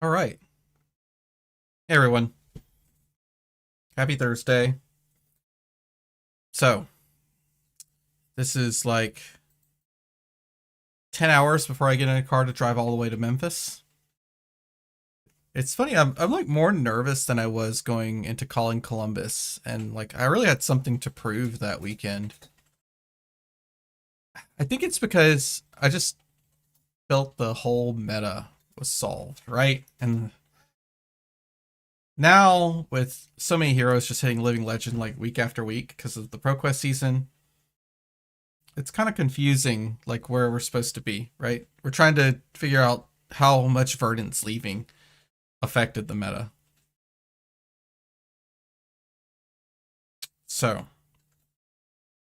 All right. Hey, everyone. Happy Thursday. So, this is like 10 hours before I get in a car to drive all the way to Memphis. It's funny, I'm like more nervous than I was going into calling Columbus, and like I really had something to prove that weekend. I think it's because I just felt the whole meta was solved, right? And now with so many heroes just hitting Living Legend like week after week because of the ProQuest season, it's kind of confusing like where we're supposed to be, right? We're trying to figure out how much Verdant's leaving affected the meta. So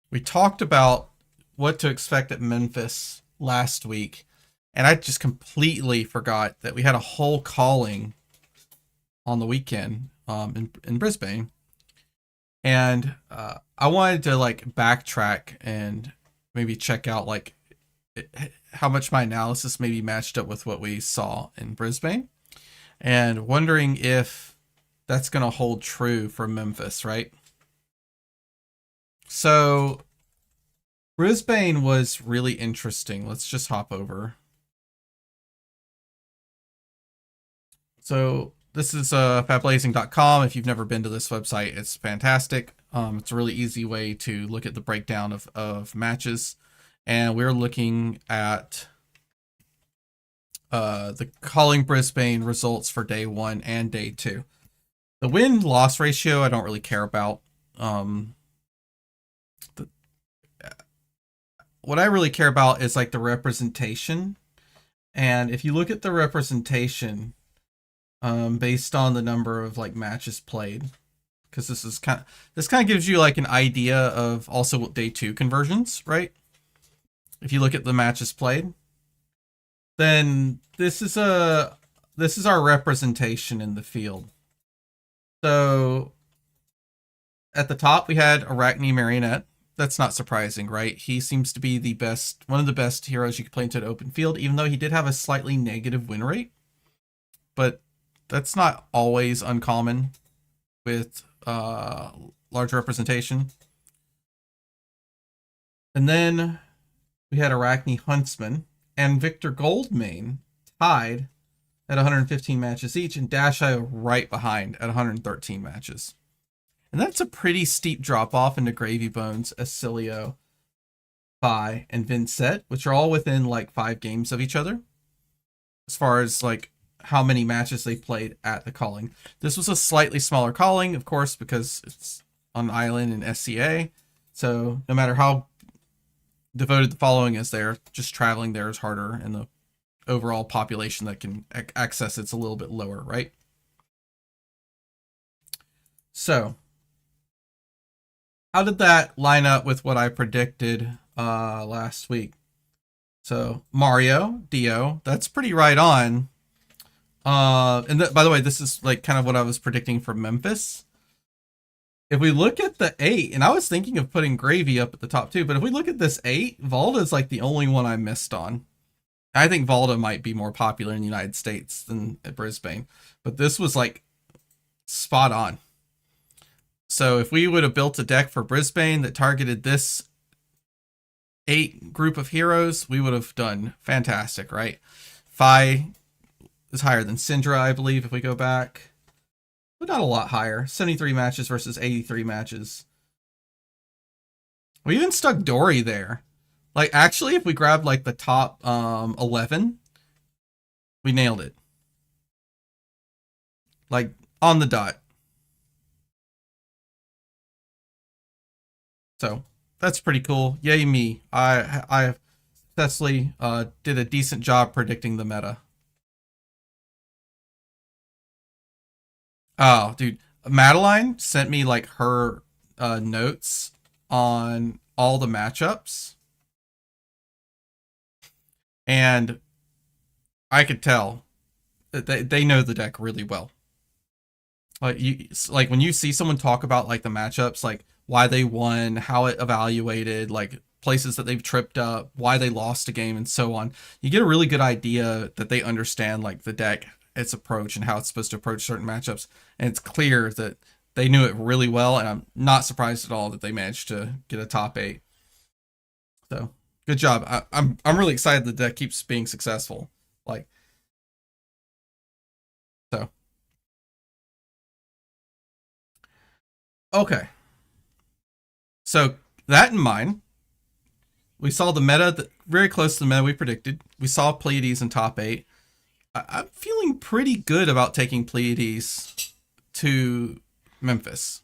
we talked about what to expect at Memphis last week, and I just completely forgot that we had a whole calling on the weekend in Brisbane. And I wanted to like backtrack and maybe check out like how much my analysis maybe matched up with what we saw in Brisbane, and wondering if that's going to hold true for Memphis, right? So Brisbane was really interesting. Let's just hop over. So this is fabtcg.com. If you've never been to this website, it's fantastic. It's a really easy way to look at the breakdown of matches. And we're looking at the Calling Brisbane results for day 1 and day 2. The win-loss ratio I don't really care about. What I really care about is like the representation. And if you look at the representation based on the number of like matches played, because this kind of gives you like an idea of also day 2 conversions, right? If you look at the matches played, then this is our representation in the field. So at the top we had Arachne Marionette. That's not surprising, right? He seems to be one of the best heroes you could play into an open field, even though he did have a slightly negative win rate. But that's not always uncommon with large representation. And then we had Arachne Huntsman and Victor Goldmane tied at 115 matches each, and Dashio right behind at 113 matches. And that's a pretty steep drop off into Gravy Bones, Oscilio, Phi, and Vincent, which are all within like 5 games of each other as far as like how many matches they played at the calling. This was a slightly smaller calling, of course, because it's on island in SCA. So no matter how devoted the following is there, just traveling there is harder, and the overall population that can access it's a little bit lower, right? So how did that line up with what I predicted last week? So Mario, Dio, that's pretty right on. And by the way, this is like kind of what I was predicting for Memphis. If we look at the 8, and I was thinking of putting Gravy up at the top too, but if we look at this 8, Valda is like the only one I missed on. I think Valda might be more popular in the United States than at Brisbane, but this was like spot on. So if we would have built a deck for Brisbane that targeted this 8 group of heroes, we would have done fantastic, right? Phi is higher than Syndra, I believe, if we go back. But not a lot higher. 73 matches versus 83 matches. We even stuck Dory there. Like, actually, if we grabbed, like, the top 11, we nailed it. Like, on the dot. So, that's pretty cool. Yay me. I successfully did a decent job predicting the meta. Oh, dude. Madeline sent me like her notes on all the matchups, and I could tell that they know the deck really well. Like when you see someone talk about like the matchups, like why they won, how it evaluated, like places that they've tripped up, why they lost a game, and so on, you get a really good idea that they understand like the deck its approach and how it's supposed to approach certain matchups. And it's clear that they knew it really well, and I'm not surprised at all that they managed to get a top 8. So good job. I'm really excited that that keeps being successful. Like, so. Okay. So that in mind, we saw the meta that very close to the meta we predicted. We saw Pleiades in top 8. I'm feeling pretty good about taking Pleiades to Memphis.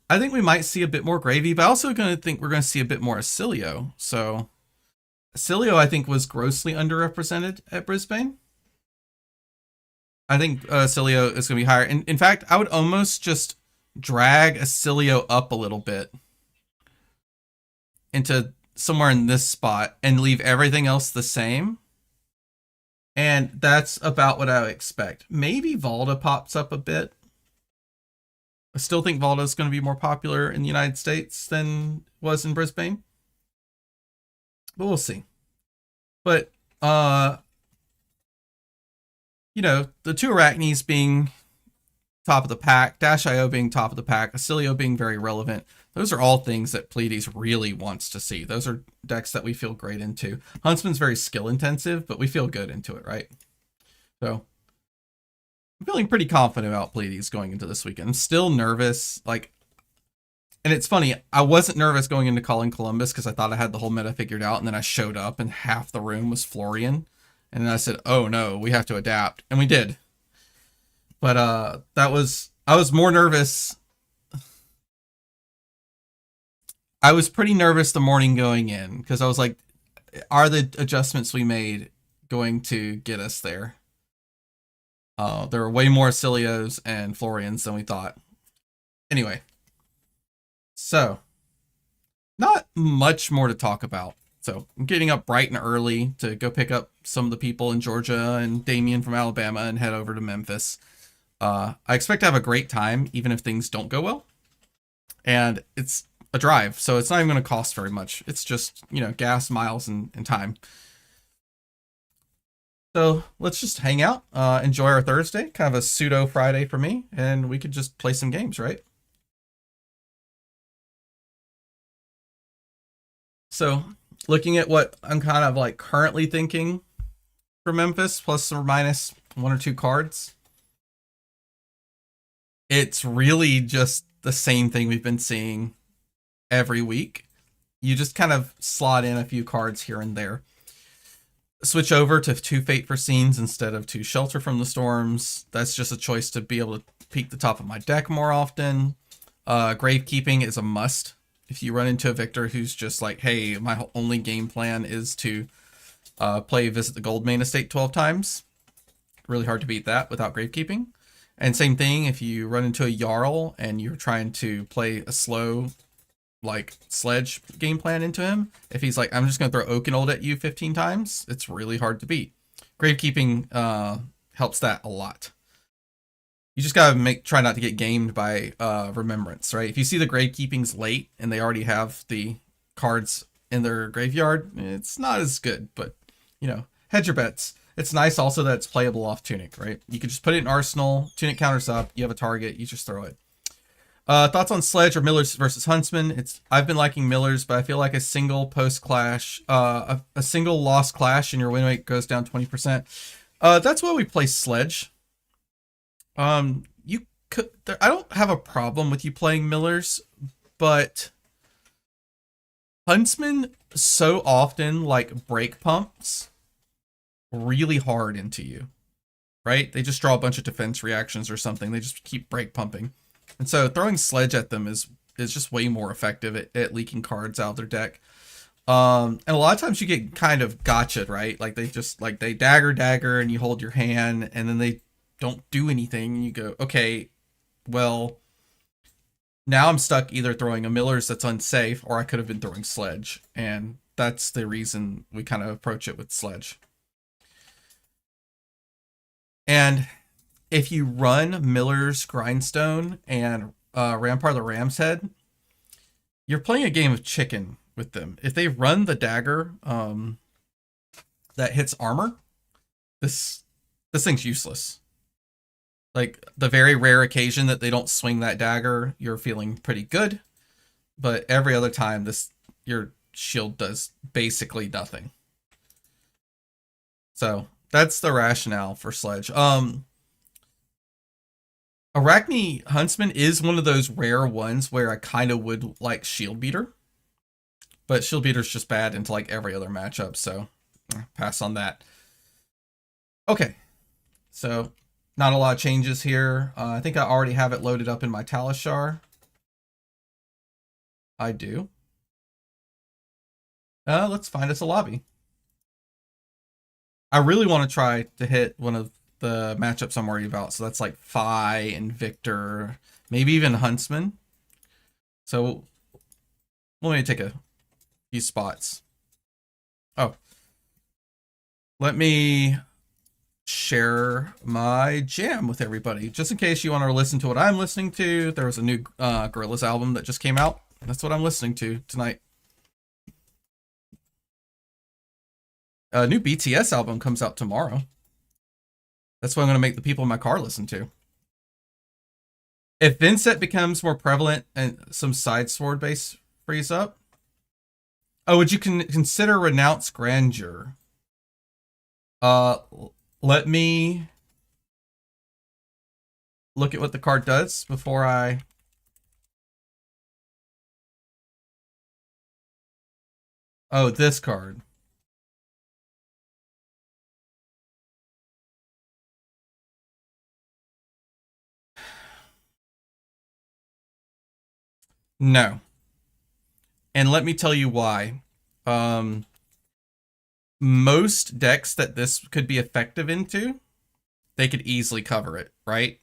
I think we might see a bit more Gravy, but I also think we're going to see a bit more Oscilio. So Oscilio, I think, was grossly underrepresented at Brisbane. I think Oscilio is going to be higher. In fact, I would almost just drag Oscilio up a little bit into somewhere in this spot and leave everything else the same. And that's about what I would expect. Maybe Valda pops up a bit. I still think Valda is going to be more popular in the United States than was in Brisbane. But we'll see. But, you know, the two Arachnes being top of the pack, Dash.io being top of the pack, Oscilio being very relevant. Those are all things that Pleiades really wants to see. Those are decks that we feel great into. Huntsman's very skill intensive, but we feel good into it, right? So I'm feeling pretty confident about Pleiades going into this weekend. I'm still nervous, like, and it's funny, I wasn't nervous going into calling Columbus because I thought I had the whole meta figured out, and then I showed up and half the room was Florian, and then I said, oh no, we have to adapt, and we did. But I was more nervous. I was pretty nervous the morning going in because I was like, are the adjustments we made going to get us there? There were way more Oscilios and Florians than we thought. Anyway, so not much more to talk about. So I'm getting up bright and early to go pick up some of the people in Georgia and Damien from Alabama and head over to Memphis. I expect to have a great time, even if things don't go well. And it's a drive, so it's not even going to cost very much. It's just, you know, gas, miles, and time. So let's just hang out, enjoy our Thursday, kind of a pseudo Friday for me, and we could just play some games, right? So looking at what I'm kind of like currently thinking for Memphis, plus or minus 1 or 2 cards, it's really just the same thing we've been seeing every week. You just kind of slot in a few cards here and there. Switch over to 2 Fate for Scenes instead of 2 Shelter from the Storms. That's just a choice to be able to peek the top of my deck more often. Gravekeeping is a must. If you run into a Victor who's just like, hey, my only game plan is to play Visit the Goldmane Estate 12 times. Really hard to beat that without Gravekeeping. And same thing if you run into a Jarl and you're trying to play a slow, like, Sledge game plan into him. If he's like, I'm just going to throw Oakenold at you 15 times, it's really hard to beat. Gravekeeping helps that a lot. You just got to try not to get gamed by Remembrance, right? If you see the Gravekeepings late and they already have the cards in their graveyard, it's not as good, but, you know, hedge your bets. It's nice also that it's playable off Tunic, right? You can just put it in Arsenal, Tunic counters up, you have a target, you just throw it. Thoughts on Sledge or Millers versus Huntsman? I've been liking Millers, but I feel like a single post-clash, a single lost clash and your win rate goes down 20%. That's why we play Sledge. I don't have a problem with you playing Millers, but Huntsman so often like break pumps really hard into you, right? They just draw a bunch of defense reactions or something. They just keep break pumping. And so throwing Sledge at them is just way more effective at leaking cards out of their deck. And a lot of times you get kind of gotcha'd, right? Like they dagger and you hold your hand and then they don't do anything. And you go, okay, well, now I'm stuck either throwing a Miller's that's unsafe or I could have been throwing Sledge. And that's the reason we kind of approach it with Sledge. And if you run Miller's Grindstone and Rampart the Ram's Head, you're playing a game of chicken with them. If they run the dagger that hits armor, this this thing's useless. Like, the very rare occasion that they don't swing that dagger, you're feeling pretty good. But every other time, your shield does basically nothing. So that's the rationale for Sledge. Arachne Huntsman is one of those rare ones where I kind of would like Shield Beater. But Shield Beater's just bad into like every other matchup, so pass on that. Okay, so not a lot of changes here. I think I already have it loaded up in my Talishar. I do. Let's find us a lobby. I really want to try to hit one of the matchups I'm worried about. So that's like Phi and Victor, maybe even Huntsman. So let me take a few spots. Oh, let me share my jam with everybody, just in case you want to listen to what I'm listening to. There was a new Gorillaz album that just came out. That's what I'm listening to tonight. A new BTS album comes out tomorrow. That's what I'm going to make the people in my car listen to. If Vincent becomes more prevalent and some side sword base frees up. Oh, would you consider Renounce Grandeur? Let me look at what the card does before I... Oh, this card. No. And let me tell you why. Most decks that this could be effective into, they could easily cover it, right?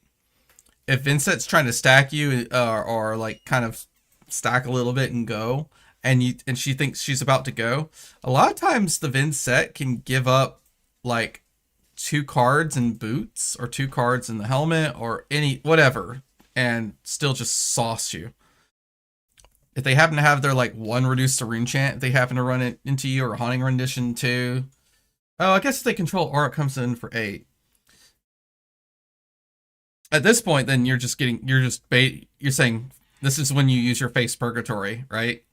If Vincent's trying to stack you or like kind of stack a little bit and go, and she thinks she's about to go, a lot of times the Vincent can give up like 2 cards in boots or 2 cards in the helmet or any whatever and still just sauce you. If they happen to have their like 1 reduced to rune chant, if they happen to run it into you, or haunting rendition 2. Oh, I guess if they control aura, it comes in for 8. At this point, then you're saying this is when you use your face purgatory, right?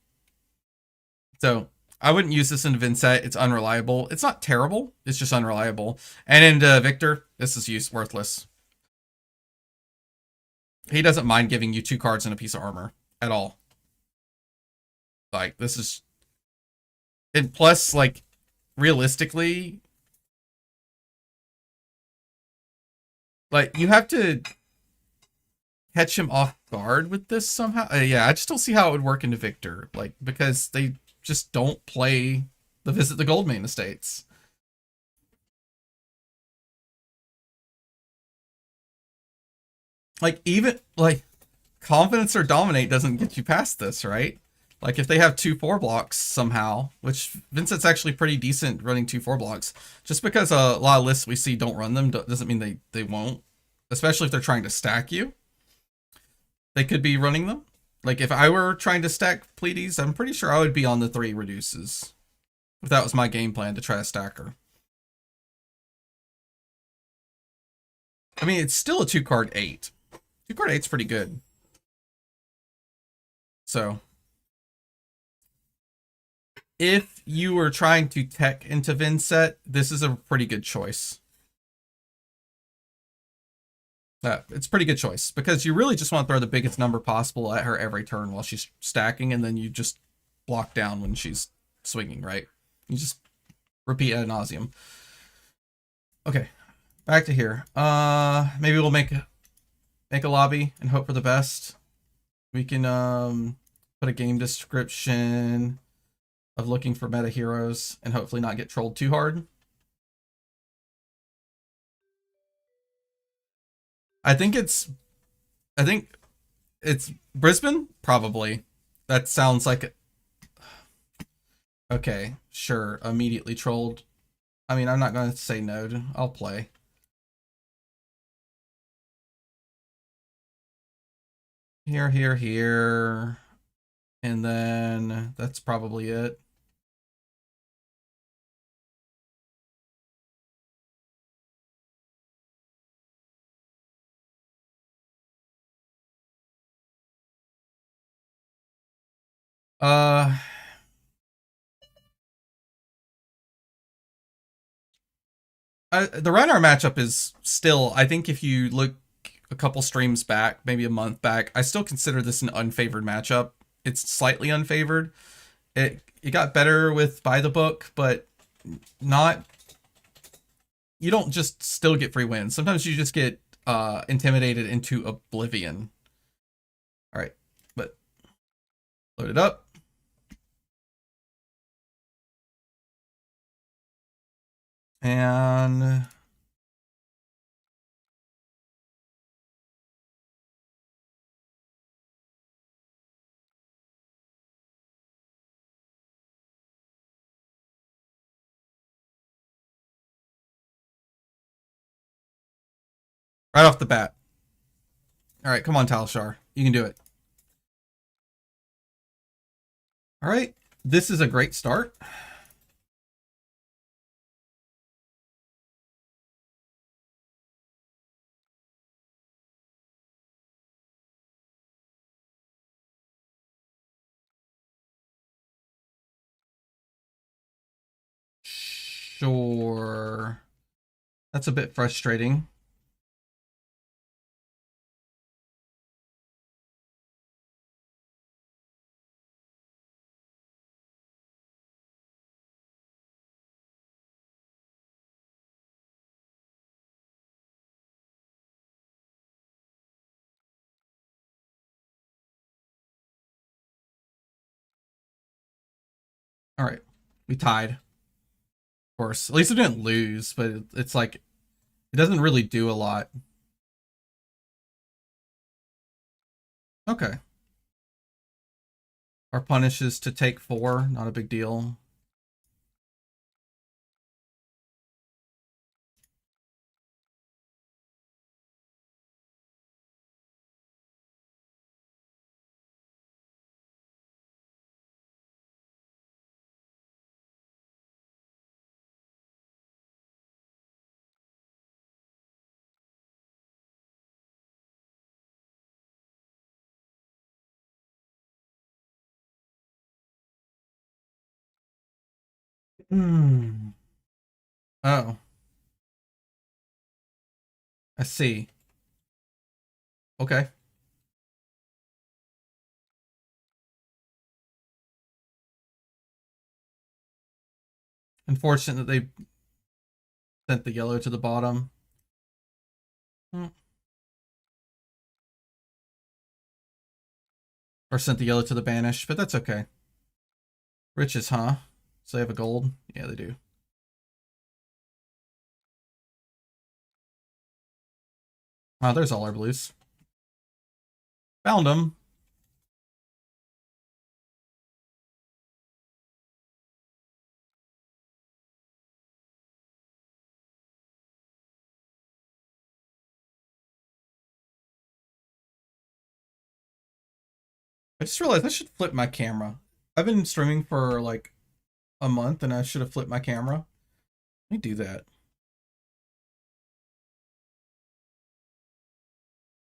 So I wouldn't use this in Vincent. It's unreliable. It's not terrible. It's just unreliable. And in Victor, this is worthless. He doesn't mind giving you 2 cards and a piece of armor at all. Like, this is... And plus, like, realistically... Like, you have to catch him off guard with this somehow. Yeah, I just don't see how it would work into Victor. Like, because they just don't play the Visit the Goldmane Estates. Like, even, like, Confidence or Dominate doesn't get you past this, right? Like, if they have 2 4 blocks somehow, which Vincent's actually pretty decent running 2 4 blocks, just because a lot of lists we see don't run them doesn't mean they won't. Especially if they're trying to stack you. They could be running them. Like, if I were trying to stack Pleiades, I'm pretty sure I would be on the 3 reduces. If that was my game plan, to try to stack her. I mean, it's still a 2-card 8. 2-card 8's pretty good. So... if you were trying to tech into Vincent, this is a pretty good choice. It's a pretty good choice, because you really just want to throw the biggest number possible at her every turn while she's stacking, and then you just block down when she's swinging, right? You just repeat ad nauseum. Okay, back to here. Maybe we'll make a lobby and hope for the best. We can put a game description of looking for meta heroes and hopefully not get trolled too hard. I think it's Brisbane, probably. That sounds like... Okay, sure, immediately trolled. I mean, I'm not going to say no. I'll play. Here. And then that's probably it. Uh, the Reinhardt matchup is still, I think if you look a couple streams back, maybe a month back, I still consider this an unfavored matchup. It's slightly unfavored. It got better with by the book, but not. You don't just still get free wins. Sometimes you just get intimidated into oblivion. All right, but load it up. And right off the bat. All right, come on, Talishar. You can do it. All right, this is a great start. Sure. That's a bit frustrating. All right, we tied. Of course, at least we didn't lose, but it's like it doesn't really do a lot. Okay. Our punish is to take 4, not a big deal. Hmm. Oh, I see. Okay. Unfortunate that they sent the yellow to the bottom. Hmm. Or sent the yellow to the banish, but that's okay. Riches, huh? So they have a gold? Yeah, they do. Oh, there's all our blues. Found them. I just realized I should flip my camera. I've been streaming for like a month and I should have flipped my camera. Let me do that.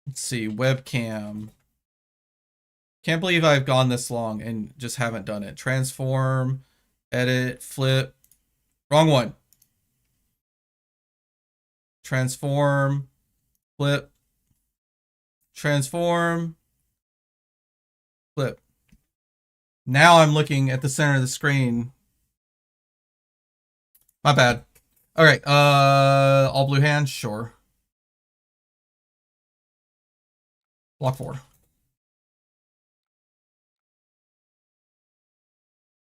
Let's see, webcam. Can't believe I've gone this long and just haven't done it. Transform, edit, flip. Wrong one. Transform, flip, transform, flip. Now I'm looking at the center of the screen. My bad. All right, all blue hands, sure. Block 4.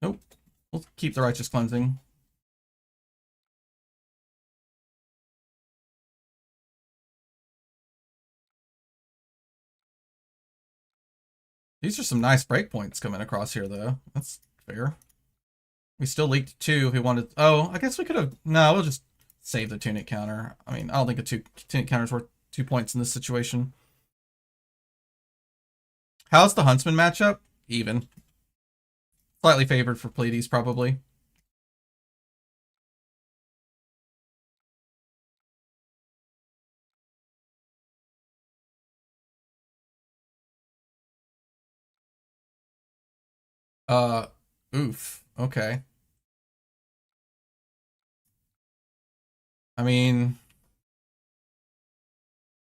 Nope. We'll keep the righteous cleansing. These are some nice breakpoints coming across here, though. That's fair. We still leaked 2 if we wanted. Oh, I guess we could have. No, we'll just save the tunic counter. I mean, I don't think a tunic counter is worth 2 points in this situation. How's the Huntsman matchup? Even. Slightly favored for Pleiades, probably. Uh, oof. Okay. I mean,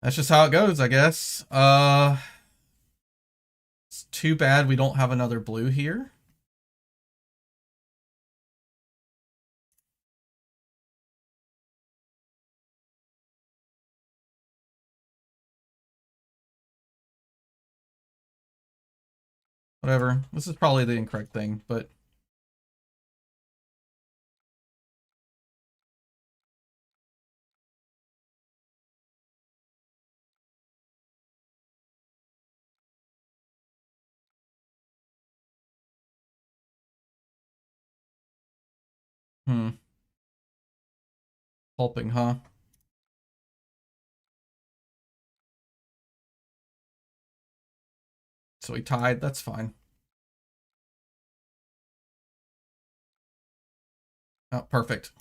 that's just how it goes, I guess. It's too bad we don't have another blue here. Whatever. This is probably the incorrect thing, but hmm. Pulping, huh? So we tied. That's fine. Oh, perfect.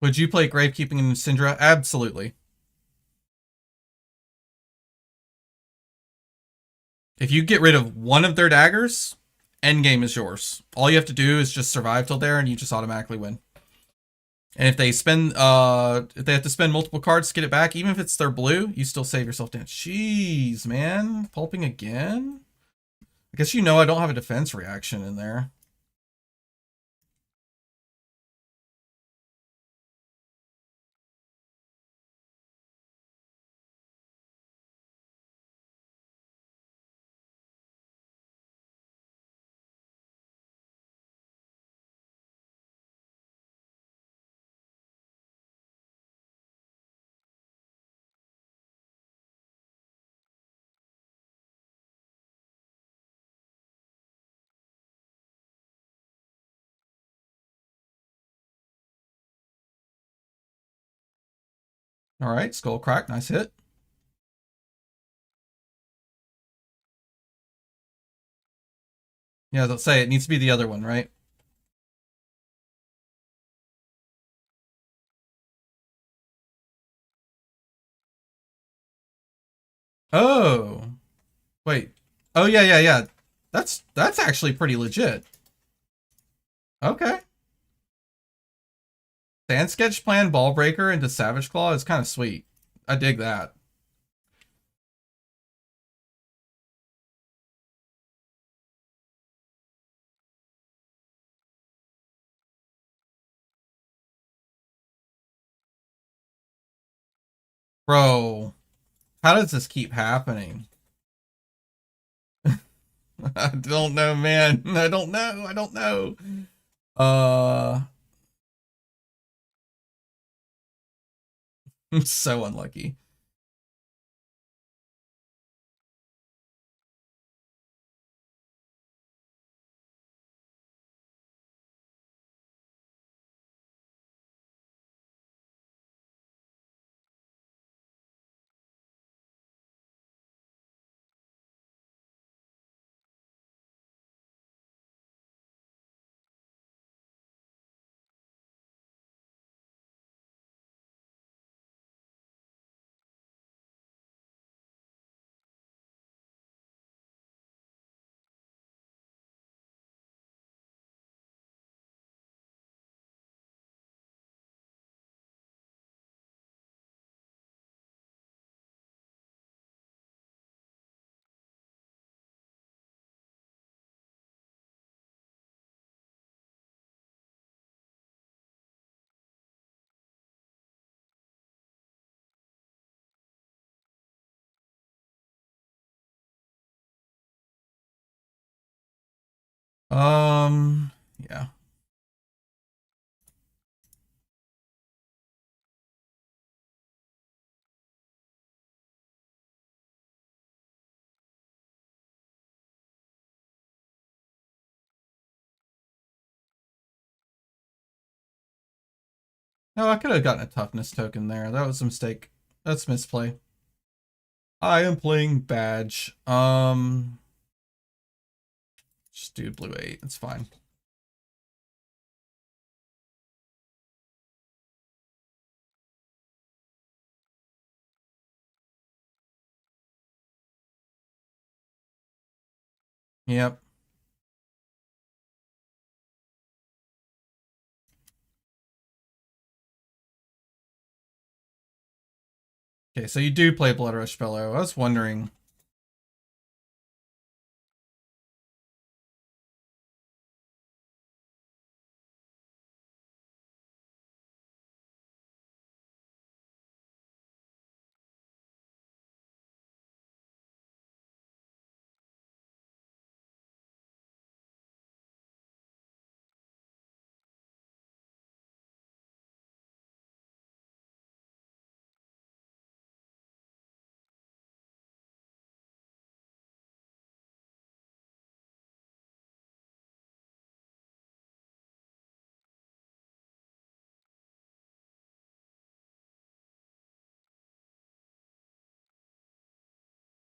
Would you play Gravekeeping in Syndra? Absolutely. If you get rid of one of their daggers, endgame is yours. All you have to do is just survive till there and you just automatically win. And if they spend if they have to spend multiple cards to get it back, even if it's their blue, you still save yourself damage. Jeez, man. Pulping again? I guess you know I don't have a defense reaction in there. All right, skull crack, nice hit. Yeah, let's say it needs to be the other one, right? Oh, wait. Oh yeah, yeah, yeah. That's actually pretty legit. Okay. Sand Sketch Plan Ball Breaker into Savage Claw is kind of sweet. I dig that. Bro, how does this keep happening? I don't know, man. I don't know. I don't know. Uh, I'm so unlucky. Yeah. No, I could have gotten a toughness token there. That was a mistake. That's misplay. I am playing badge. Just do blue 8. It's fine. Yep. Okay, so you do play Blood Rush Fellow. I was wondering.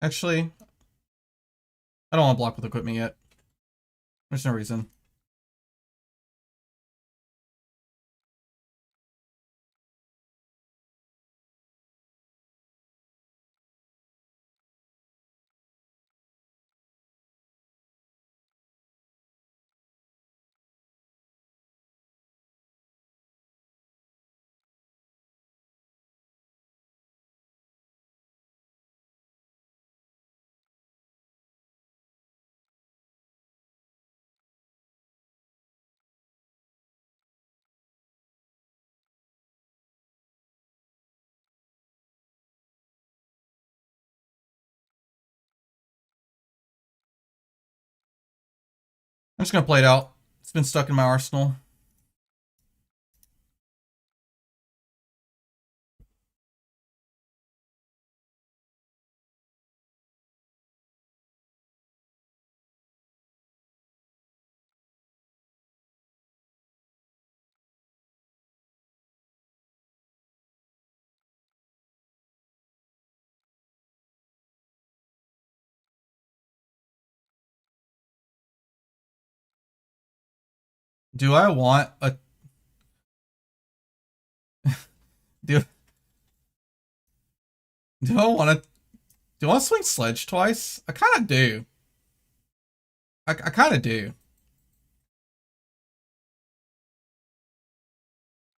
Actually, I don't want to block with equipment yet. There's no reason. I'm just gonna play it out. It's been stuck in my arsenal. Do I want a do do I want to swing Sledge twice? I kind of do. I kind of do.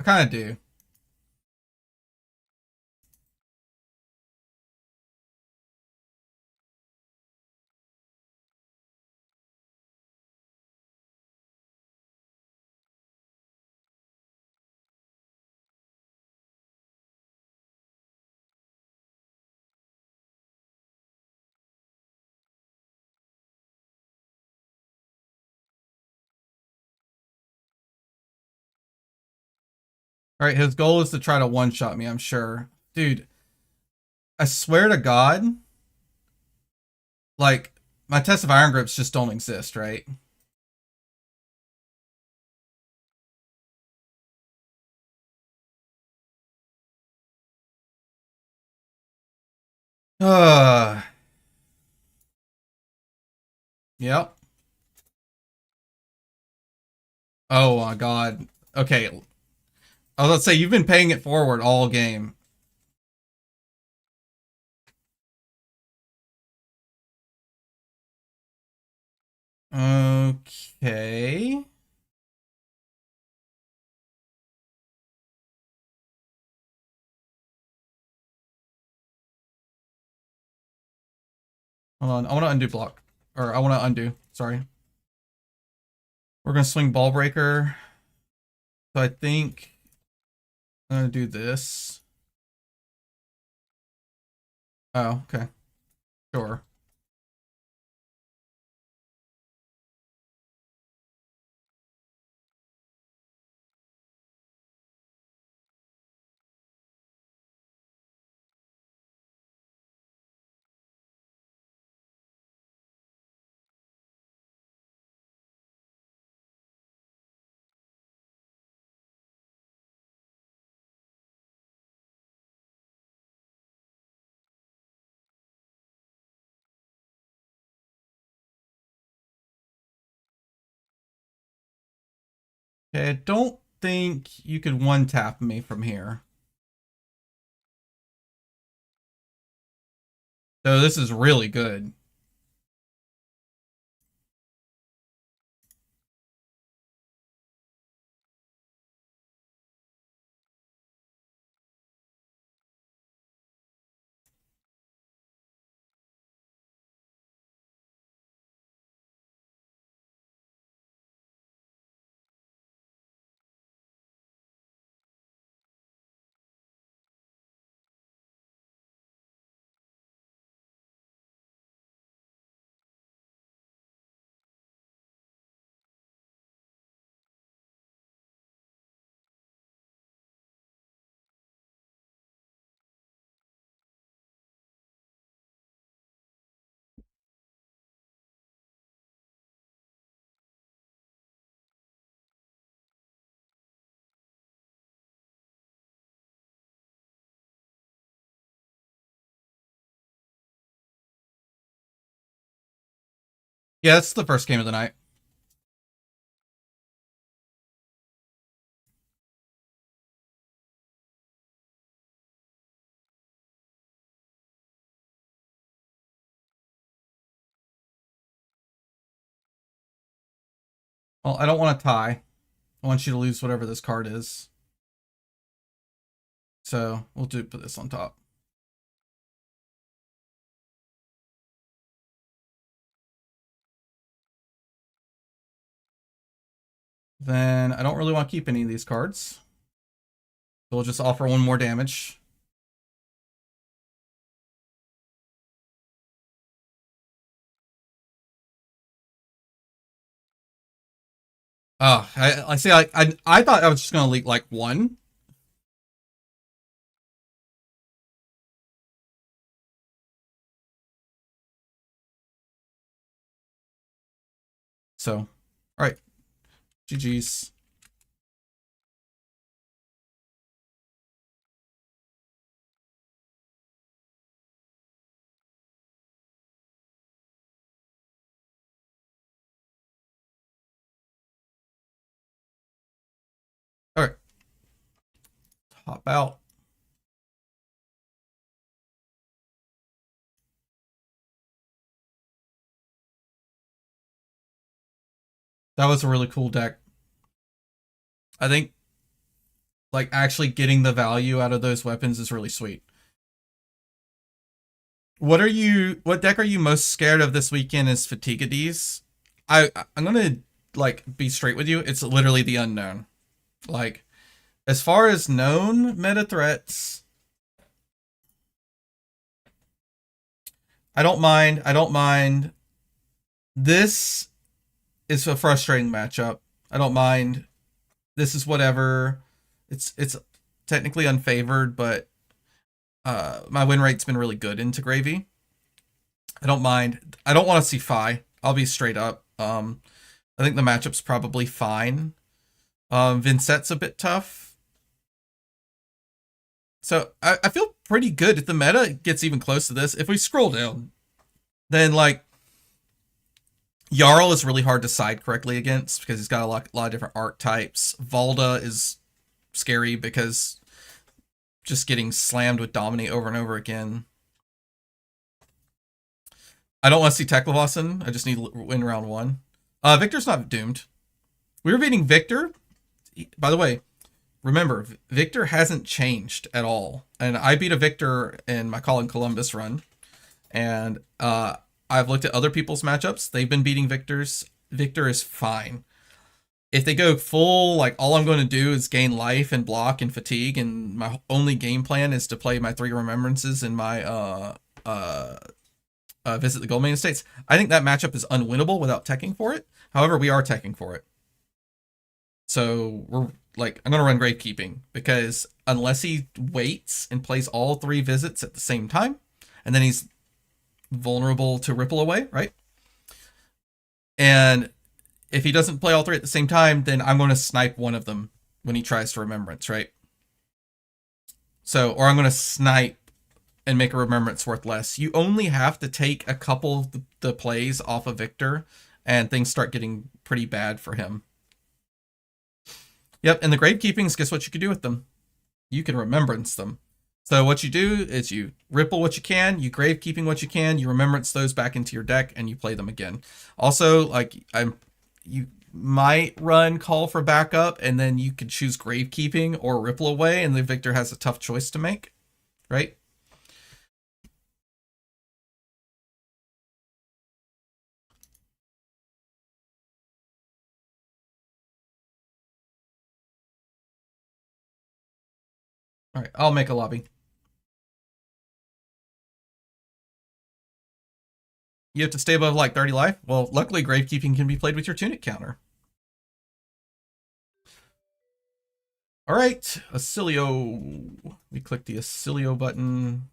I kind of do. All right, his goal is to try to one-shot me, I'm sure. Dude, I swear to God, like, my test of iron grips just don't exist, right? Uh, yep. Oh my God. Okay. I was about to say, you've been paying it forward all game. Okay. Hold on. I want to undo block. Or I want to undo. Sorry. We're going to swing ball breaker. So I think I'm going to do this. Oh, okay. Sure. Okay, I don't think you could one tap me from here. So this is really good. Yeah, it's the first game of the night. Well, I don't want to tie. I want you to lose whatever this card is. So we'll put this on top. Then I don't really want to keep any of these cards. So we'll just offer one more damage. Oh, I see. I thought I was just gonna leak like one. So, all right, GG's. All right, hop out. That was a really cool deck. I think like actually getting the value out of those weapons is really sweet. What deck are you most scared of this weekend is PLAYDEEEEEZ. I'm gonna like be straight with you. It's literally the unknown. Like, as far as known meta threats, I don't mind. I don't mind. This is a frustrating matchup. I don't mind. This is whatever. It's technically unfavored, but my win rate's been really good into Gravy. I don't mind. I don't want to see Fi. I'll be straight up. I think the matchup's probably fine. Vincett's a bit tough. So I feel pretty good if the meta gets even close to this. If we scroll down, then like Jarl is really hard to side correctly against because he's got a lot of different archetypes. Valda is scary because just getting slammed with Dominate over and over again. I don't want to see Teklevossen. I just need to win round one. Victor's not doomed. We were beating Victor. By the way, remember, Victor hasn't changed at all. And I beat a Victor in my Colin Columbus run. And I've looked at other people's matchups. They've been beating Victors. Victor is fine. If they go full, like, all I'm going to do is gain life and block and fatigue, and my only game plan is to play my 3 Remembrances in my Visit the Goldmane Estates, I think that matchup is unwinnable without teching for it. However, we are teching for it. So we're like, I'm going to run Gravekeeping because unless he waits and plays all 3 visits at the same time, and then he's vulnerable to Ripple Away, right? And if he doesn't play all 3 at the same time, then I'm going to snipe one of them when he tries to Remembrance, right? So, or I'm going to snipe and make a Remembrance worth less. You only have to take a couple of the plays off of Victor, and things start getting pretty bad for him. Yep, and the Gravekeepings, guess what you can do with them? You can Remembrance them. So what you do is you Ripple what you can, you Gravekeeping what you can, you Remembrance those back into your deck, and you play them again. Also, like, you might run Call for Backup, and then you could choose Gravekeeping or Ripple Away, and the Victor has a tough choice to make, right? All right, I'll make a lobby. You have to stay above like 30 life? Well, luckily Gravekeeping can be played with your Tunic counter. All right, Oscilio. We click the Oscilio button.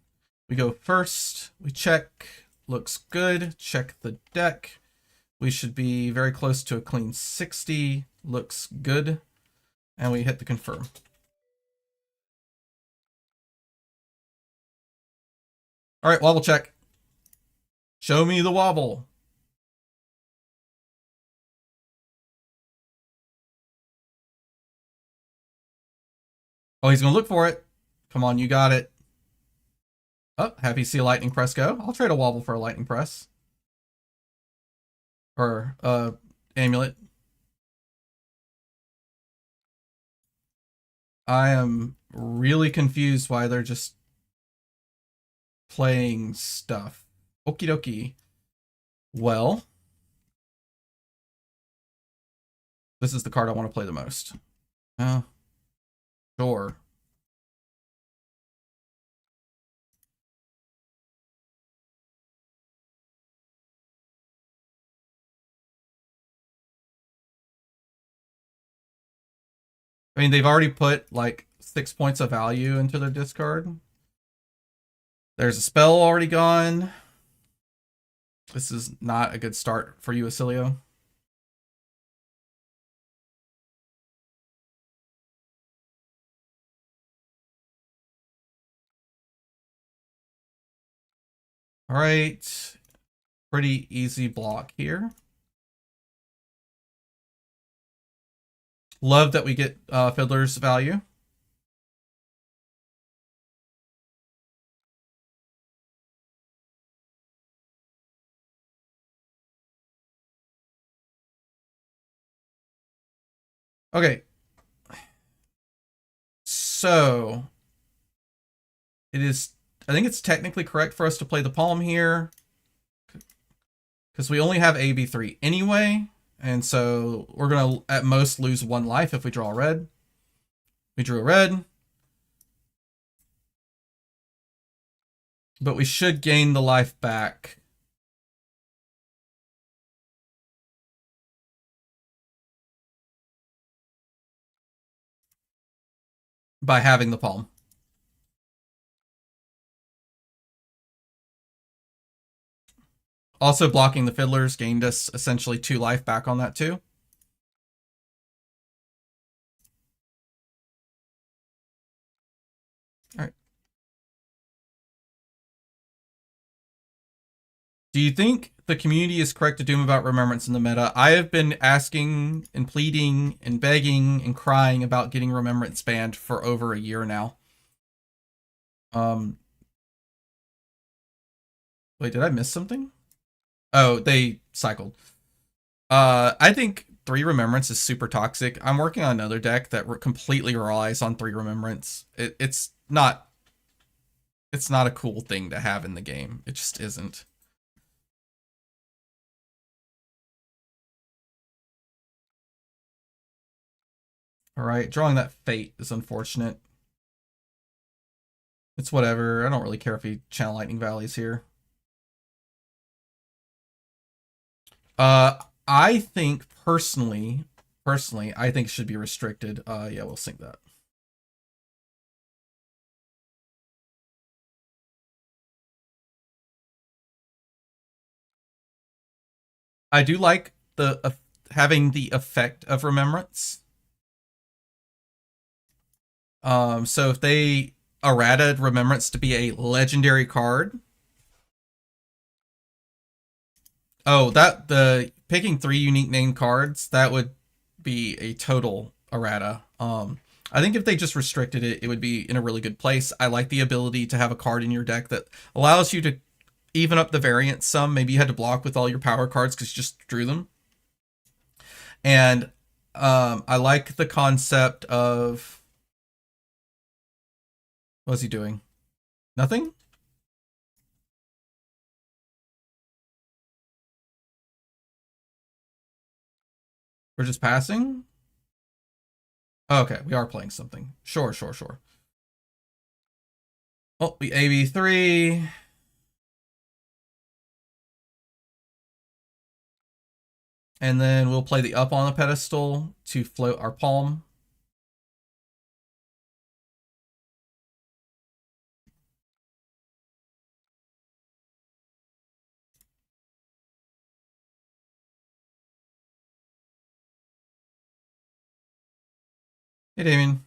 We go first. We check. Looks good. Check the deck. We should be very close to a clean 60. Looks good. And we hit the confirm. All right, wobble check. Show me the wobble. Oh, he's gonna look for it. Come on, you got it. Oh, happy to see a lightning press go. I'll trade a wobble for a lightning press. Or amulet. I am really confused why they're just playing stuff. Okie dokie. Well, this is the card I want to play the most. Sure. I mean, they've already put like 6 points of value into their discard. There's a spell already gone. This is not a good start for you, Oscilio. All right. Pretty easy block here. Love that we get Fiddler's value. Okay. So it is, I think it's technically correct for us to play the palm here because we only have AB3 anyway. And so we're going to at most lose 1 life if we draw a red. We drew a red. But we should gain the life back. By having the palm. Also blocking the fiddlers gained us essentially 2 life back on that too. All right. Do you think the community is correct to doom about remembrance in the meta? I have been asking and pleading and begging and crying about getting remembrance banned for over a year now. Wait, did I miss something? Oh, they cycled. I think 3 remembrance is super toxic. I'm working on another deck that completely relies on 3 remembrance. It's not a cool thing to have in the game. It just isn't. All right, drawing that fate is unfortunate. It's whatever. I don't really care if he channel lightning valleys here. I think personally, I think it should be restricted. Yeah, we'll sync that. I do like the having the effect of remembrance. So if they errated remembrance to be a legendary card. Oh, that the picking 3 unique name cards, that would be a total errata. I think if they just restricted it, it would be in a really good place. I like the ability to have a card in your deck that allows you to even up the variance some. Maybe you had to block with all your power cards because you just drew them. And I like the concept of... What's he doing? Nothing? We're just passing? Oh, okay, we are playing something. Sure. Oh, we AB3. And then we'll play the up on the pedestal to float our palm. Hey, Damien.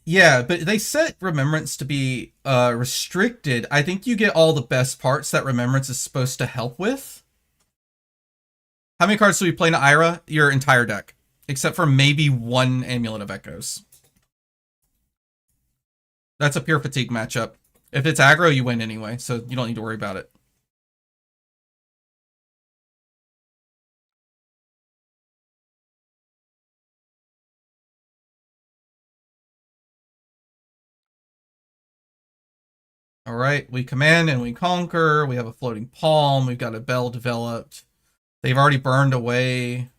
Yeah, but they set remembrance to be restricted. I think you get all the best parts that remembrance is supposed to help with. How many cards do we play in Ira? Your entire deck. Except for maybe one Amulet of Echoes. That's a pure fatigue matchup. If it's aggro, you win anyway, so you don't need to worry about it. All right, we command and we conquer. We have a floating palm. We've got a bell developed. They've already burned away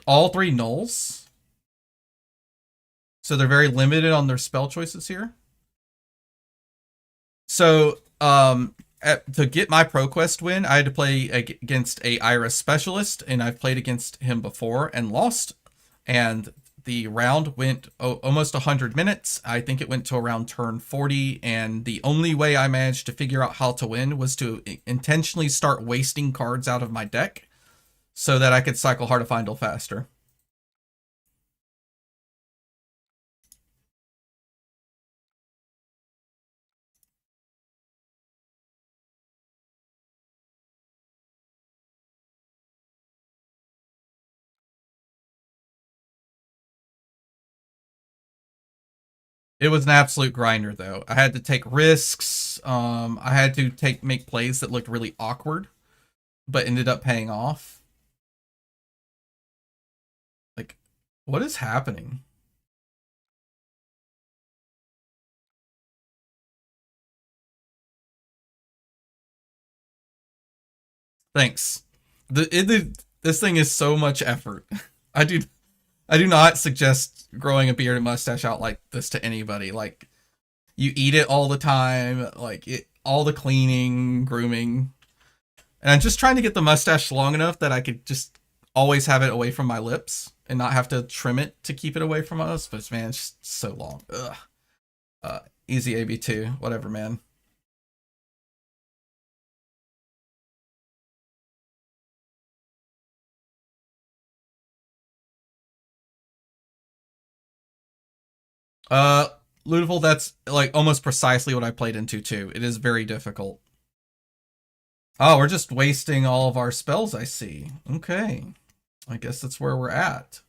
all 3 nulls. So they're very limited on their spell choices here. So to get my ProQuest win, I had to play against a Ira specialist, and I've played against him before and lost. And the round went almost 100 minutes. I think it went to around turn 40, and the only way I managed to figure out how to win was to intentionally start wasting cards out of my deck so that I could cycle Heart of Findle faster. It was an absolute grinder, though. I had to take risks. I had to make plays that looked really awkward, but ended up paying off. Like, what is happening? Thanks. This thing is so much effort. I do not suggest growing a beard and mustache out like this to anybody. Like, you eat it all the time, like all the cleaning, grooming. And I'm just trying to get the mustache long enough that I could just always have it away from my lips and not have to trim it to keep it away from us. But man, it's just so long. Ugh. Easy AB2, whatever, man. Uh, Ludiville, that's like almost precisely what I played into too. It is very difficult. Oh, we're just wasting all of our spells, I see. Okay. I guess that's where we're at.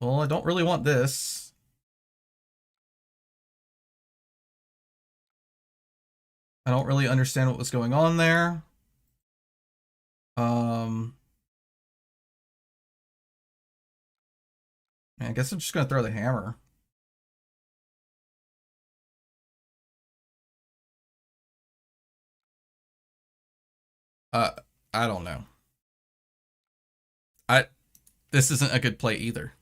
Well, I don't really want this. I don't really understand what was going on there. I guess I'm just gonna throw the hammer. Uh, I don't know. This isn't a good play either.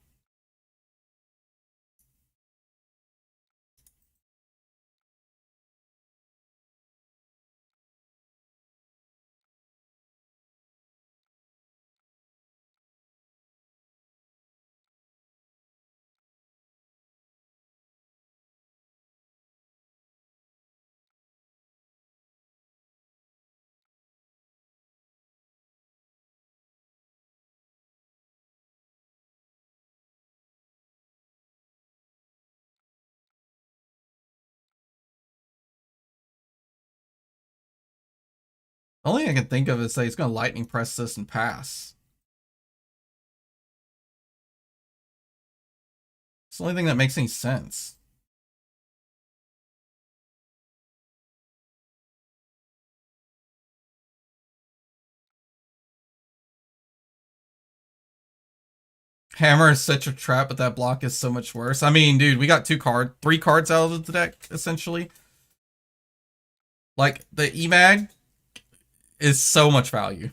The only thing I can think of is say he's gonna lightning press this and pass. It's the only thing that makes any sense. Hammer is such a trap, but that block is so much worse. I mean, dude, we got 3 cards out of the deck, essentially. Like, the EMAG is so much value.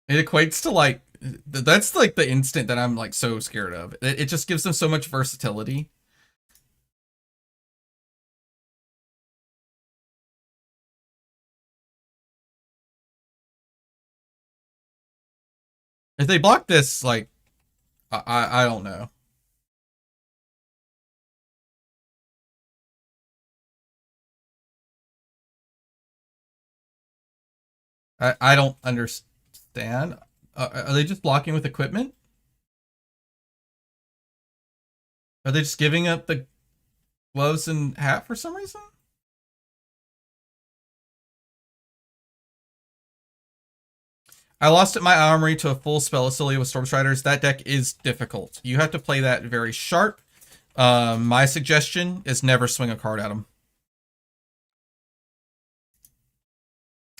It equates to, like, that's, like, the instant that I'm, like, so scared of. It just gives them so much versatility. If they block this, like, I don't know. I don't understand. Are they just blocking with equipment? Are they just giving up the gloves and hat for some reason? I lost at my armory to a full spell Oscilio with Storm Striders. That deck is difficult. You have to play that very sharp. My suggestion is never swing a card at them.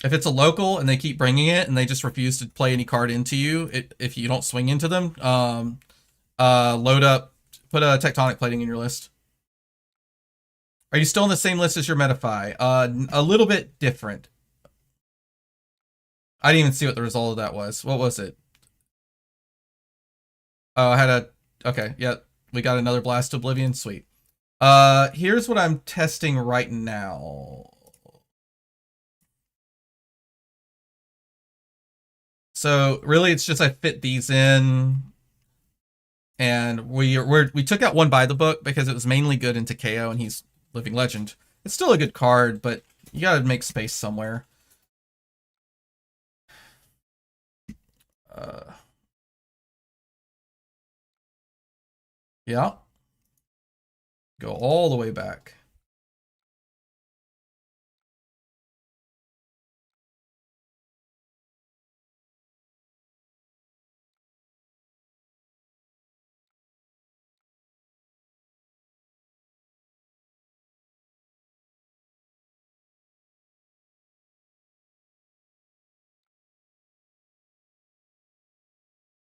If it's a local and they keep bringing it and they just refuse to play any card into you, if you don't swing into them, load up, put a Tectonic Plating in your list. Are you still in the same list as your Metafy? A little bit different. I didn't even see what the result of that was. What was it? Oh, I had a... Okay, yeah. We got another Blast Oblivion. Sweet. Here's what I'm testing right now. So really, it's just I fit these in, and we took out one by the book because it was mainly good into KO, and he's Living Legend. It's still a good card, but you gotta make space somewhere. Yeah. Go all the way back.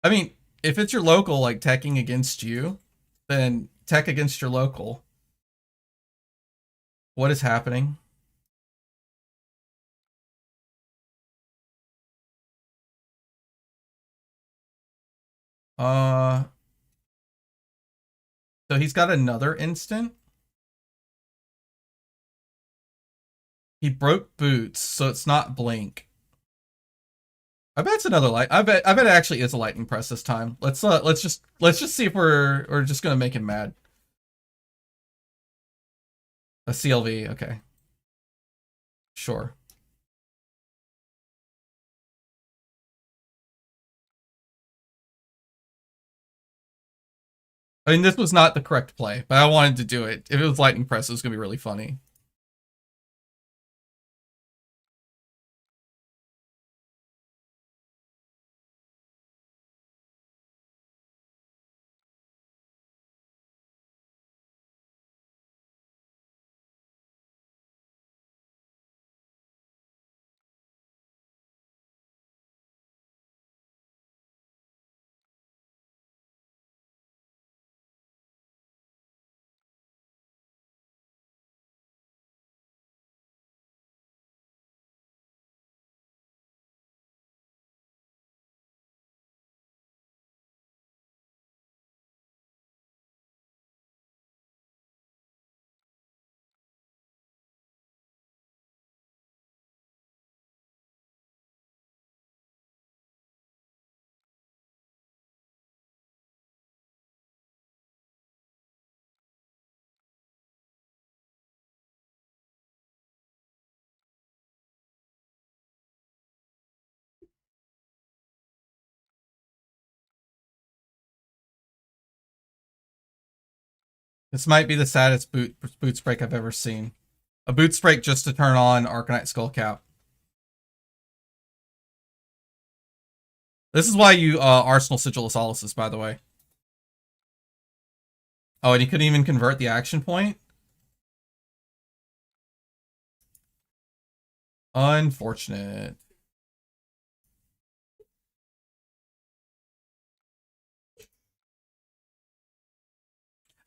I mean, if it's your local, like, teching against you, then tech against your local. What is happening? So he's got another instant. He broke boots, so it's not blink. I bet it's another light. I bet it actually is a lightning press this time. Let's just see if we're just gonna make him mad. A CLV, okay. Sure. I mean, this was not the correct play, but I wanted to do it. If it was lightning press, it was gonna be really funny. This might be the saddest boots break I've ever seen. A boots break just to turn on Arcanite Skullcap. This is why you Arsenal Sigil of Solaces, by the way. Oh, and he couldn't even convert the action point? Unfortunate.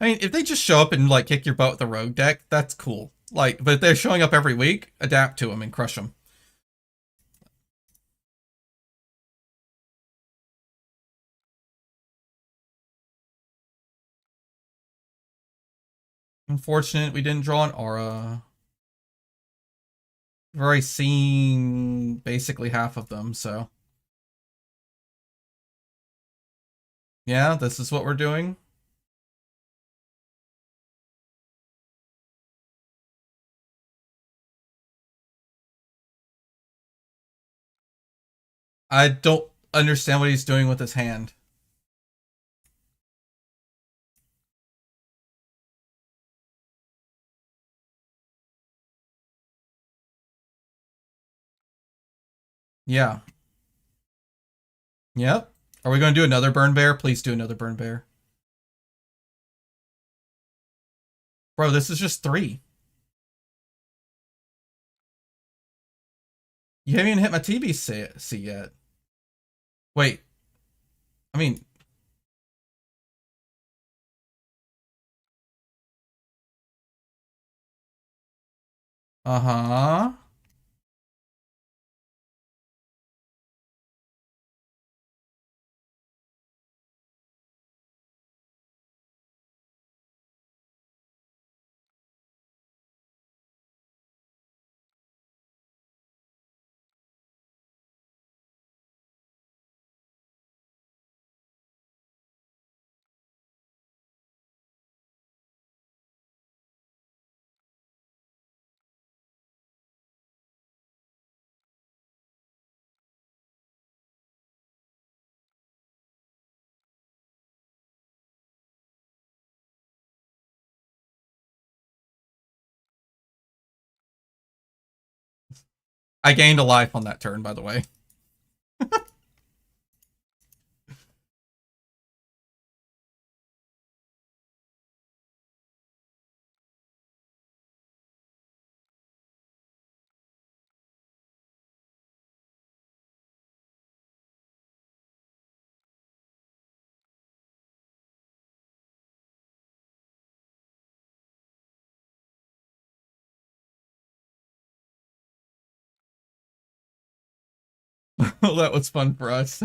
I mean, if they just show up and like kick your butt with a rogue deck, that's cool. Like, but if they're showing up every week, adapt to them and crush them. Unfortunate we didn't draw an aura. We've already seen basically half of them, so. Yeah, this is what we're doing. I don't understand what he's doing with his hand. Yeah. Yep. Are we going to do another burn bear? Please do another burn bear. Bro, this is just 3. You haven't even hit my TBC yet. Wait. I mean... Uh-huh. I gained a life on that turn, by the way. Well, that was fun for us.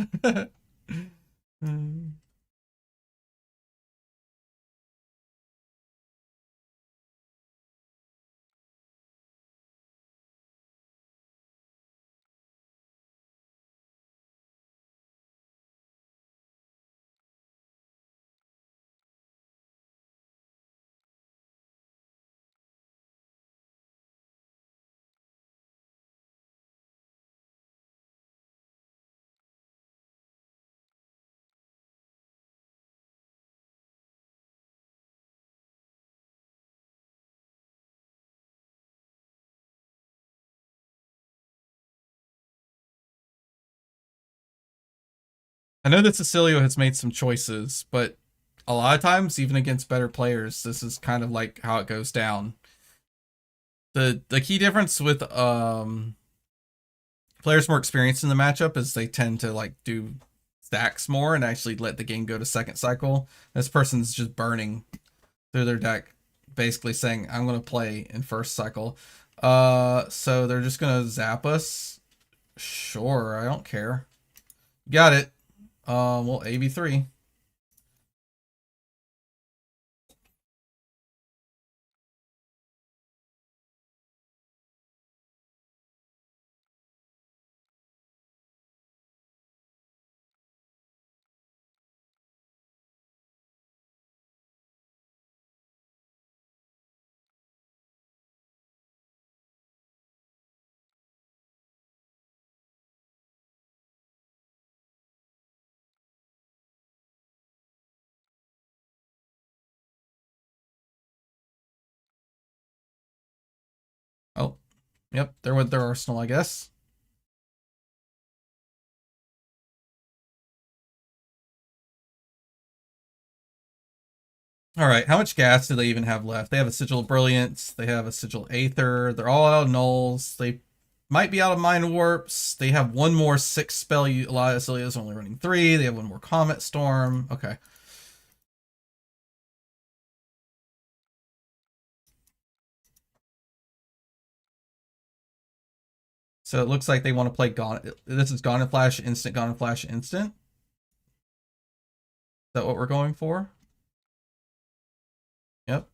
I know that Oscilio has made some choices, but a lot of times, even against better players, this is kind of like how it goes down. The key difference with players more experienced in the matchup is they tend to like do stacks more and actually let the game go to second cycle. This person's just burning through their deck, basically saying, I'm gonna play in first cycle. So they're just gonna zap us. Sure, I don't care. Got it. Well, AB3. Oh, yep, they're with their arsenal, I guess. All right, how much gas do they even have left? They have a Sigil of Brilliance. They have a Sigil Aether. They're all out of nulls. They might be out of Mind Warps. They have one more 6 spell. A lot of Oscilio's only running 3. They have one more Comet Storm. Okay. So it looks like they want to play Gone. This is Gone and Flash Instant, Gone and Flash Instant. Is that what we're going for? Yep.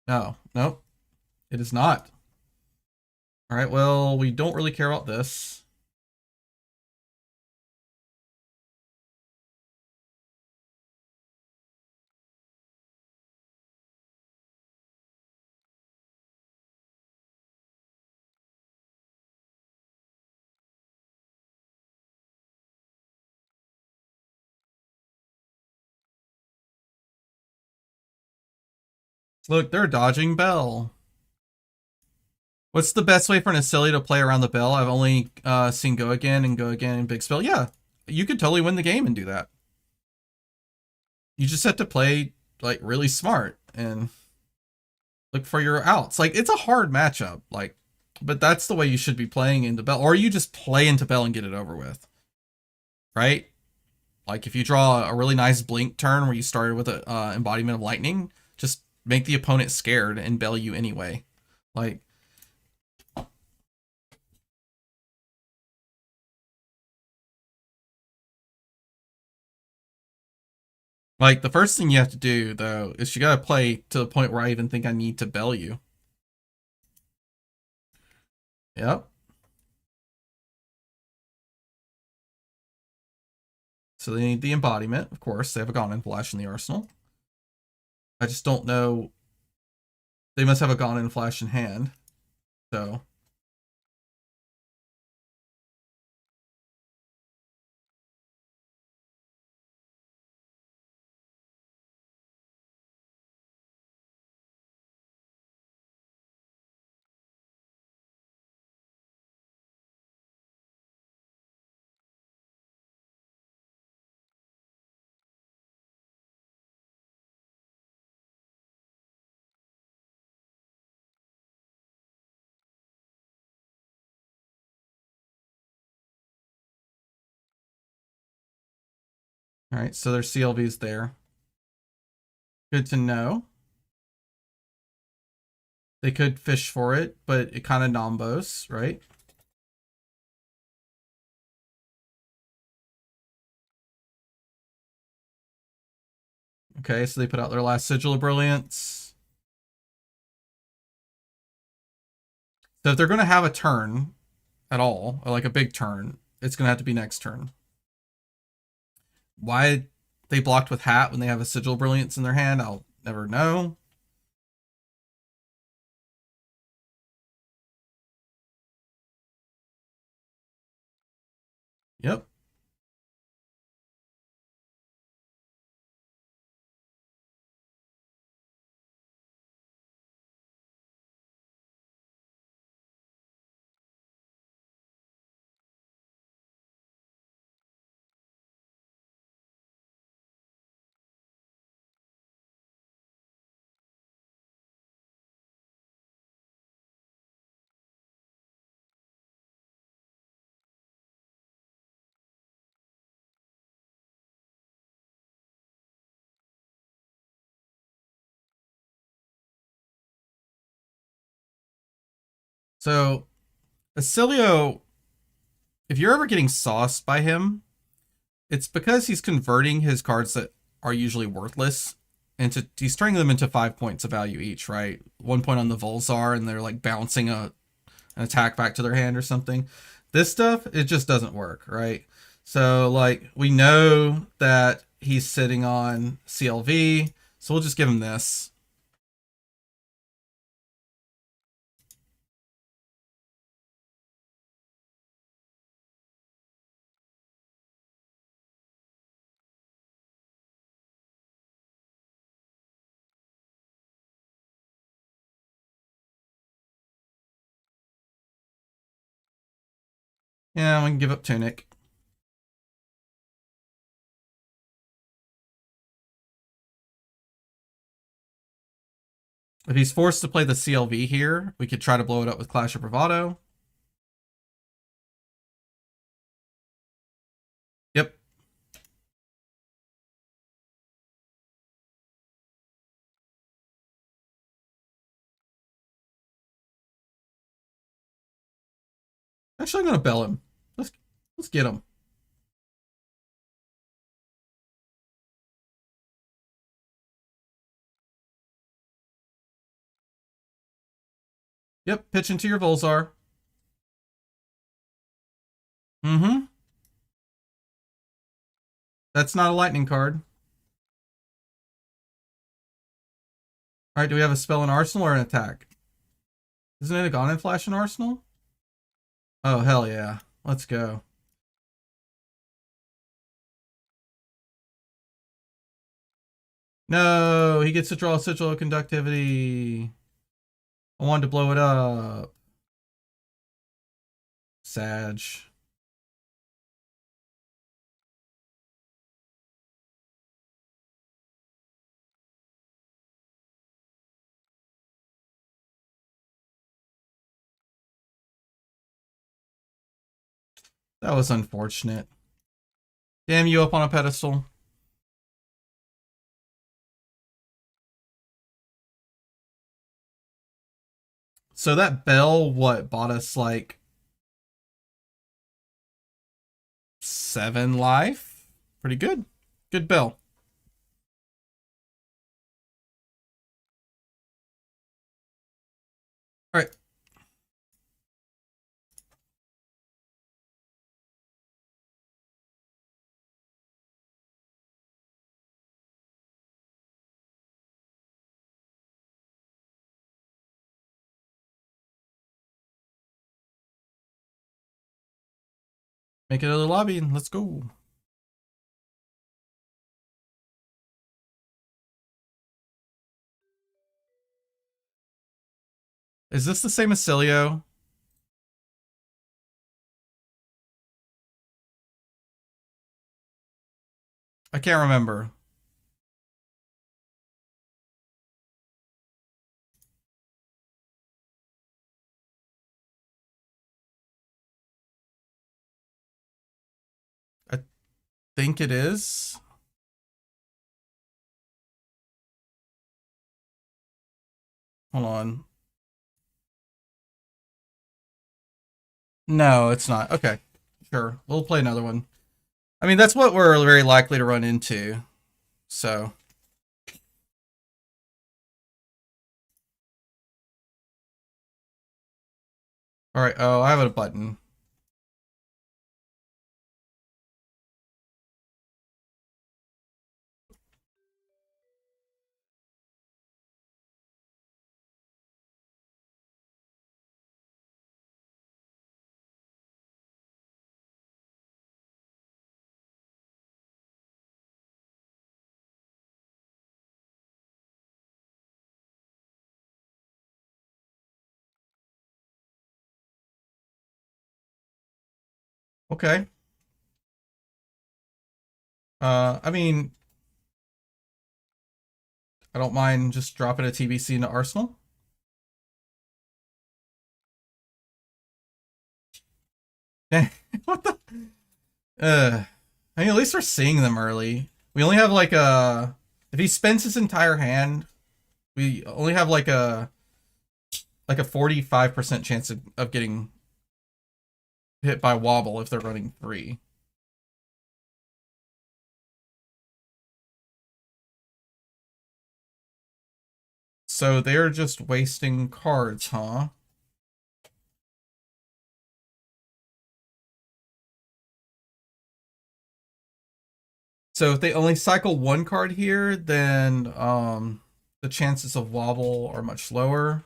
No, nope. It is not. All right, well, we don't really care about this. Look, they're dodging Bell. What's the best way for an Oscilio to play around the bell? I've only seen go again and big spell. Yeah, you could totally win the game and do that. You just have to play like really smart and look for your outs. Like it's a hard matchup, like, but that's the way you should be playing into bell, or you just play into bell and get it over with, right? Like if you draw a really nice blink turn where you started with an embodiment of lightning, just make the opponent scared and bell you anyway. Like the first thing you have to do though is you gotta play to the point where I even think I need to bell you. Yep. So they need the embodiment, of course. They have a Gone and Flash in the arsenal. I just don't know. They must have a Gone and Flash in hand. So. All right, so their CLV's there. Good to know. They could fish for it, but it kind of nombos, right? Okay, so they put out their last Sigil of Brilliance. So if they're going to have a turn at all, or like a big turn, it's going to have to be next turn. Why they blocked with Hat when they have a Sigil of Brilliance in their hand, I'll never know. Yep. So Oscilio, if you're ever getting sauced by him, it's because he's converting his cards that are usually worthless into, he's turning them into 5 points of value each, right? 1 point on the Volzar, and they're like bouncing an attack back to their hand or something. This stuff, it just doesn't work, right? So like we know that he's sitting on CLV, so we'll just give him this. Yeah, we can give up Tunic. If he's forced to play the CLV here, we could try to blow it up with Clash of Bravado. Yep. Actually, I'm gonna bell him. Let's get him. Yep, pitch into your Volzar. Mm-hmm. That's not a lightning card. Alright, do we have a spell in Arsenal or an attack? Isn't it a Gone and Flash in Arsenal? Oh, hell yeah. Let's go. No, he gets to draw Sigil of Conductivity. I wanted to blow it up. Sag. That was unfortunate. Damn you up on a pedestal. So that bell, what, bought us like 7 life? Pretty good. Good bell. All right. Make it to the lobby and let's go. Is this the same as Oscilio? I can't remember. I think it is. Hold on. No, it's not. Okay. Sure. We'll play another one. I mean, that's what we're very likely to run into. So. All right. Oh, I have a button. Okay. I mean, I don't mind just dropping a TBC into Arsenal. What the? I mean, at least we're seeing them early. We only have like a. If he spends his entire hand, we only have like a 45% chance of getting hit by wobble if they're running 3. So they're just wasting cards, huh? So if they only cycle 1 card here, then the chances of wobble are much lower.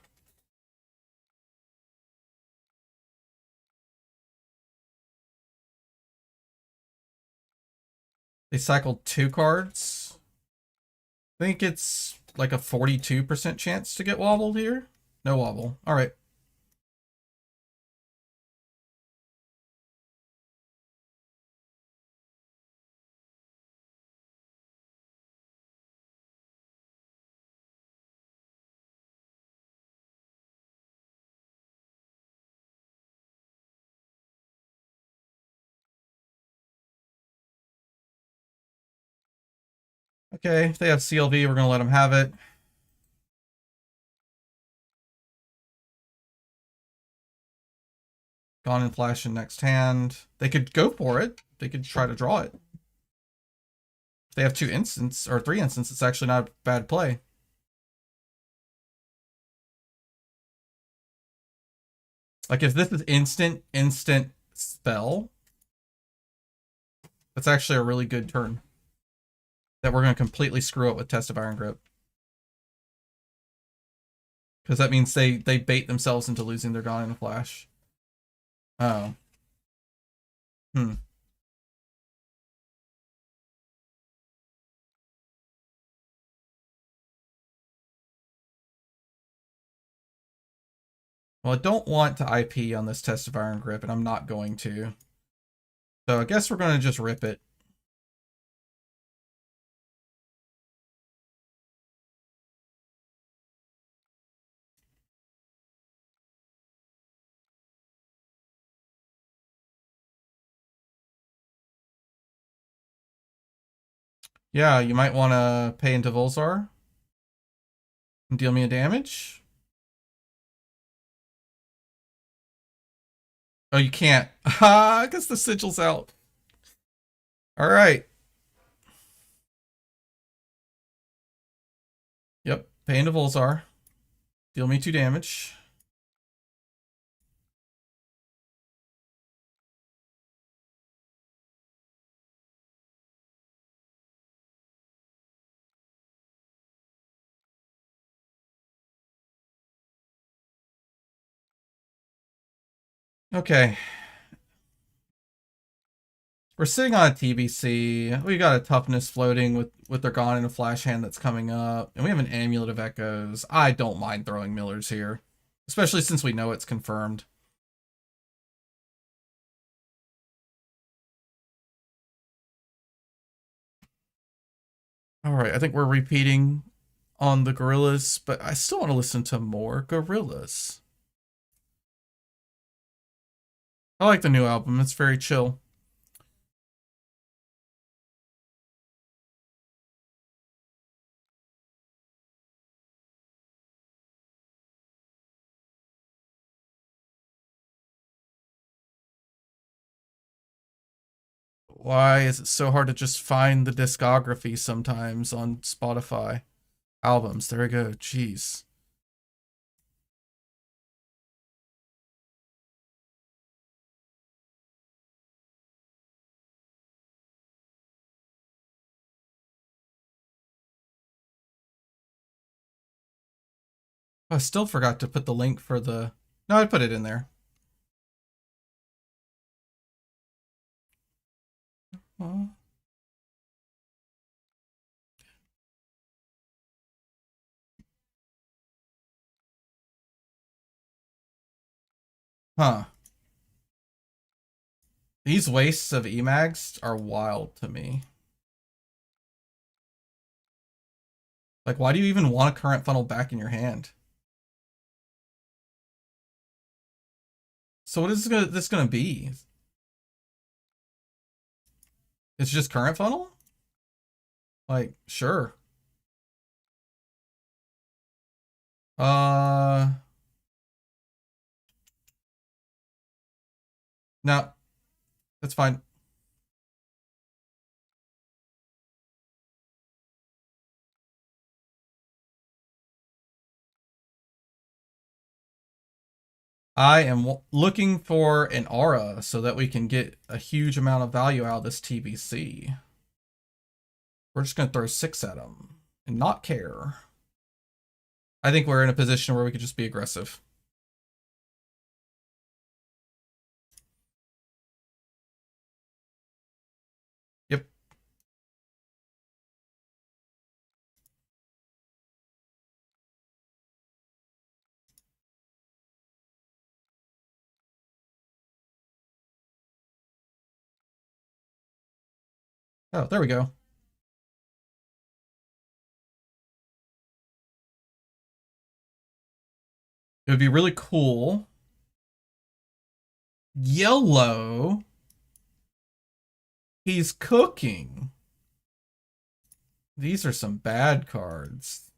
They cycled 2 cards. I think it's like a 42% chance to get wobbled here. No wobble. All right. Okay, if they have CLV, we're going to let them have it. Gone and Flash in next hand. They could go for it. They could try to draw it. If they have 2 instants, or 3 instants, it's actually not a bad play. Like, if this is instant spell, that's actually a really good turn. That we're going to completely screw up with Test of Iron Grip. Because that means they bait themselves into losing their Gone in a Flash. Oh. Hmm. Well, I don't want to IP on this test of iron grip, and I'm not going to. So I guess we're going to just rip it. Yeah, you might want to pay into Volzar and deal me a damage. Oh, you can't. I guess the sigil's out. All right. Yep, pay into Volzar. Deal me 2 damage. Okay. We're sitting on a TBC. We got a toughness floating with their Gone in a Flash Hand that's coming up. And we have an Amulet of Echoes. I don't mind throwing Millers here. Especially since we know it's confirmed. Alright, I think we're repeating on the Gorillas, but I still want to listen to more Gorillas. I like the new album. It's very chill. Why is it so hard to just find the discography sometimes on Spotify? Albums, there we go. Jeez. I still forgot to put the link for the... No, I put it in there. Huh. These wastes of Emags are wild to me. Like, why do you even want a current funnel back in your hand? So what is this gonna be? It's just current funnel? Like, sure. Uh, no, that's fine. I am looking for an aura so that we can get a huge amount of value out of this TBC. We're just gonna throw 6 at him and not care. I think we're in a position where we could just be aggressive. Yep. Oh, there we go. It would be really cool. Yellow. He's cooking. These are some bad cards.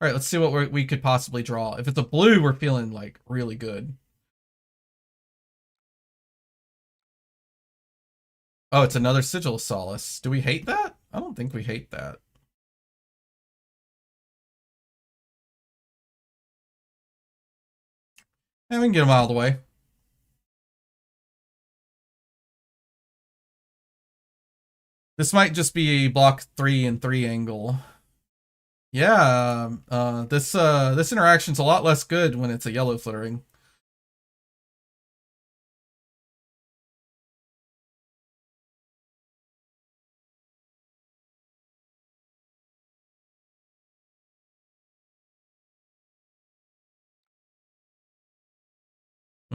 All right, let's see what we could possibly draw. If it's a blue, we're feeling like really good. Oh, it's another Sigil Solace. Do we hate that? I don't think we hate that. And we can get them out of the way. This might just be a block 3 and 3 angle. Yeah, this interaction's a lot less good when it's a yellow flittering.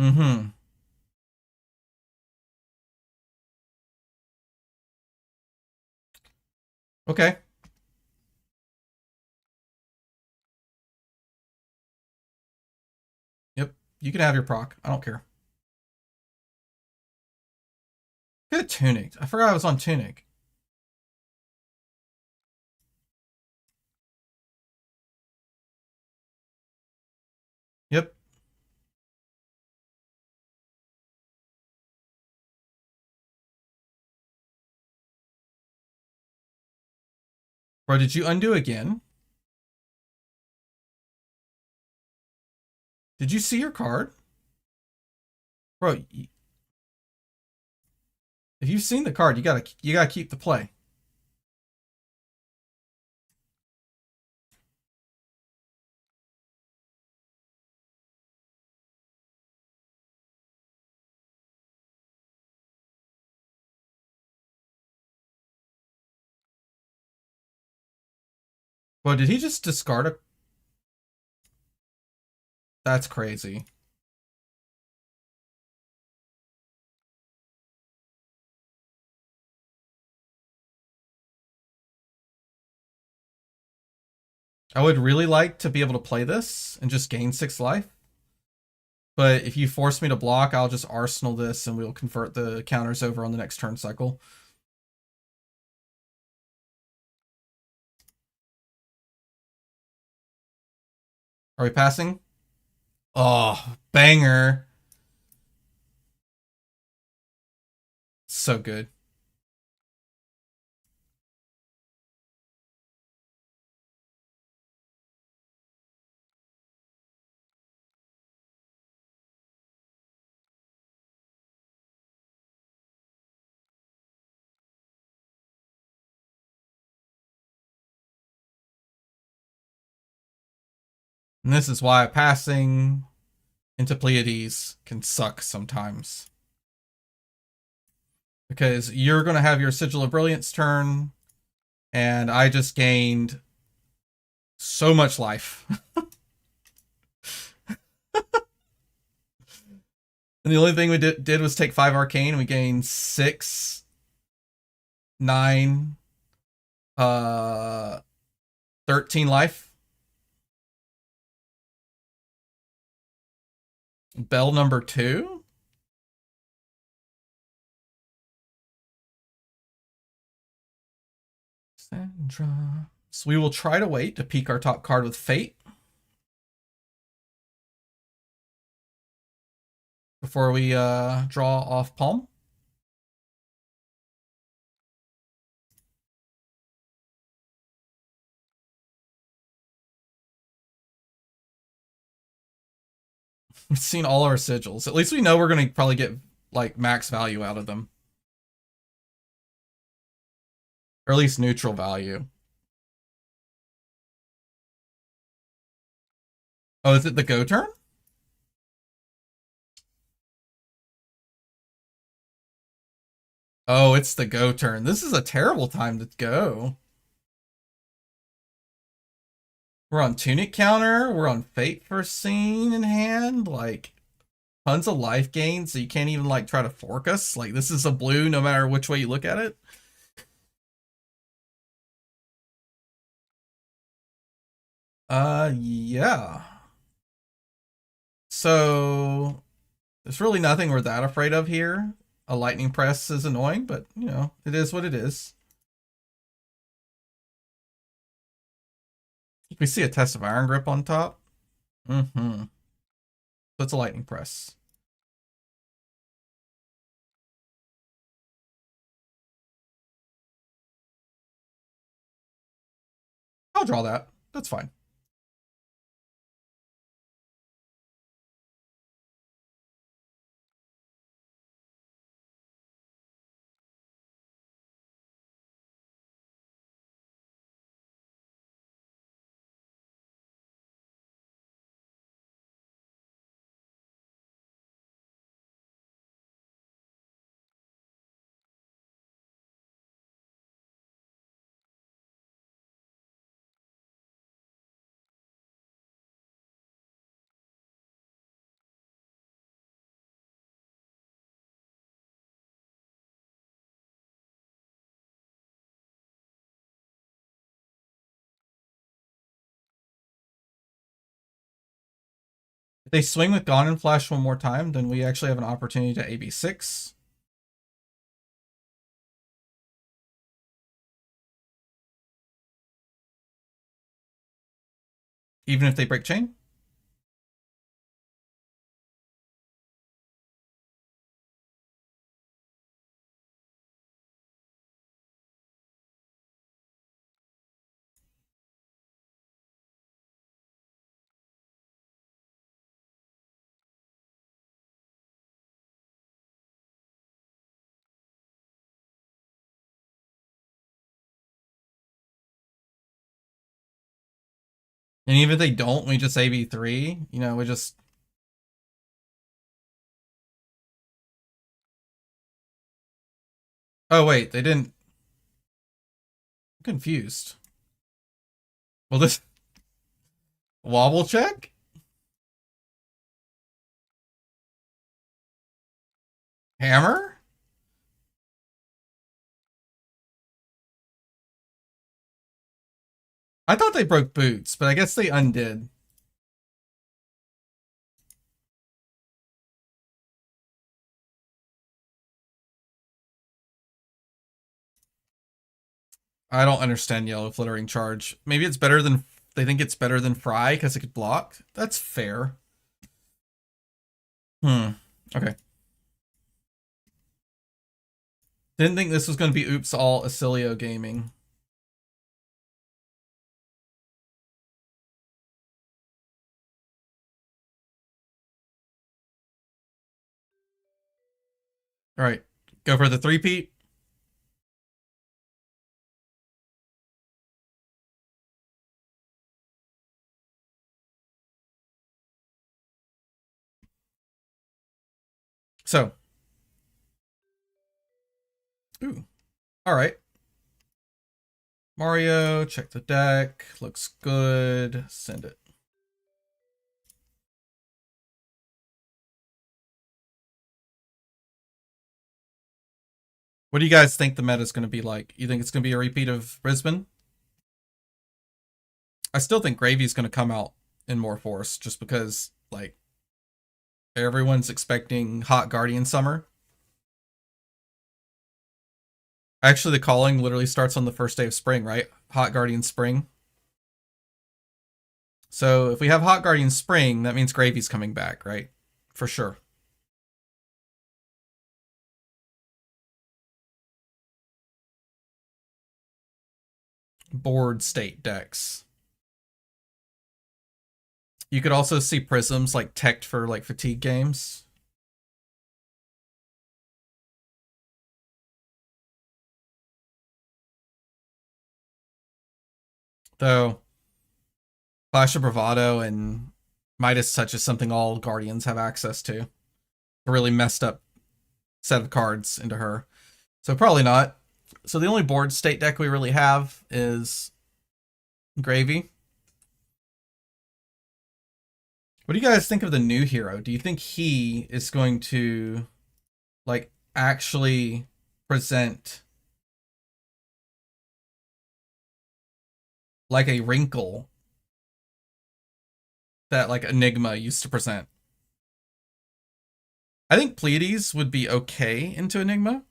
Mm-hmm. Okay. Yep. You can have your proc. I don't care. Good tunic. I forgot I was on tunic. Yep. Bro, did you undo again? Did you see your card? Bro, if you've seen the card, you gotta keep the play. Bro, did he just discard a... That's crazy. I would really like to be able to play this and just gain 6 life. But if you force me to block, I'll just arsenal this and we'll convert the counters over on the next turn cycle. Are we passing? Oh, banger. So good. And this is why passing into Pleiades can suck sometimes. Because you're going to have your Sigil of Brilliance turn, and I just gained so much life. And the only thing we did was take 5 Arcane, and we gained 6, 9, 13 life. Bell number 2? Sandra. So we will try to wait to peek our top card with Fate before we draw off Palm. We've seen all our sigils. At least we know we're going to probably get like max value out of them. Or at least neutral value. Oh, is it the go turn? Oh, it's the go turn. This is a terrible time to go. We're on Tunic counter. We're on Fate first scene in hand. Like, tons of life gain, so you can't even, like, try to fork us. Like, this is a blue no matter which way you look at it. Yeah. So, there's really nothing we're that afraid of here. A lightning press is annoying, but, you know, it is what it is. We see a test of Iron Grip on top. Mm-hmm. So it's a lightning press. I'll draw that. That's fine. If they swing with Gone and Flash one more time, then we actually have an opportunity to AB6. Even if they break chain? And even if they don't, we just AB3. You know, we just... Oh, wait, they didn't... I'm confused. Well, this... Wobble check? Hammer? I thought they broke boots, but I guess they undid. I don't understand yellow flittering charge. Maybe it's better than... They think it's better than Fry because it could block? That's fair. Okay. Didn't think this was going to be oops all Oscilio gaming. All right, go for the three-peat. So, ooh, all right. Mario, check the deck. Looks good. Send it. What do you guys think the meta is going to be like? You think it's going to be a repeat of Brisbane? I still think Gravy's going to come out in more force just because, like, everyone's expecting Hot Guardian Summer. Actually, the calling literally starts on the first day of spring, right? Hot Guardian Spring. So if we have Hot Guardian Spring, that means Gravy's coming back, right? For sure. Board state decks. You could also see Prisms like teched for like fatigue games. Though Clash of Bravado and Midas Touch is something all Guardians have access to. A really messed up set of cards into her. So probably not. So the only board state deck we really have is Gravy. What do you guys think of the new hero? Do you think he is going to like actually present like a wrinkle that like Enigma used to present? I think Pleiades would be okay into Enigma.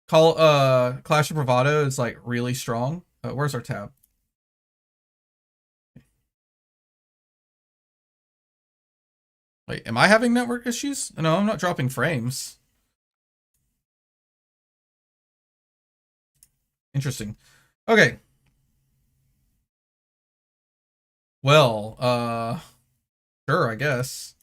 Clash of Bravado is like really strong. Where's our tab? Wait, am I having network issues? No, I'm not dropping frames. Interesting. Okay. Well, sure, I guess.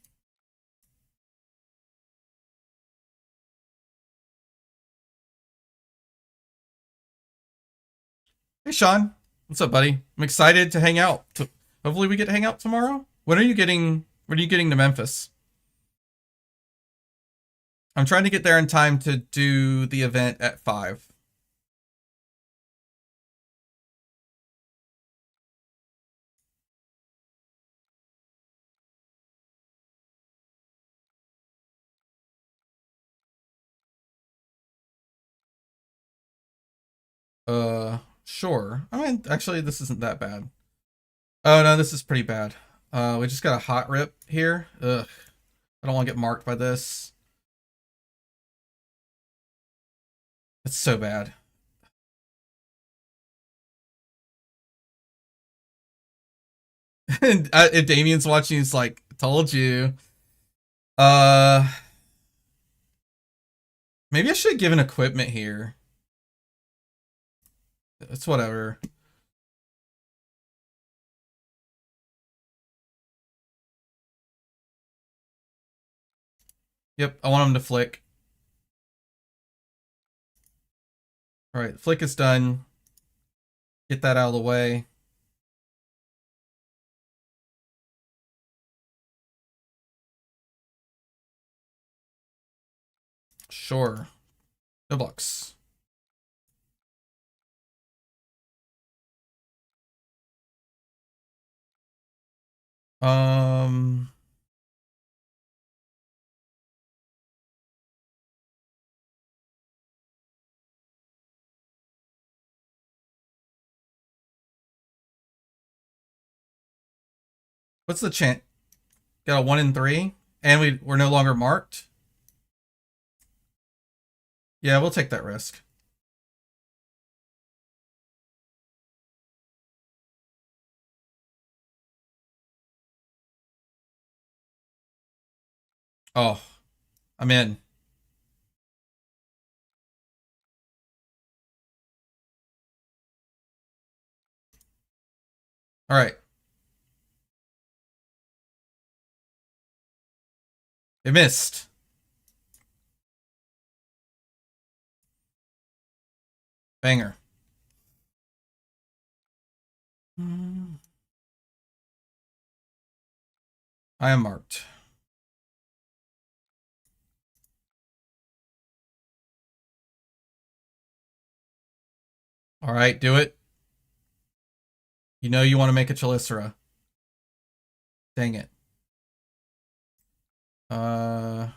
Hey, Sean. What's up, buddy? I'm excited to hang out. Hopefully we get to hang out tomorrow. When are you getting to Memphis? I'm trying to get there in time to do the event at 5. Sure. I mean, actually, this isn't that bad. Oh, no, this is pretty bad. We just got a hot rip here. Ugh. I don't want to get marked by this. It's so bad. And if Damien's watching, he's like, told you. Uh, Maybe I should have given equipment here. It's whatever. Yep, I want him to flick. All right, flick is done. Get that out of the way. Sure. No blocks. Um, what's the chance? Got a 1 in 3, and we're no longer marked. Yeah, we'll take that risk. Oh, I'm in. All right. It missed. Banger. I am marked. All right, do it. You know you want to make a Chelicera. Dang it. Uh,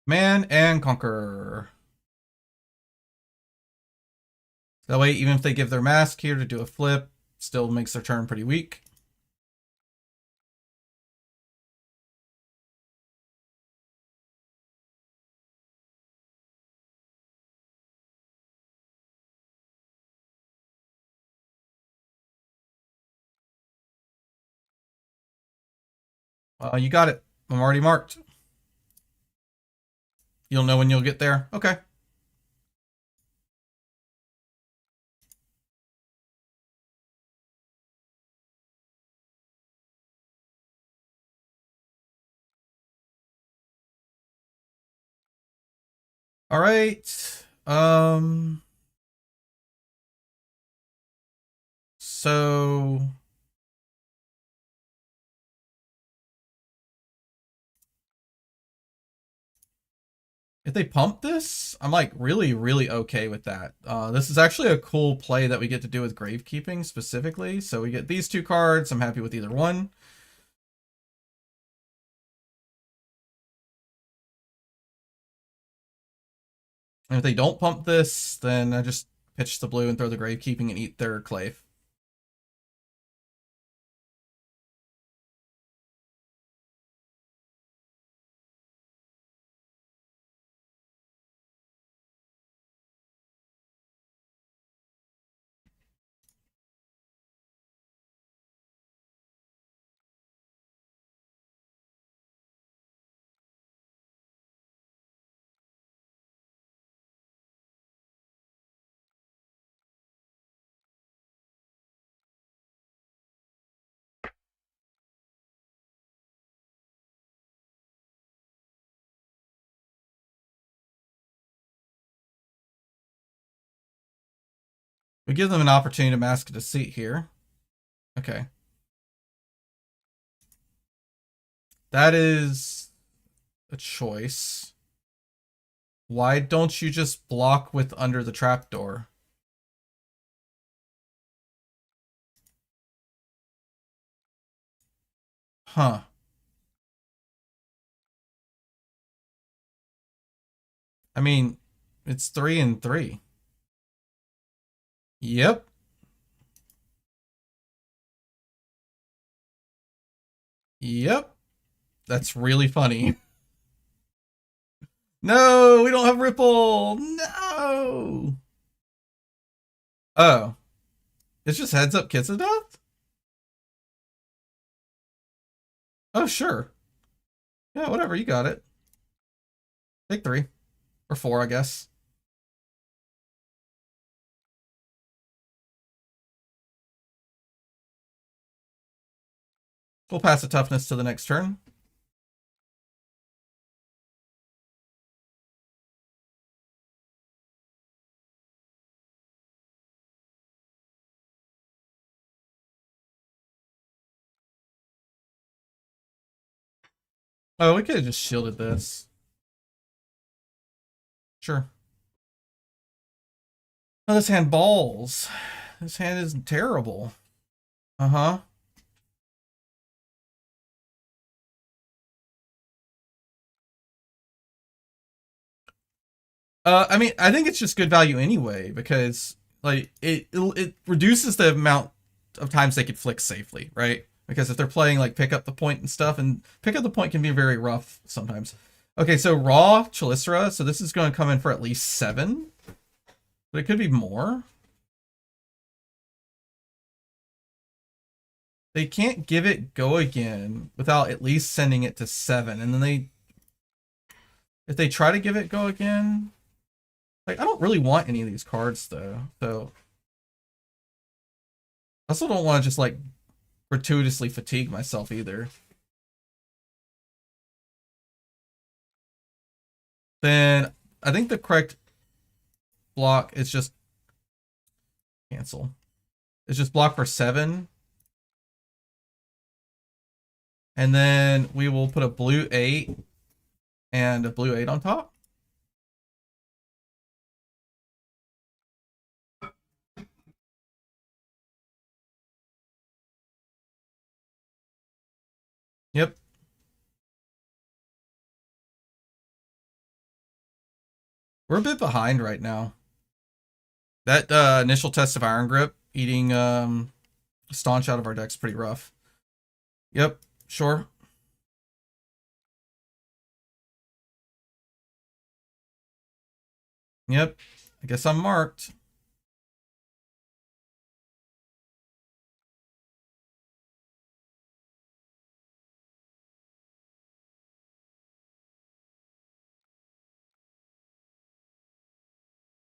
Man and Conquer. That way, even if they give their mask here to do a flip, still makes their turn pretty weak. You got it. I'm already marked. You'll know when you'll get there. Okay. All right. So if they pump this, I'm like really, really okay with that. This is actually a cool play that we get to do with Gravekeeping specifically. So we get these 2 cards. I'm happy with either one. And if they don't pump this, then I just pitch the blue and throw the Gravekeeping and eat their Clave. We give them an opportunity to mask a deceit here. Okay. That is a choice. Why don't you just block with under the trapdoor? Huh. I mean, it's 3 and 3. Yep. Yep. That's really funny. No, we don't have Ripple. No. Oh. It's just heads up kids of death? Oh, sure. Yeah, whatever. You got it. Take 3. Or 4, I guess. We'll pass the toughness to the next turn. Oh, we could have just shielded this. Sure. Oh, this hand balls. This hand is terrible. Uh-huh. I mean, I think it's just good value anyway because like it reduces the amount of times they could flick safely, right? Because if they're playing like pick up the point and stuff, and pick up the point can be very rough sometimes. Okay, so raw Chelicera, so this is going to come in for at least 7, but it could be more. They can't give it go again without at least sending it to 7, and then if they try to give it go again, like I don't really want any of these cards though, so I also don't want to just like gratuitously fatigue myself either. Then I think the correct block is just cancel. It's just block for 7. And then we will put a blue 8 and a blue 8 on top. Yep. We're a bit behind right now. That initial test of Iron Grip eating Staunch out of our deck's pretty rough. Yep, sure. Yep. I guess I'm marked.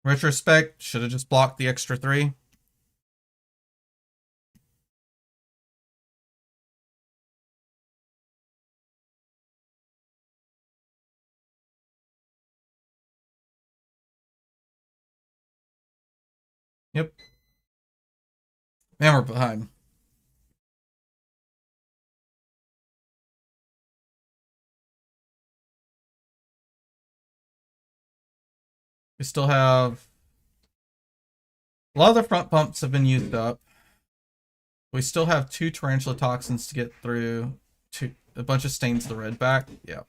Retrospect, should have just blocked the extra 3. Yep. Man, we're behind. We still have a lot of the front pumps have been used up. We still have 2 tarantula toxins to get through. A bunch of stains the red back. Yeah.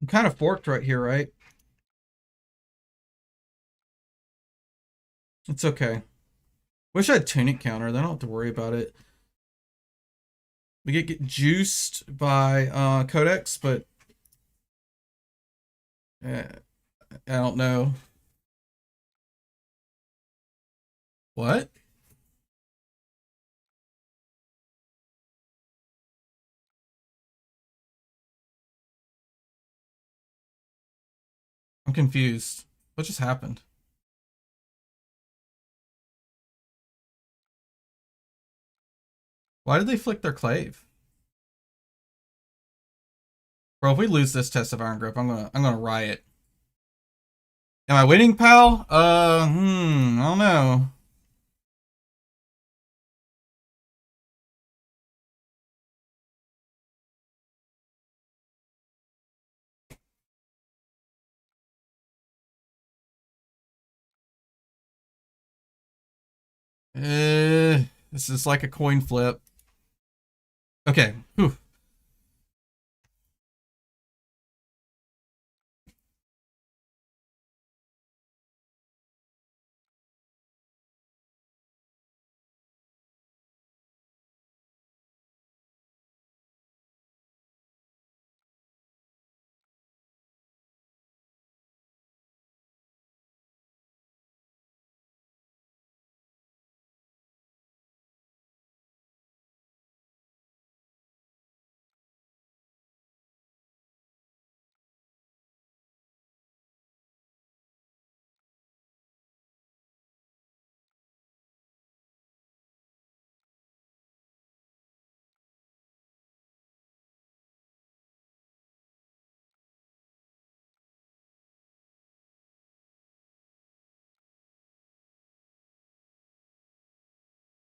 I'm kind of forked right here, right? It's okay. Wish I had tunic counter. Then I don't have to worry about it. We get juiced by Codex, but uh, I don't know. What? I'm confused. What just happened? Why did they flick their clave? Bro, if we lose this test of Iron Grip, I'm gonna riot. Am I winning, pal? I don't know. This is like a coin flip. Okay. Whew.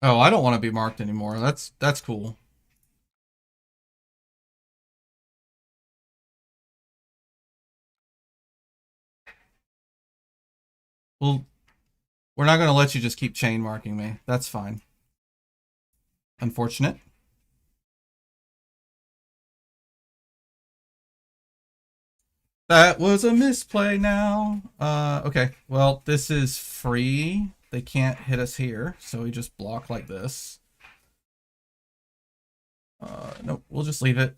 Oh, I don't want to be marked anymore. That's cool. Well, we're not gonna let you just keep chain marking me. That's fine. Unfortunate. That was a misplay now. Okay. Well, this is free. They can't hit us here, so we just block like this. Nope, we'll just leave it.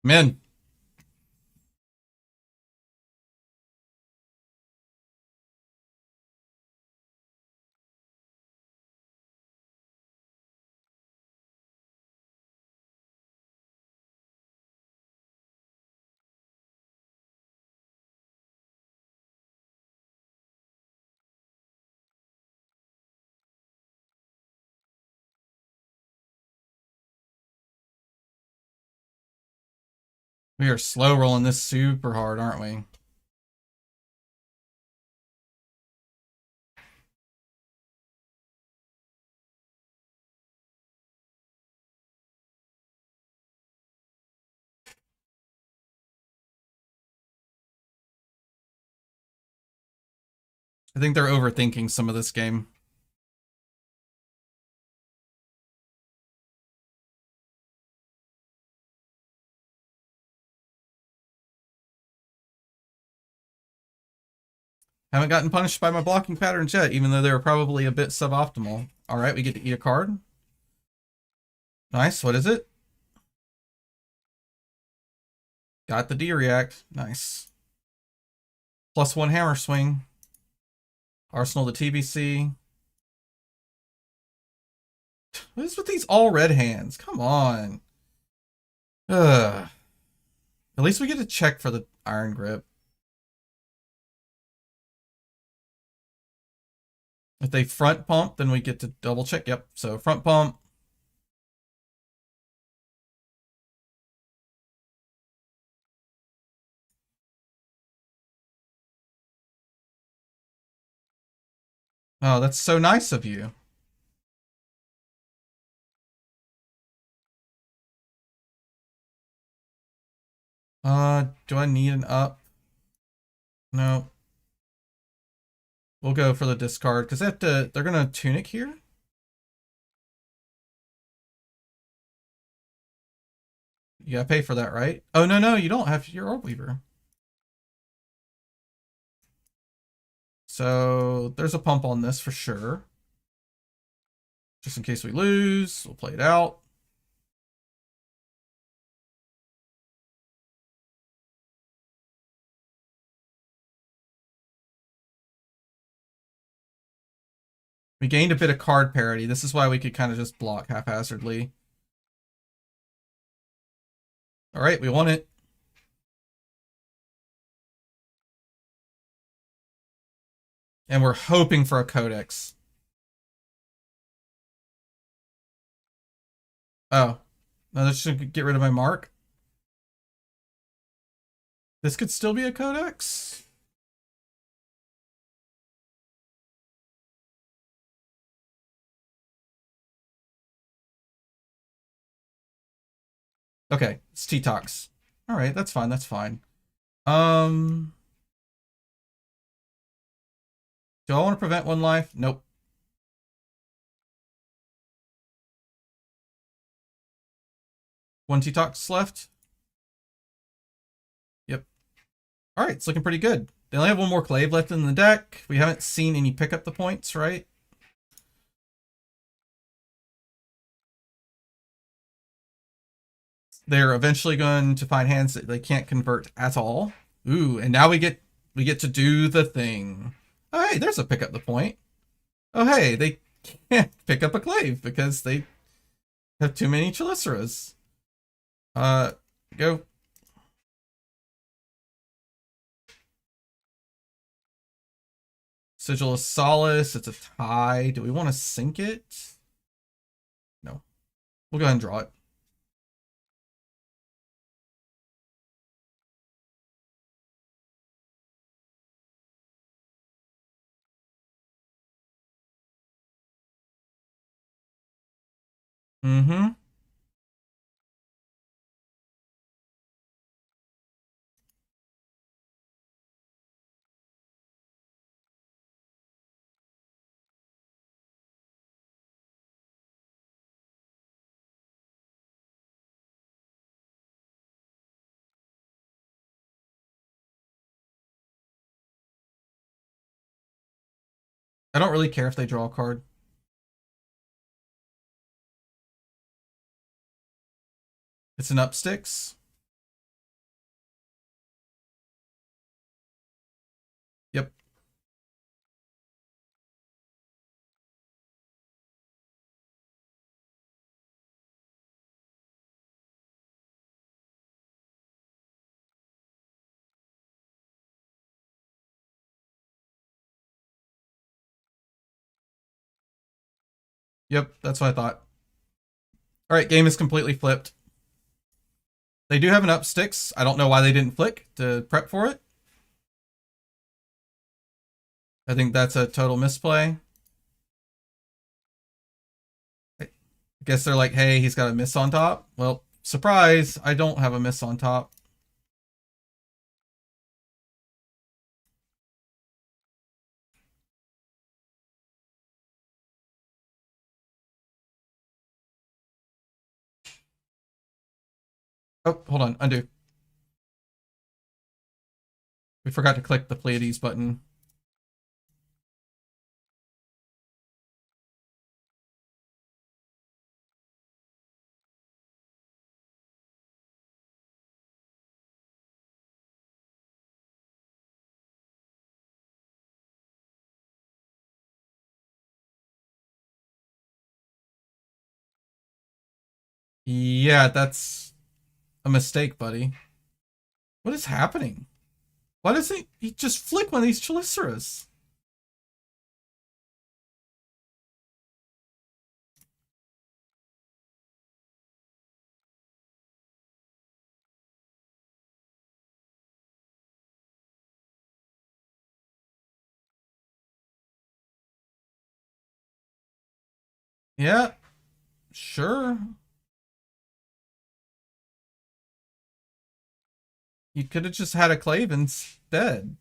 Men. We are slow rolling this super hard, aren't we? I think they're overthinking some of this game. Haven't gotten punished by my blocking patterns yet, even though they were probably a bit suboptimal. All right, we get to eat a card. Nice. What is it? Got the D react. Nice. +1 hammer swing. Arsenal to TBC. What is with these all red hands? Come on. Ugh. At least we get to check for the iron grip. If they front pump, then we get to double check. Yep. So front pump. Oh, that's so nice of you. Do I need an up? No. We'll go for the discard because they're gonna tunic here. You gotta pay for that, right? Oh no, you don't have your Orb Weaver. So there's a pump on this for sure. Just in case we lose, we'll play it out. We gained a bit of card parity. This is why we could kind of just block haphazardly. All right, we won it. And we're hoping for a codex. Oh, no, that should get rid of my mark. This could still be a codex. Okay, it's T-Tox. All right, that's fine. That's fine. Do I want to prevent one life? Nope. One T-Tox left. Yep. All right, it's looking pretty good. They only have one more Clave left in the deck. We haven't seen any pick up the points, right? They're eventually going to find hands that they can't convert at all. Ooh, and now we get to do the thing. Oh, hey, there's a pick up the point. Oh, hey, they can't pick up a Clave because they have too many Chaliceras. Go. Sigil of Solace. It's a tie. Do we want to sink it? No. We'll go ahead and draw it. Mm-hmm. I don't really care if they draw a card. It's an up sticks. Yep. Yep, that's what I thought. All right, game is completely flipped. They do have an up sticks. I don't know why they didn't flick to prep for it. I think that's a total misplay. I guess they're like, hey, he's got a miss on top. Well, surprise, I don't have a miss on top. Oh, hold on, undo. We forgot to click the Pleiades button. Yeah, that's a mistake, buddy. What is happening? Why doesn't he just flick one of these Chaliceras? Yeah, sure. You could have just had a clave instead.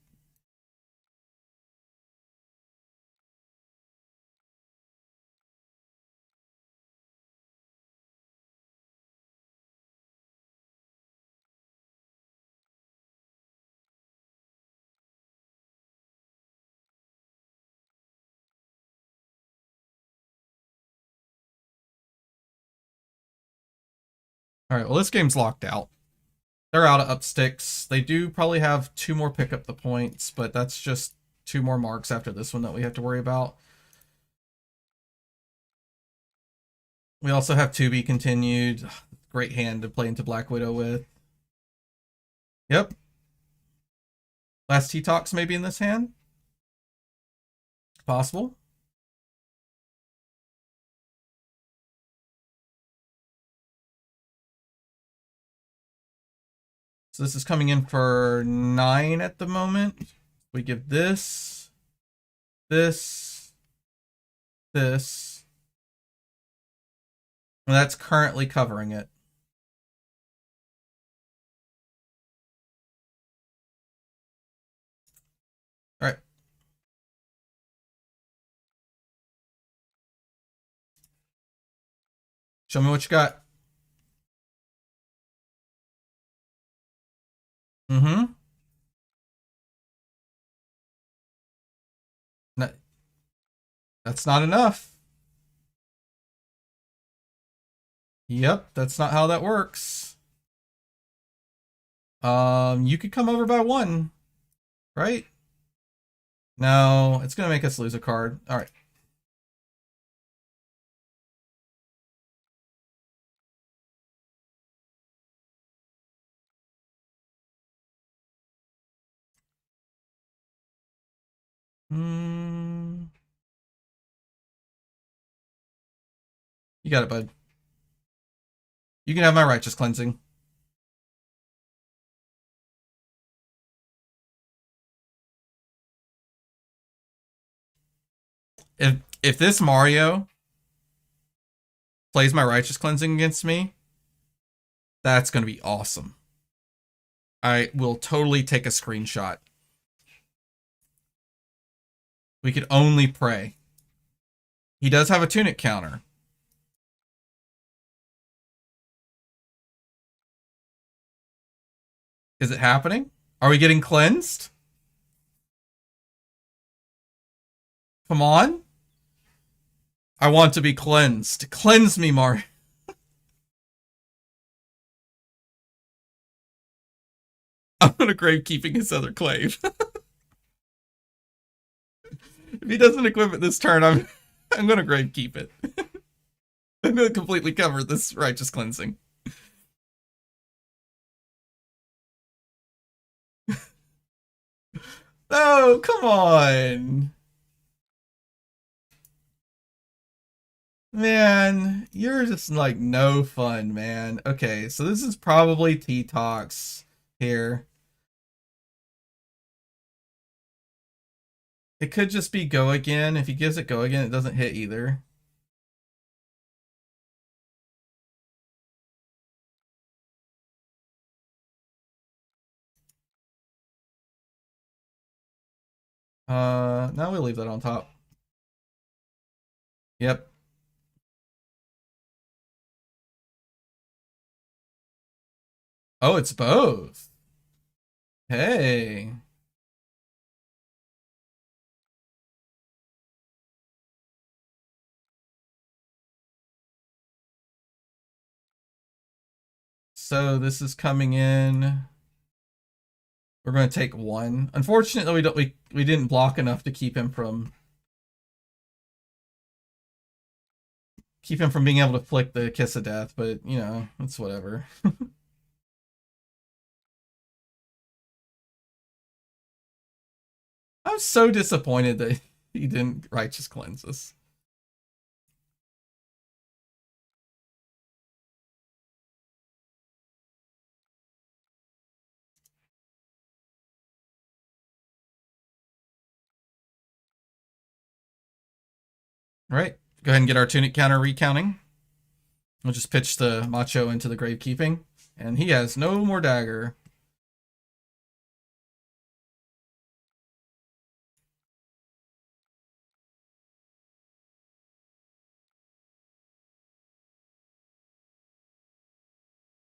All right, well, this game's locked out. They're out of up sticks. They do probably have 2 more pick up the points, but that's just 2 more marks after this one that we have to worry about. We also have to be continued. Great hand to play into Black Widow with. Yep. Last T-Tox maybe in this hand? Possible. So this is coming in for 9 at the moment. We give this, this, this. And that's currently covering it. All right. Show me what you got. Mm-hmm. No, that's not enough. Yep, that's not how that works. You could come over by 1, right? No, it's gonna make us lose a card. All right. You got it, bud. You can have my righteous cleansing. If this Mario plays my righteous cleansing against me, that's gonna be awesome. I will totally take a screenshot. We could only pray. He does have a tunic counter. Is it happening? Are we getting cleansed? Come on. I want to be cleansed. Cleanse me, Mario. I'm gonna grave keeping his other clave. If he doesn't equip it this turn, I'm gonna grave keep it. I'm gonna completely cover this righteous cleansing. Oh, come on. Man, you're just like no fun, man. Okay, so this is probably T-Tox here. It could just be go again. If he gives it go again, it doesn't hit either. Now we leave that on top. Yep. Oh, it's both. Hey. So this is coming in. We're going to take 1. Unfortunately, we didn't block enough to keep him from being able to flick the Kiss of Death, but you know, it's whatever. I'm so disappointed that he didn't righteous cleanse us. All right, go ahead and get our tunic counter recounting. We'll just pitch the Macho into the grave keeping, and he has no more dagger.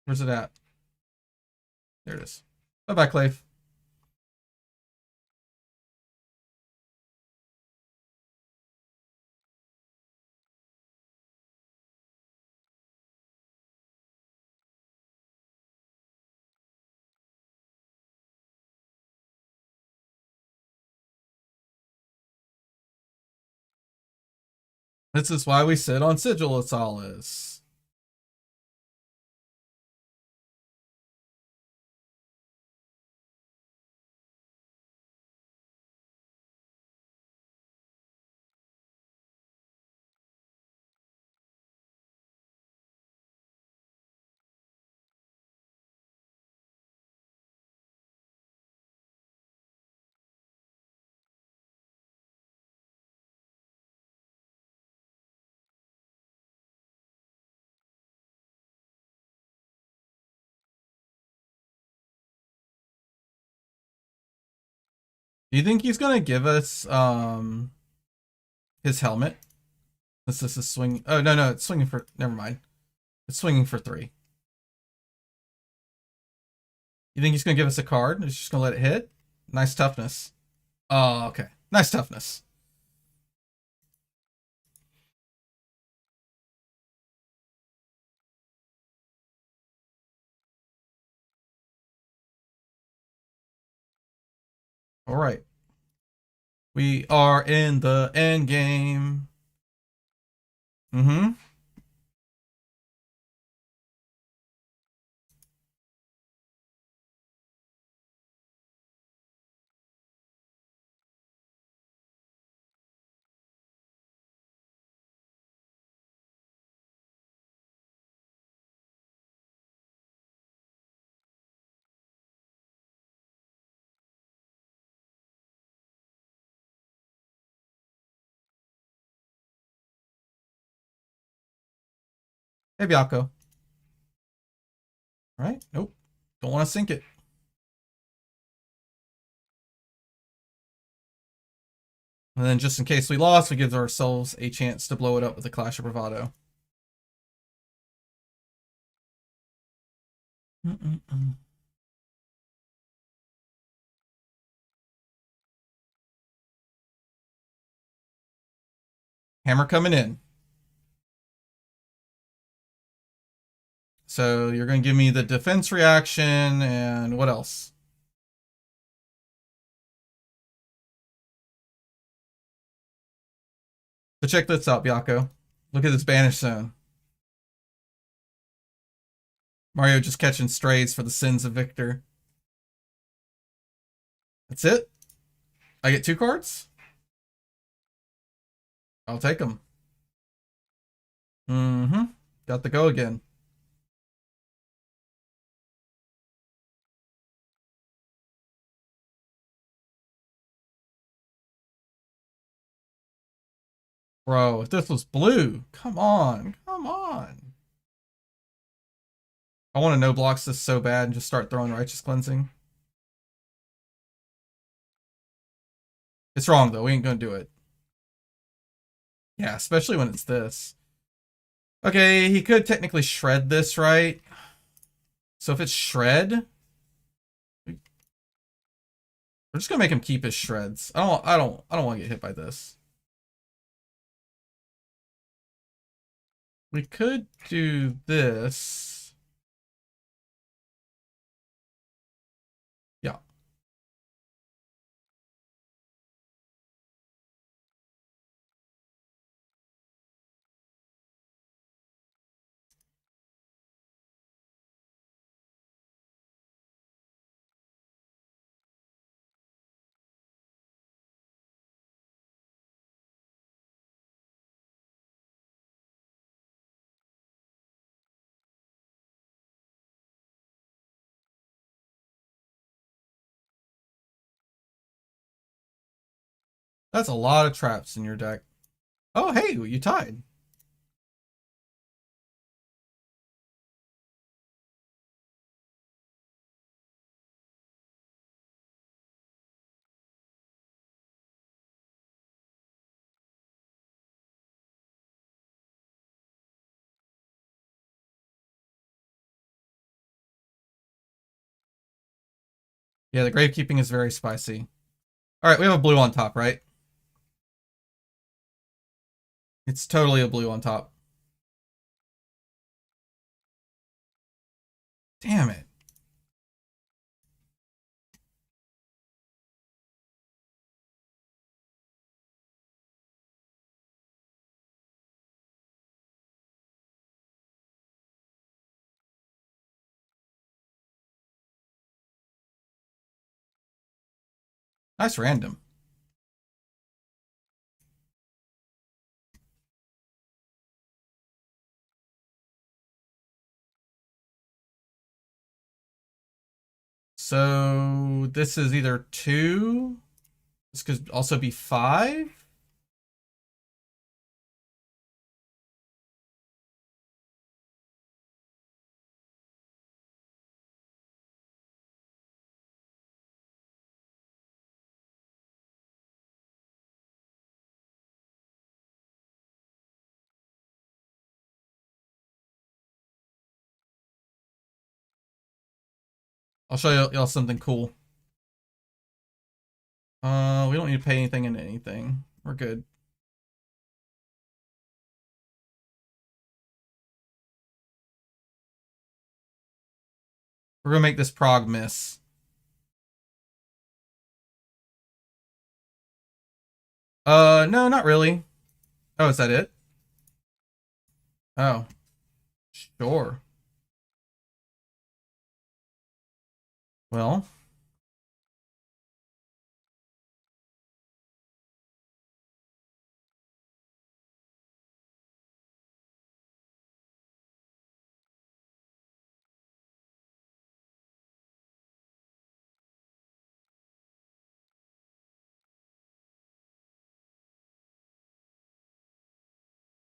Where's it at? There it is. Bye-bye, Clave. This is why we sit on Sigil Solace. Do you think he's gonna give us his helmet? This is swing. Oh no, it's swinging for. Never mind. It's swinging for 3. You think he's gonna give us a card? He's just gonna let it hit? Nice toughness. Oh, okay. Nice toughness. All right. We are in the end game. Mm-hmm. Hey, Bianco. All right. Nope. Don't want to sink it. And then just in case we lost, we give ourselves a chance to blow it up with a Clash of Bravado. Hammer coming in. So you're going to give me the defense reaction and what else? So check this out, Bianco. Look at this banish zone. Mario just catching strays for the sins of Victor. That's it? I get 2 cards? I'll take them. Mm-hmm. Got the go again. Bro, if this was blue, come on. Come on. I want to no blocks this so bad and just start throwing Righteous Cleansing. It's wrong, though. We ain't going to do it. Yeah, especially when it's this. Okay, he could technically shred this, right? So if it's shred, we're just gonna make him keep his shreds. I don't want to get hit by this. We could do this. Yeah. That's a lot of traps in your deck. Oh, hey, you tied. Yeah, the gravekeeping is very spicy. All right, we have a blue on top, right? It's totally a blue on top. Damn it. Nice random. So this is either 2. This could also be 5. I'll show y'all something cool. We don't need to pay anything into anything. We're good. We're gonna make this prog miss. No, not really. Oh, is that it? Oh, sure. Well,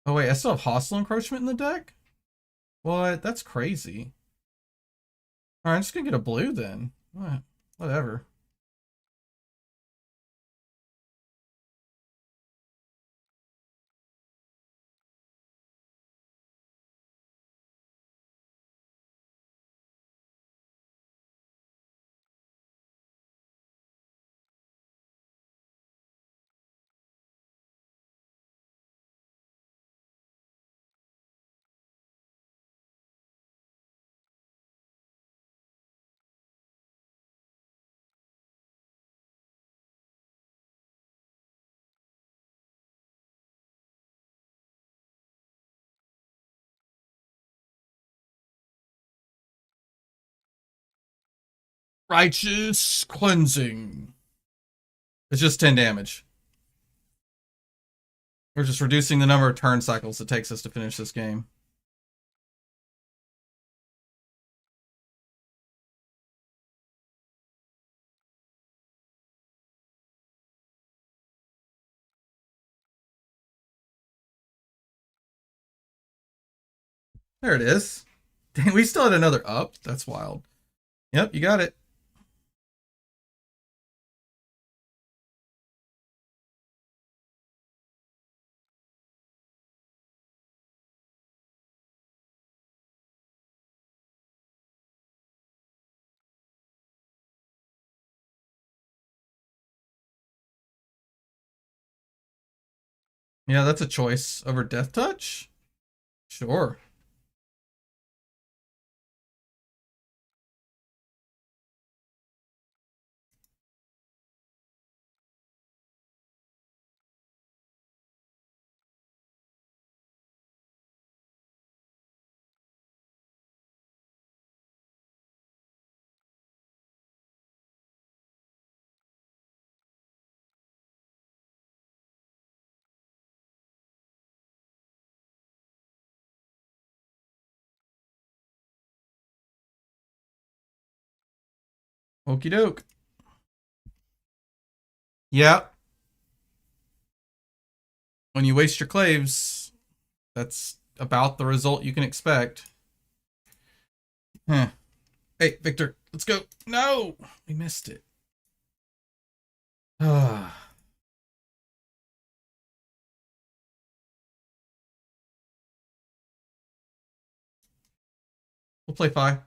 oh wait, I still have hostile encroachment in the deck? What? That's crazy. Alright, I'm just gonna get a blue then. What? Whatever. Righteous cleansing. It's just 10 damage. We're just reducing the number of turn cycles it takes us to finish this game. There it is. Dang, we still had another up. That's wild. Yep, you got it. Yeah, that's a choice over Death Touch. Sure. Okie doke. Yeah. When you waste your claves, that's about the result you can expect. Huh. Hey, Victor, let's go. No! We missed it. Ah. We'll play Fi.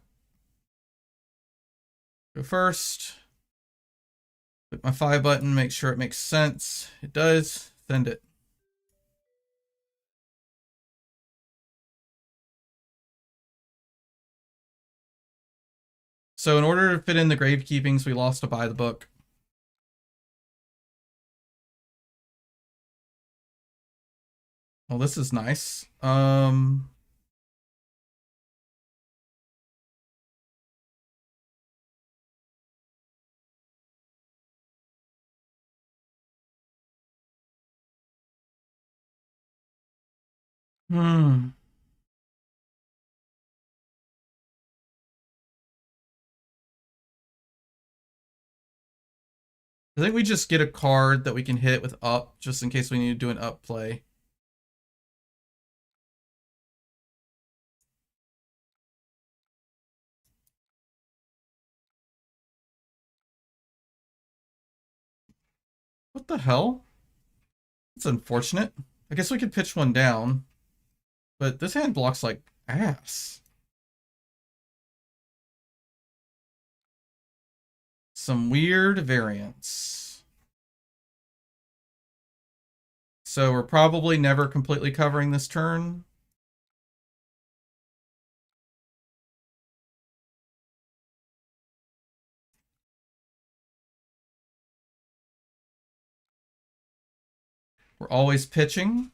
Go first. Click my 5 button, make sure it makes sense. It does. Send it. So in order to fit in the gravekeepings, we lost to buy the book. Well, this is nice. Hmm. I think we just get a card that we can hit with up, just in case we need to do an up play. What the hell? It's unfortunate. I guess we could pitch one down, but this hand blocks like ass. Some weird variance. So we're probably never completely covering this turn. We're always pitching.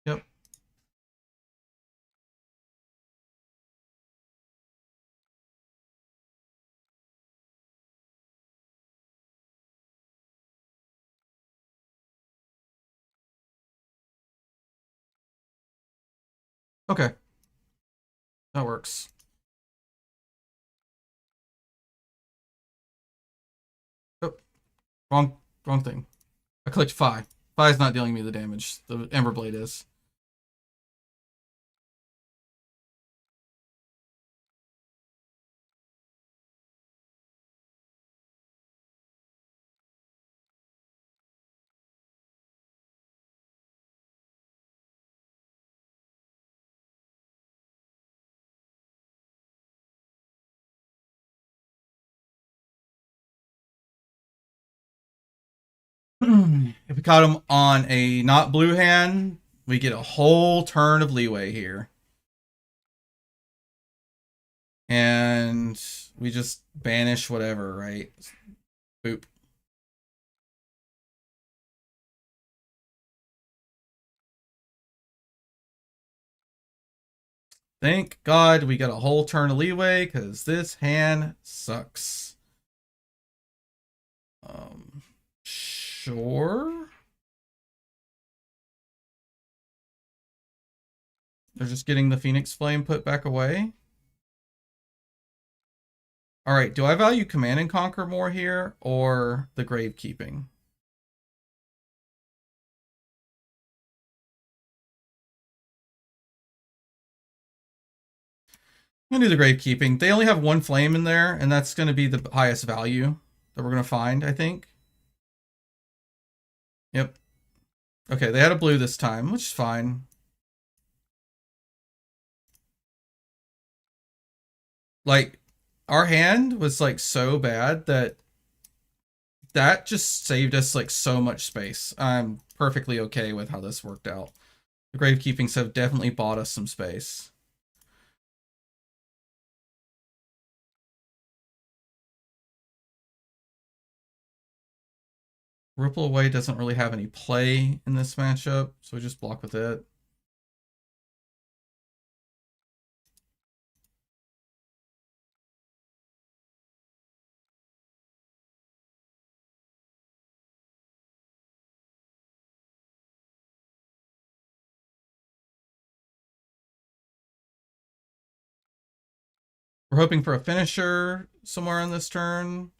Yep. Okay. That works. Oh, wrong thing. I clicked 5. 5 is not dealing me the damage. The Ember Blade is. If we caught him on a not blue hand, we get a whole turn of leeway here. And we just banish whatever, right? Boop. Thank God we got a whole turn of leeway, because this hand sucks. Sure. They're just getting the Phoenix Flame put back away. All right, do I value Command and Conquer more here, or the Gravekeeping? I'm gonna do the Gravekeeping. They only have 1 flame in there, and that's gonna be the highest value that we're gonna find, I think. Yep. Okay, they had a blue this time, which is fine. Like, our hand was like so bad that just saved us like so much space. I'm perfectly okay with how this worked out. The Gravekeepings have definitely bought us some space. Ripple Away doesn't really have any play in this matchup, so we just block with it. We're hoping for a finisher somewhere on this turn.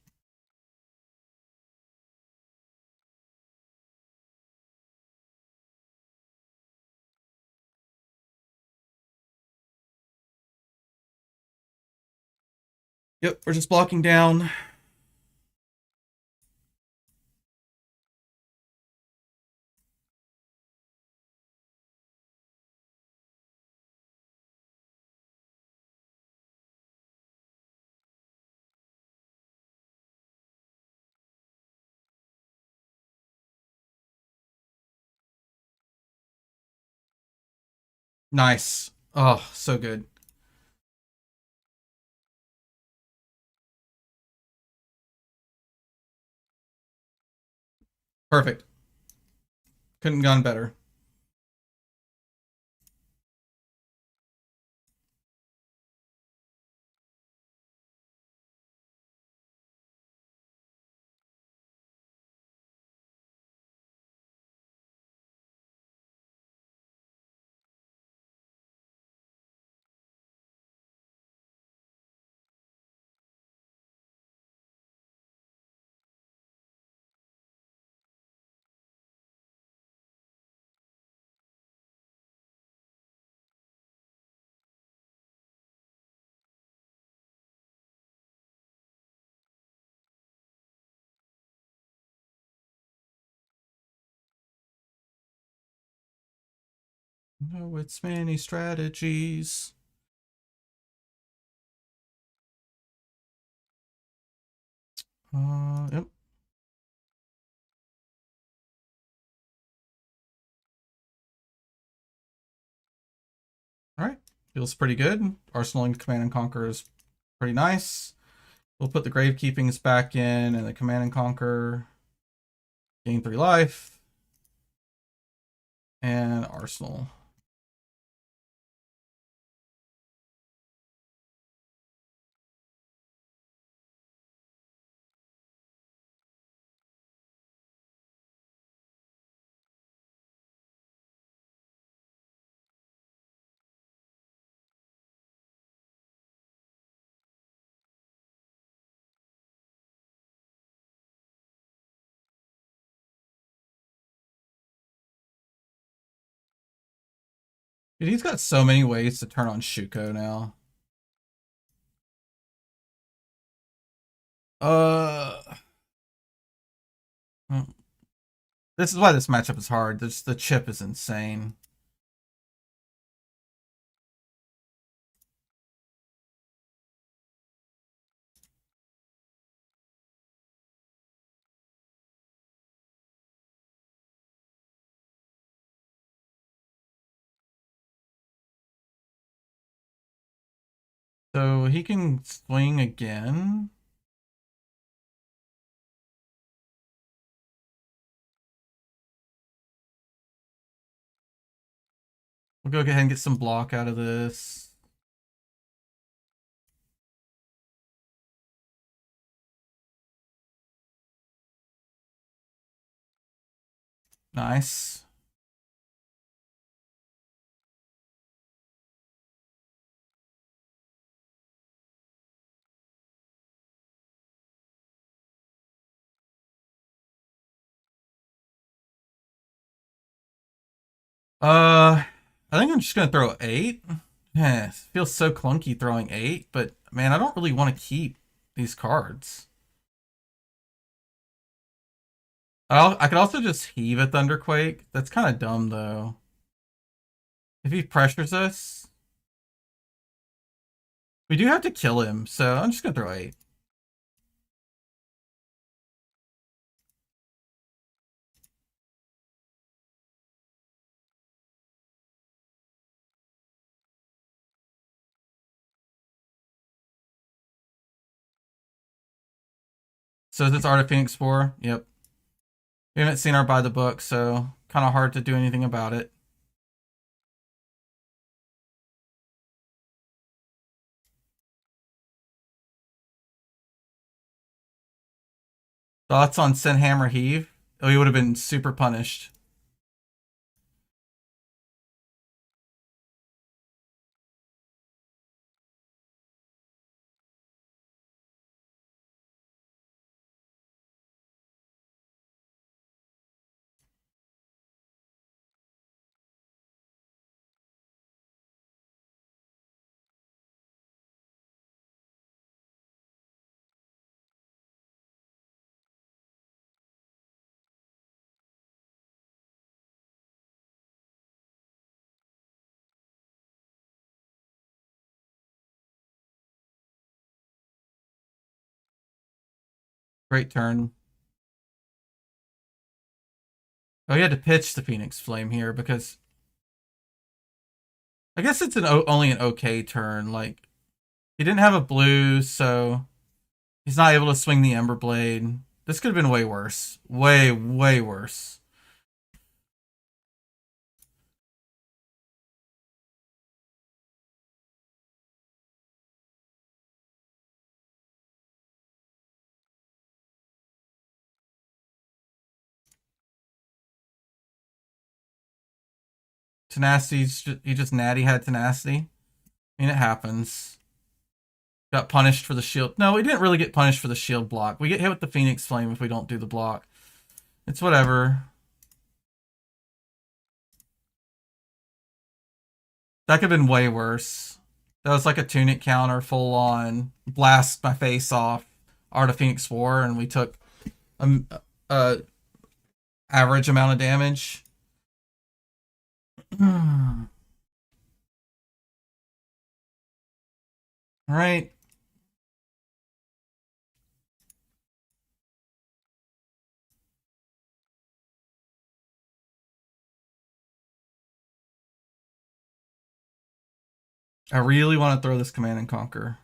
Yep, we're just blocking down. Nice. Oh, so good. Perfect. Couldn't have gone better. No, it's many strategies. Yep. All right. Feels pretty good. Arsenal and Command and Conquer is pretty nice. We'll put the Grave Keepings back in and the Command and Conquer. Gain 3 life. And Arsenal. Dude, he's got so many ways to turn on Shuko now. Uh, this is why this matchup is hard. The chip is insane. So he can swing again. We'll go ahead and get some block out of this. Nice. I think I'm just gonna throw 8. Yeah, it feels so clunky throwing 8, but man, I don't really want to keep these cards. I could also just heave a Thunderquake. That's kind of dumb though. If he pressures us, we do have to kill him, so I'm just gonna throw 8. So is this Art of Phoenix 4? Yep. We haven't seen our by the book, so kind of hard to do anything about it. Thoughts on Send Hammer Heave? Oh, he would have been super punished. Great turn. Oh, he had to pitch the Phoenix Flame here because I guess it's only an okay turn. Like, he didn't have a blue, so he's not able to swing the Ember Blade. This could have been way worse. Way, way worse. He just natty had tenacity. I mean, it happens. Got punished for the shield. No, we didn't really get punished for the shield block. We get hit with the Phoenix Flame if we don't do the block. It's whatever. That could have been way worse. That was like a tunic counter, full on blast my face off. Art of Phoenix War, and we took a average amount of damage. All right. I really want to throw this Command and Conquer.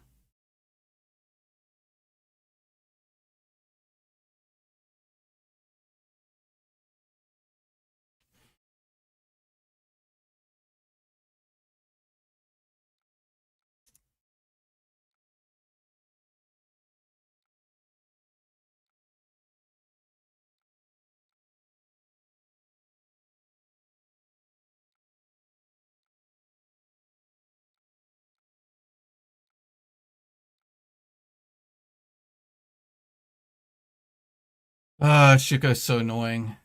Shuko's so annoying.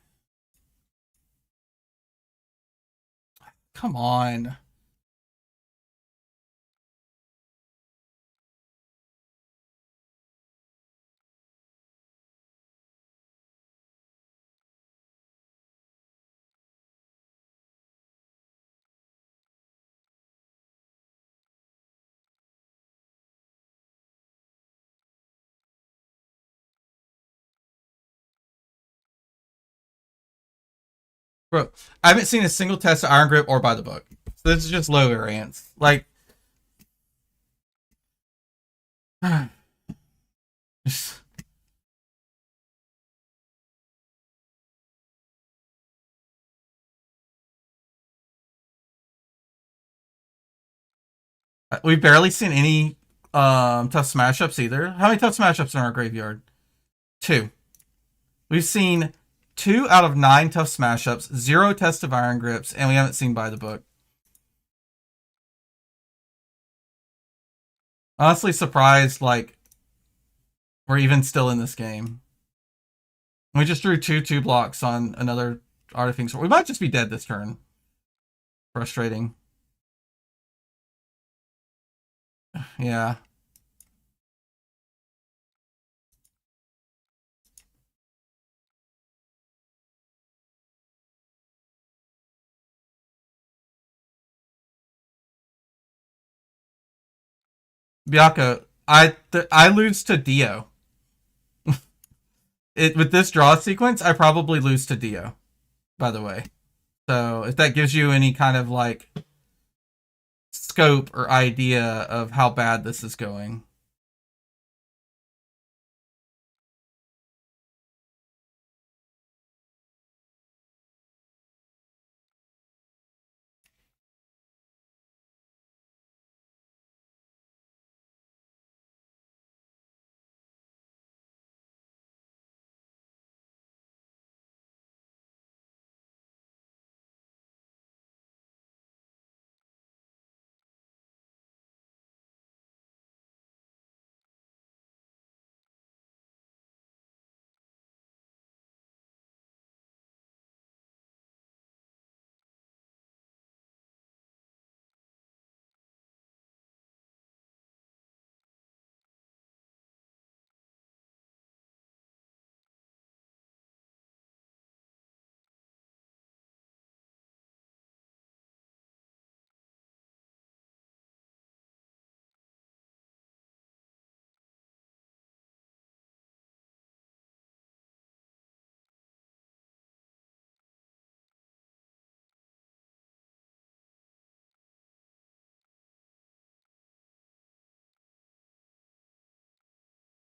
Come on. Bro, I haven't seen a single test of Iron Grip or by the book. So this is just low variance. Like, we've barely seen any tough smash ups either. How many tough smash ups in our graveyard? 2. We've seen 2 out of 9 tough smash ups, 0 test of Iron Grips, and we haven't seen by the book. Honestly surprised, like, we're even still in this game. We just drew 2 blocks on another Artifact. We might just be dead this turn. Frustrating. Yeah. Bianca, I lose to Dio. With this draw sequence, I probably lose to Dio, by the way. So if that gives you any kind of like scope or idea of how bad this is going.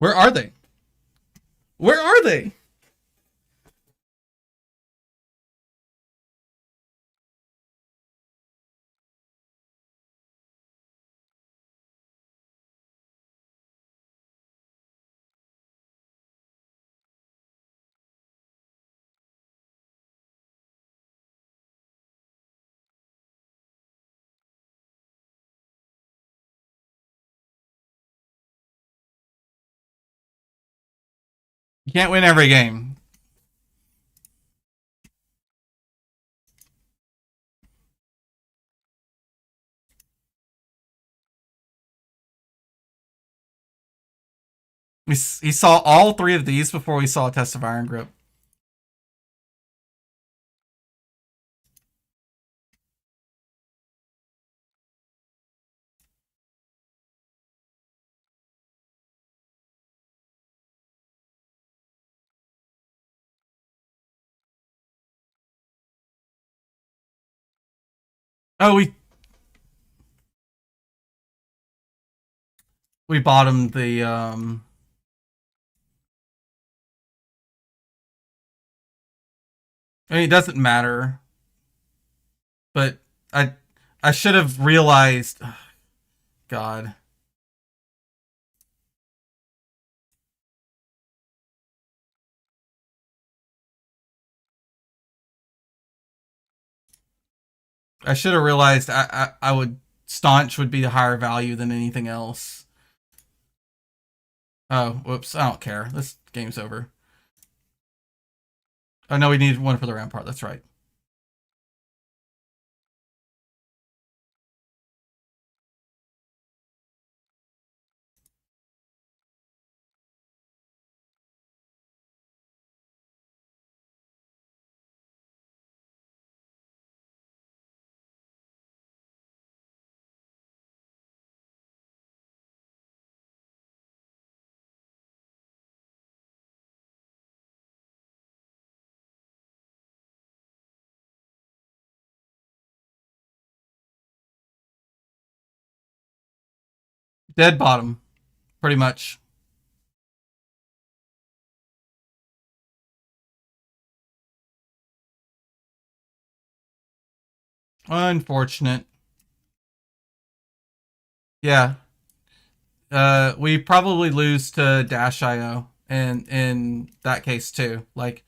Where are they? Where are they? You can't win every game. He saw all three of these before we saw a test of Iron Grip. Oh, we bottomed the I mean, it doesn't matter, but I should have realized. God, I should have realized I would staunch would be a higher value than anything else. Oh, whoops! I don't care. This game's over. Oh no, we need one for the rampart. That's right. Dead bottom, pretty much. Unfortunate. Yeah. We probably lose to Dash.io and in that case too. Like,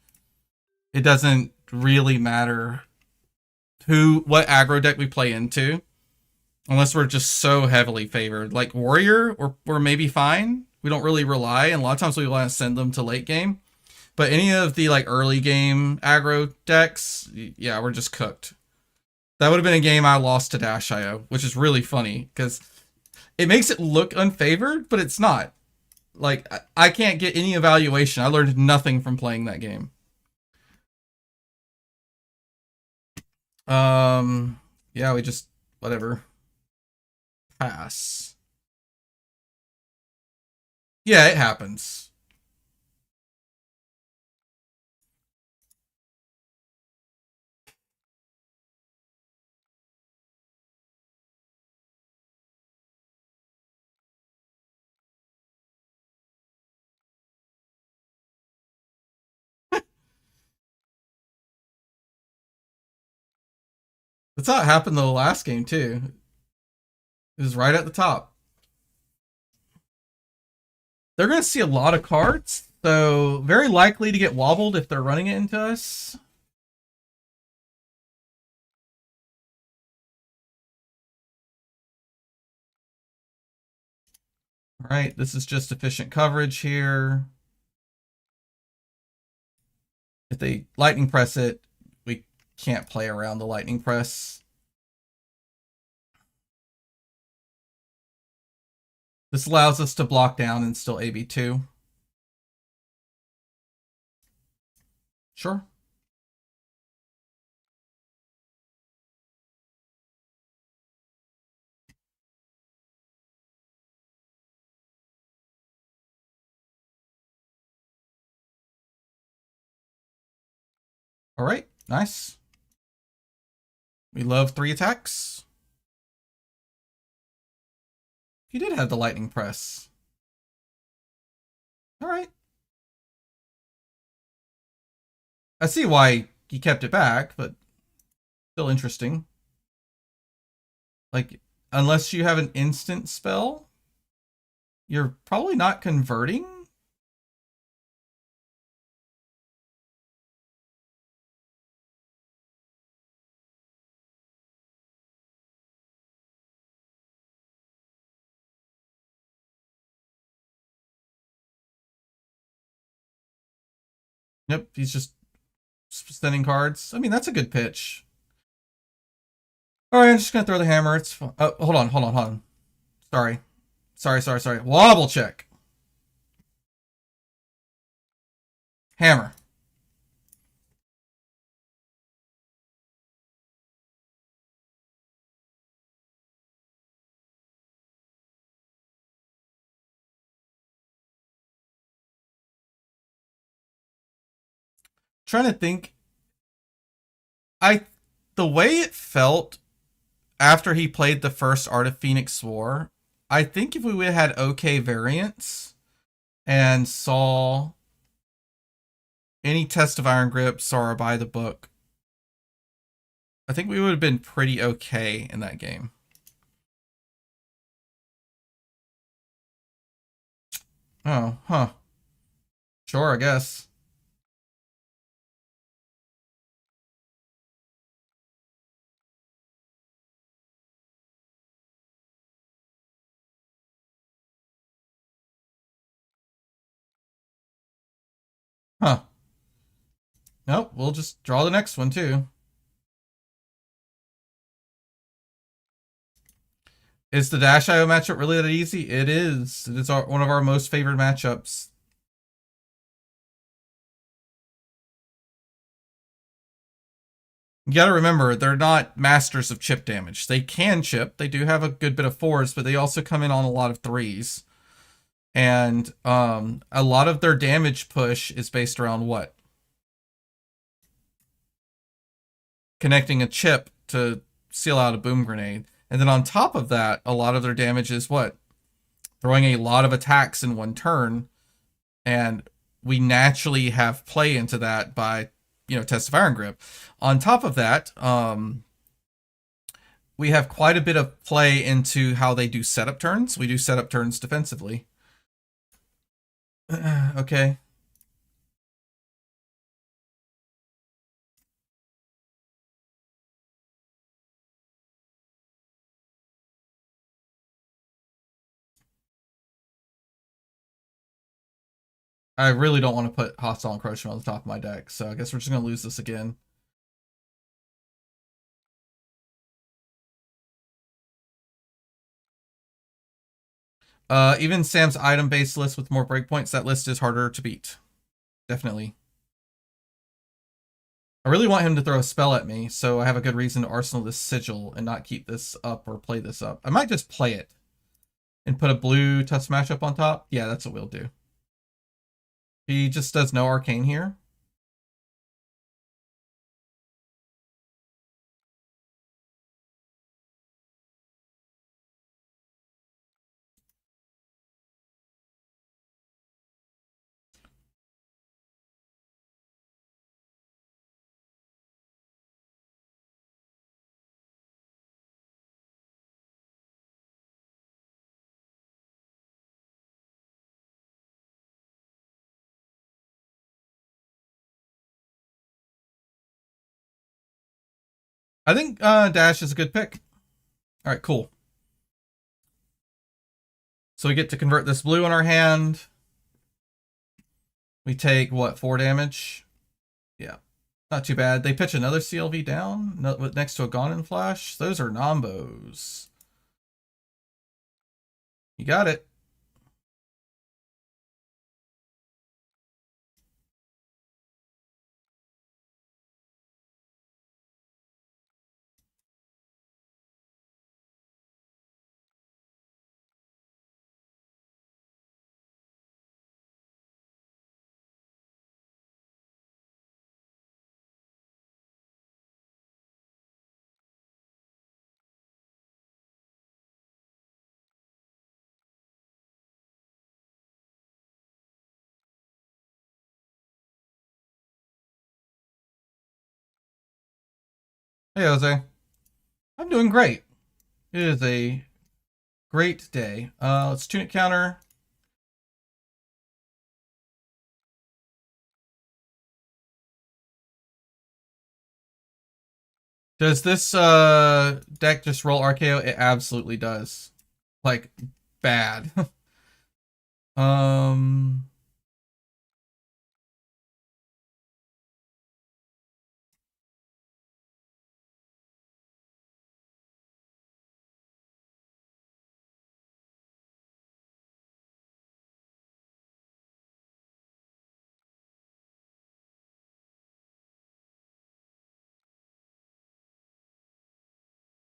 it doesn't really matter what aggro deck we play into, unless we're just so heavily favored. Like Warrior, we're maybe fine. We don't really rely, and a lot of times we want to send them to late game. But any of the like early game aggro decks, yeah, we're just cooked. That would have been a game I lost to Dash.io, which is really funny because it makes it look unfavored, but it's not. Like, I can't get any evaluation. I learned nothing from playing that game. Yeah, we just whatever. Pass. Yeah, it happens. That's how it happened the last game too. It was right at the top. They're going to see a lot of cards, so very likely to get wobbled if they're running it into us. All right, this is just efficient coverage here. If they lightning press it, we can't play around the lightning press. This allows us to block down and still AB2. Sure. All right, nice. We love 3 attacks. You did have the lightning press. All right. I see why he kept it back, but still interesting. Like, unless you have an instant spell, you're probably not converting. Yep, he's just sending cards. I mean, that's a good pitch. All right, I'm just gonna throw the hammer. It's hold on, hold on, hold on. Sorry, sorry. Wobble check. Hammer. Trying to think. I the way it felt after he played the first Art of Phoenix War, I think if we would have had okay variants and saw any test of Iron Grip, Sora by the book, I think we would have been pretty okay in that game. Oh, huh. Sure, I guess. Huh. Nope, we'll just draw the next one too. Is the Dash IO matchup really that easy? It is. It is one of our most favored matchups. You gotta remember, they're not masters of chip damage. They can chip. They do have a good bit of fours, but they also come in on a lot of threes. And a lot of their damage push is based around what? Connecting a chip to seal out a boom grenade. And then on top of that, a lot of their damage is what? Throwing a lot of attacks in one turn. And we naturally have play into that by, Test of Iron Grip. On top of that, we have quite a bit of play into how they do setup turns. We do setup turns defensively. Okay. I really don't want to put Hostile Encroachment on the top of my deck, so I guess we're just going to lose this again. Even Sam's item-based list with more breakpoints, that list is harder to beat. Definitely. I really want him to throw a spell at me, so I have a good reason to arsenal this sigil and not keep this up or play this up. I might just play it and put a blue tough smash up on top. Yeah, that's what we'll do. He just does no arcane here. I think Dash is a good pick. All right, cool. So we get to convert this blue in our hand. We take, what, 4 damage? Yeah, not too bad. They pitch another CLV down next to a Ganon Flash. Those are Nombos. You got it. Hey, Jose. I'm doing great. It is a great day. Let's tune it counter. Does this deck just roll RKO? It absolutely does. Like, bad. um,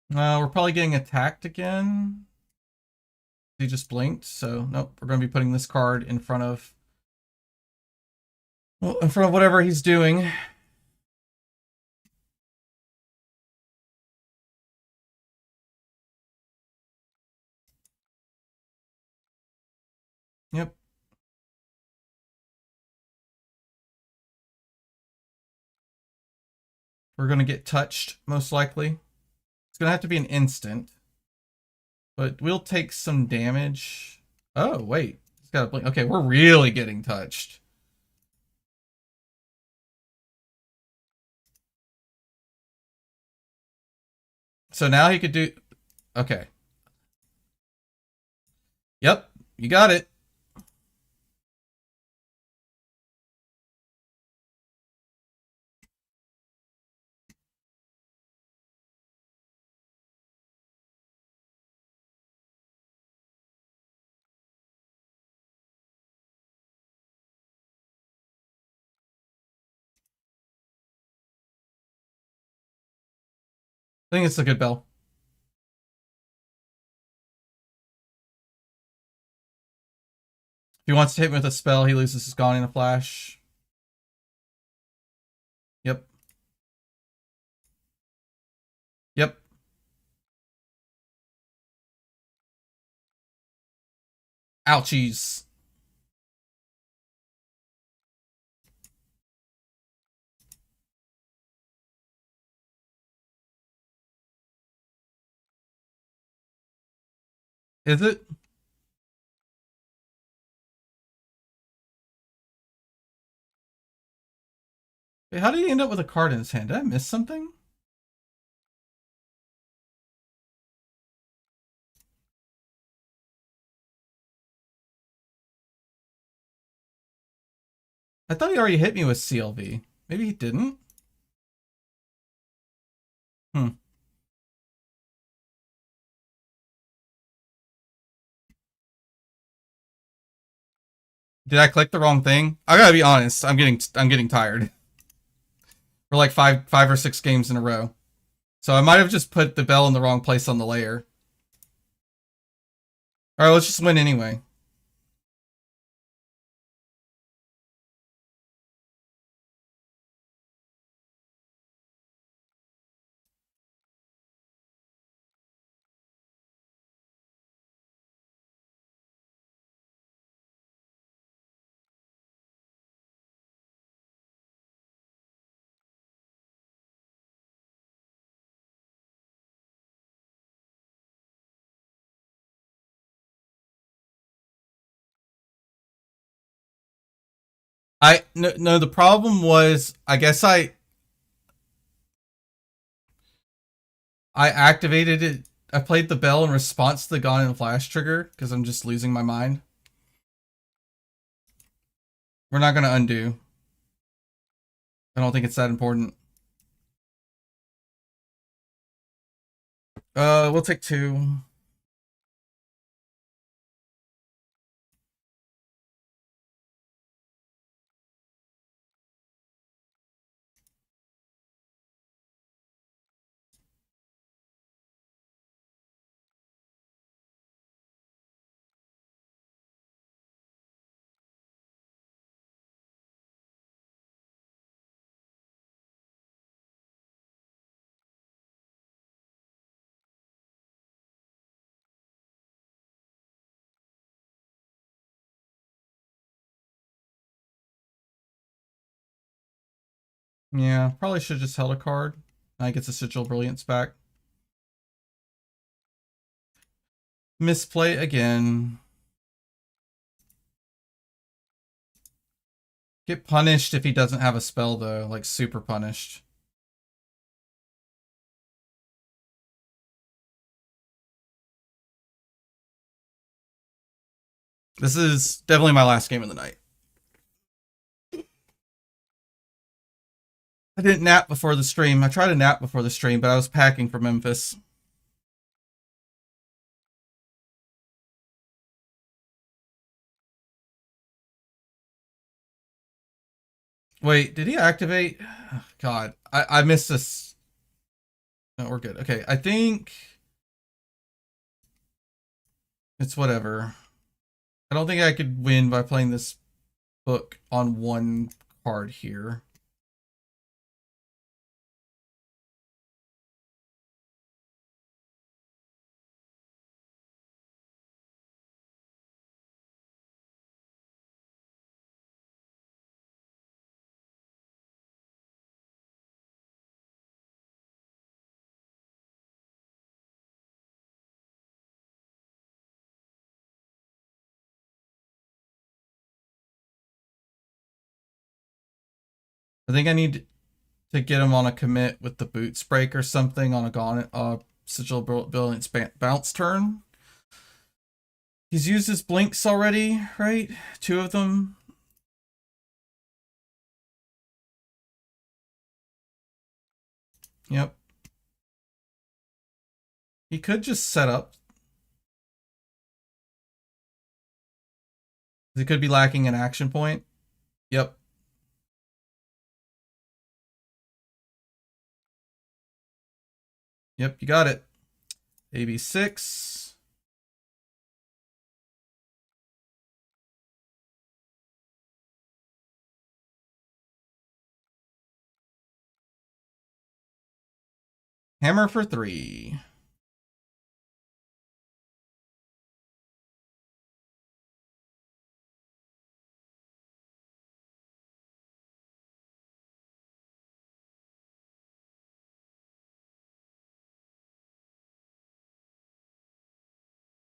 we're probably getting attacked again. He just blinked, so nope. We're going to be putting this card in front of, well, in front of whatever he's doing. Yep. We're going to get touched, most likely. It's going to have to be an instant. But we'll take some damage. Oh, wait. He's got a blink. Okay, we're really getting touched. So now he could do... Okay. Yep, you got it. I think it's a good bell. If he wants to hit me with a spell, he loses his Gone in a flash. Yep. Yep. Ouchies. Is it? Wait, how did he end up with a card in his hand? Did I miss something? I thought he already hit me with CLV. Maybe he didn't? Hmm. Did I click the wrong thing? I gotta be honest. I'm getting tired. For like five or six games in a row. So I might have just put the bell in the wrong place on the layer. Alright, let's just win anyway. No, the problem was I guess I activated it. I played the bell in response to the Gone in Flash trigger because I'm just losing my mind. We're not gonna undo. I don't think it's that important. We'll take two. Yeah, probably should have just held a card. I gets a Sigil Brilliance back. Misplay again. Get punished if he doesn't have a spell, though. Like, super punished. This is definitely my last game of the night. I didn't nap before the stream. I tried to nap before the stream, but I was packing for Memphis. Wait, did he activate? God, I missed this. No, we're good. Okay, I think it's whatever. I don't think I could win by playing this book on one card here. I think I need to get him on a commit with the boots break or something on a gauntlet, Sigil Brilliance bounce turn. He's used his blinks already, right? 2 of them. Yep. He could just set up. He could be lacking an action point. Yep. Yep, you got it. AB6. Hammer for 3.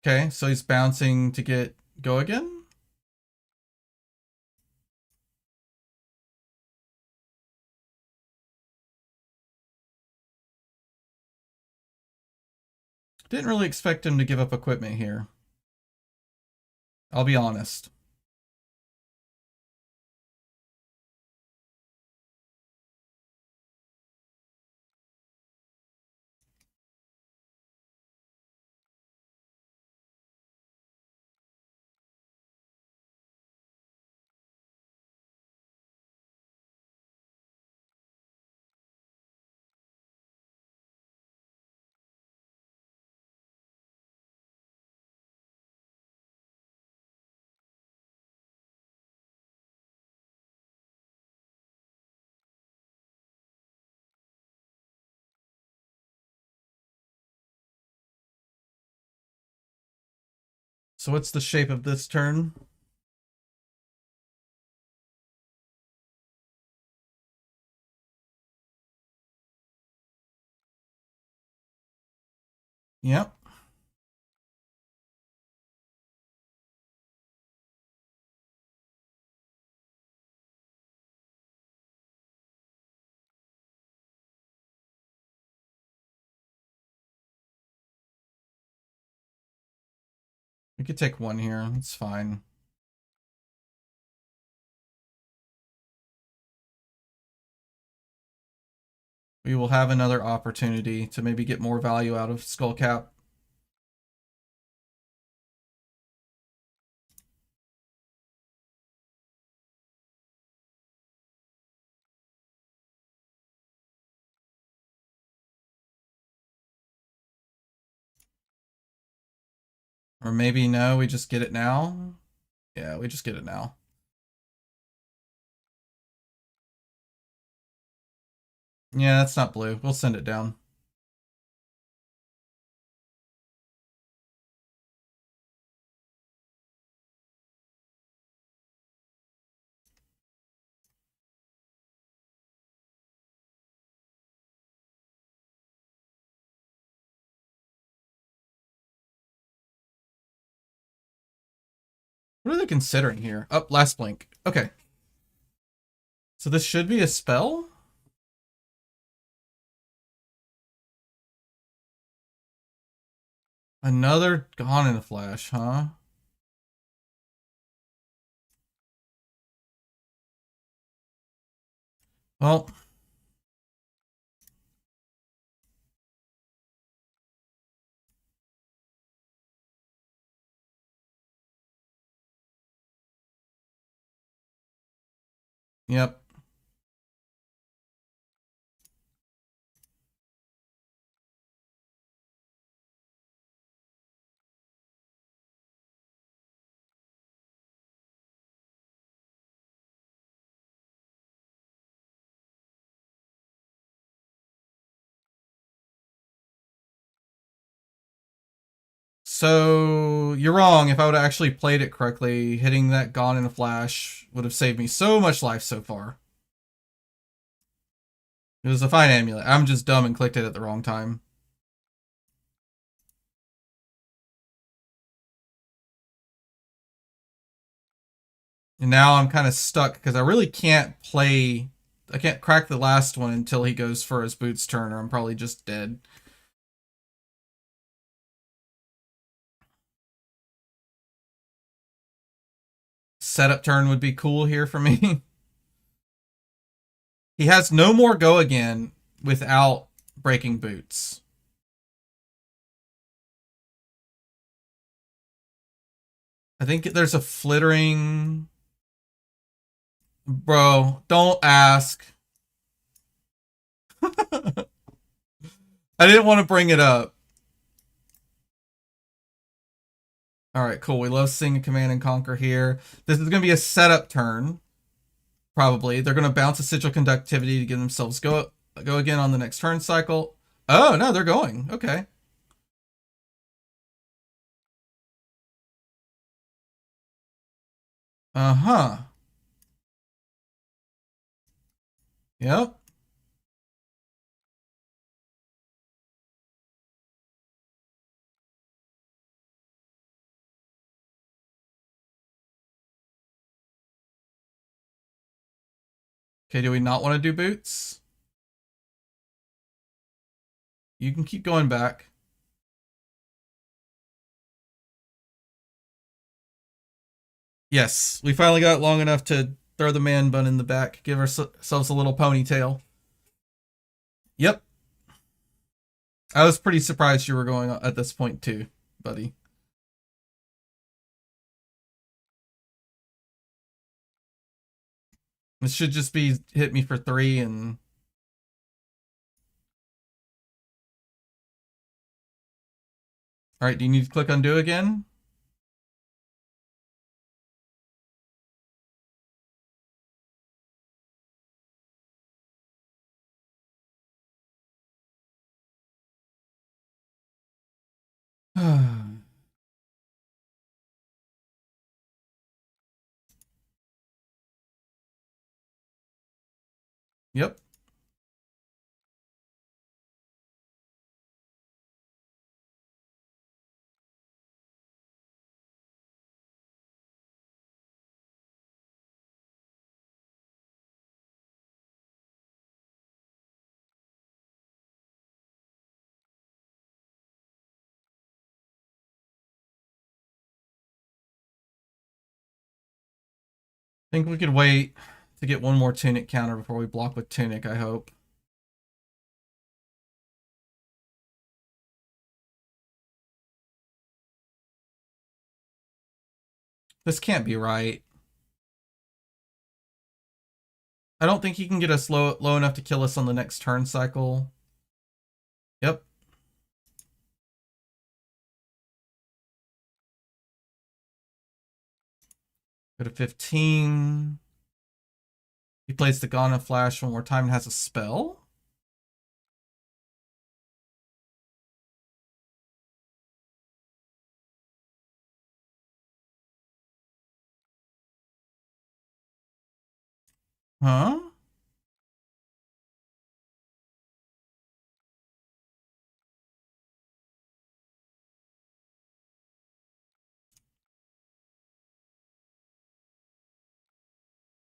Okay, so he's bouncing to get go again. Didn't really expect him to give up equipment here. I'll be honest. So what's the shape of this turn? Yep. We could take 1 here. It's fine. We will have another opportunity to maybe get more value out of Skullcap. Or maybe no, we just get it now. Yeah, we just get it now. Yeah, that's not blue. We'll send it down. What are they considering here? Oh, last blink. Okay. So this should be a spell? Another Gone in a Flash, huh? Well, yep. So you're wrong. If I would have actually played it correctly, hitting that Gone in a Flash would have saved me so much life so far. It was a fine amulet. I'm just dumb and clicked it at the wrong time. And now I'm kind of stuck because I really can't play. I can't crack the last one until he goes for his boots turn, or I'm probably just dead. Setup turn would be cool here for me. He has no more go again without breaking boots. I think there's a flittering. Bro, don't ask. I didn't want to bring it up. All right, cool. We love seeing a Command and Conquer here. This is going to be a setup turn, probably. They're going to bounce a Sigil Conductivity to give themselves go again on the next turn cycle. Oh, no, they're going. Okay. Uh-huh. Yep. Okay, do we not want to do boots? You can keep going back. Yes, we finally got long enough to throw the man bun in the back, give ourselves a little ponytail. Yep. I was pretty surprised you were going at this point too, buddy. This should just be hit me for 3 and... Alright, do you need to click undo again? Yep. I think we could wait to get one more tunic counter before we block with tunic, I hope. This can't be right. I don't think he can get us low enough to kill us on the next turn cycle. Yep. Go to 15. He plays the Gone and Flash one more time and has a spell. Huh?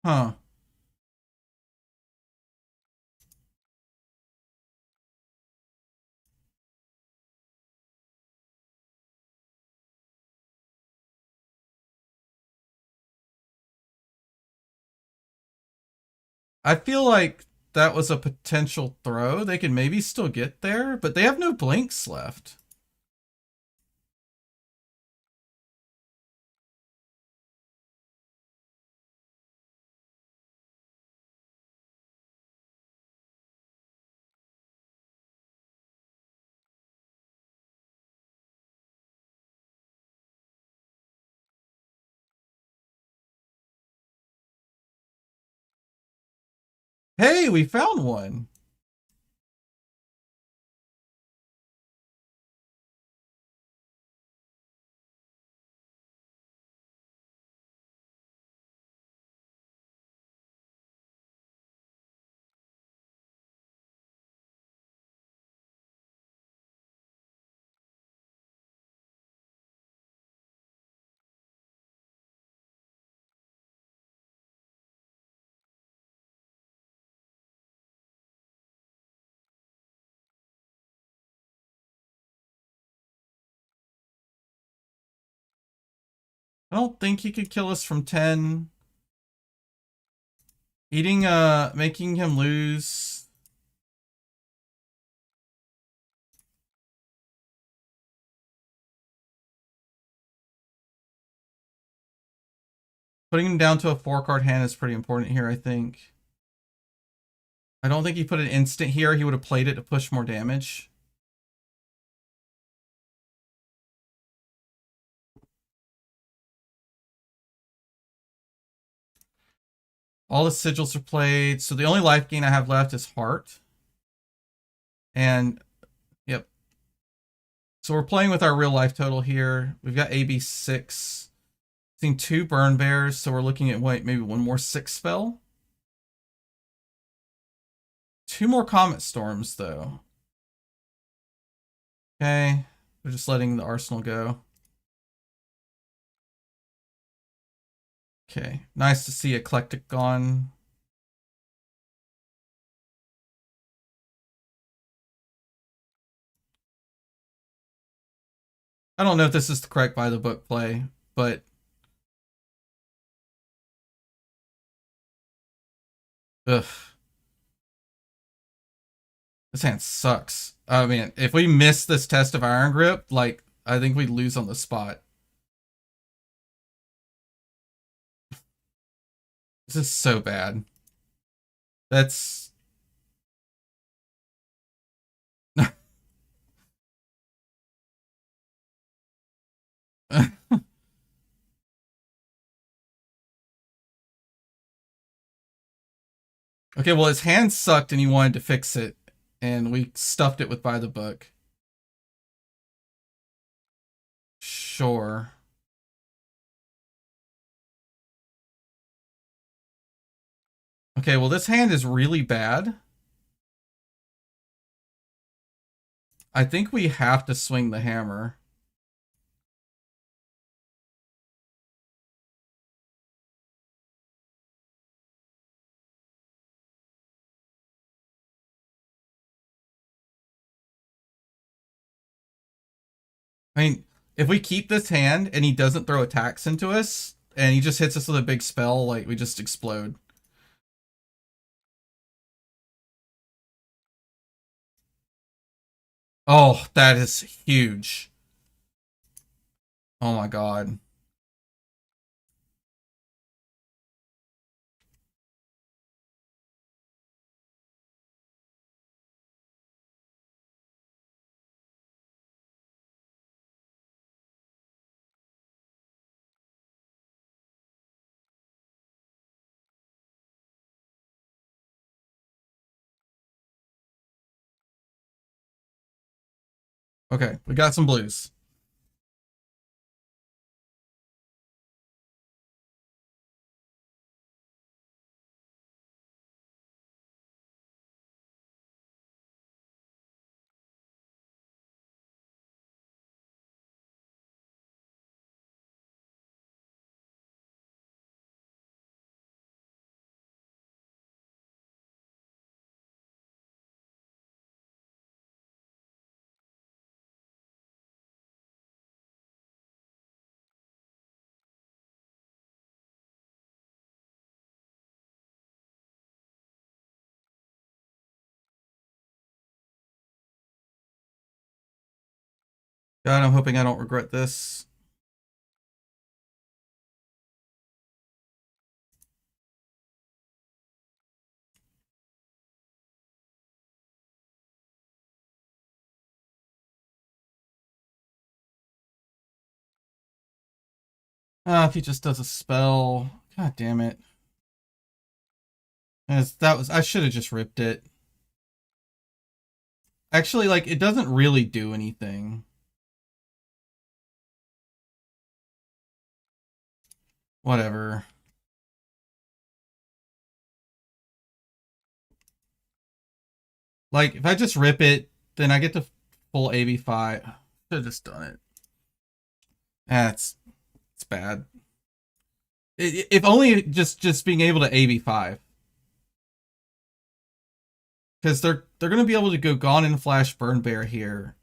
Huh. I feel like that was a potential throw. They could maybe still get there, but they have no blinks left. Hey, we found one. I don't think he could kill us from 10. Making him lose. Putting him down to a 4-card hand is pretty important here, I think. I don't think he put an instant here. He would have played it to push more damage. All the sigils are played, so the only life gain I have left is heart. And, yep. So we're playing with our real life total here. We've got AB6. Seen 2 burn bears, so we're looking at maybe one more 6 spell. 2 more comet storms, though. Okay, we're just letting the arsenal go. Okay, nice to see eclectic gone. I don't know if this is the correct by the book play, but ugh. This hand sucks. I mean, if we miss this test of Iron Grip, like, I think we lose on the spot. This is so bad. That's... Okay, well, his hand sucked and he wanted to fix it, and we stuffed it with by the book. Sure. Okay, well, this hand is really bad. I think we have to swing the hammer. I mean, if we keep this hand and he doesn't throw attacks into us, and he just hits us with a big spell, like, we just explode. Oh, that is huge. Oh my god. Okay, we got some blues. God, I'm hoping I don't regret this. If he just does a spell. God damn it. I should have just ripped it. Actually, like, it doesn't really do anything. Whatever. Like, if I just rip it, then I get to full AB5. Should have just done it. It's bad. If only just being able to AB5. Because they're gonna be able to go Gone and Flash Burn Bear here.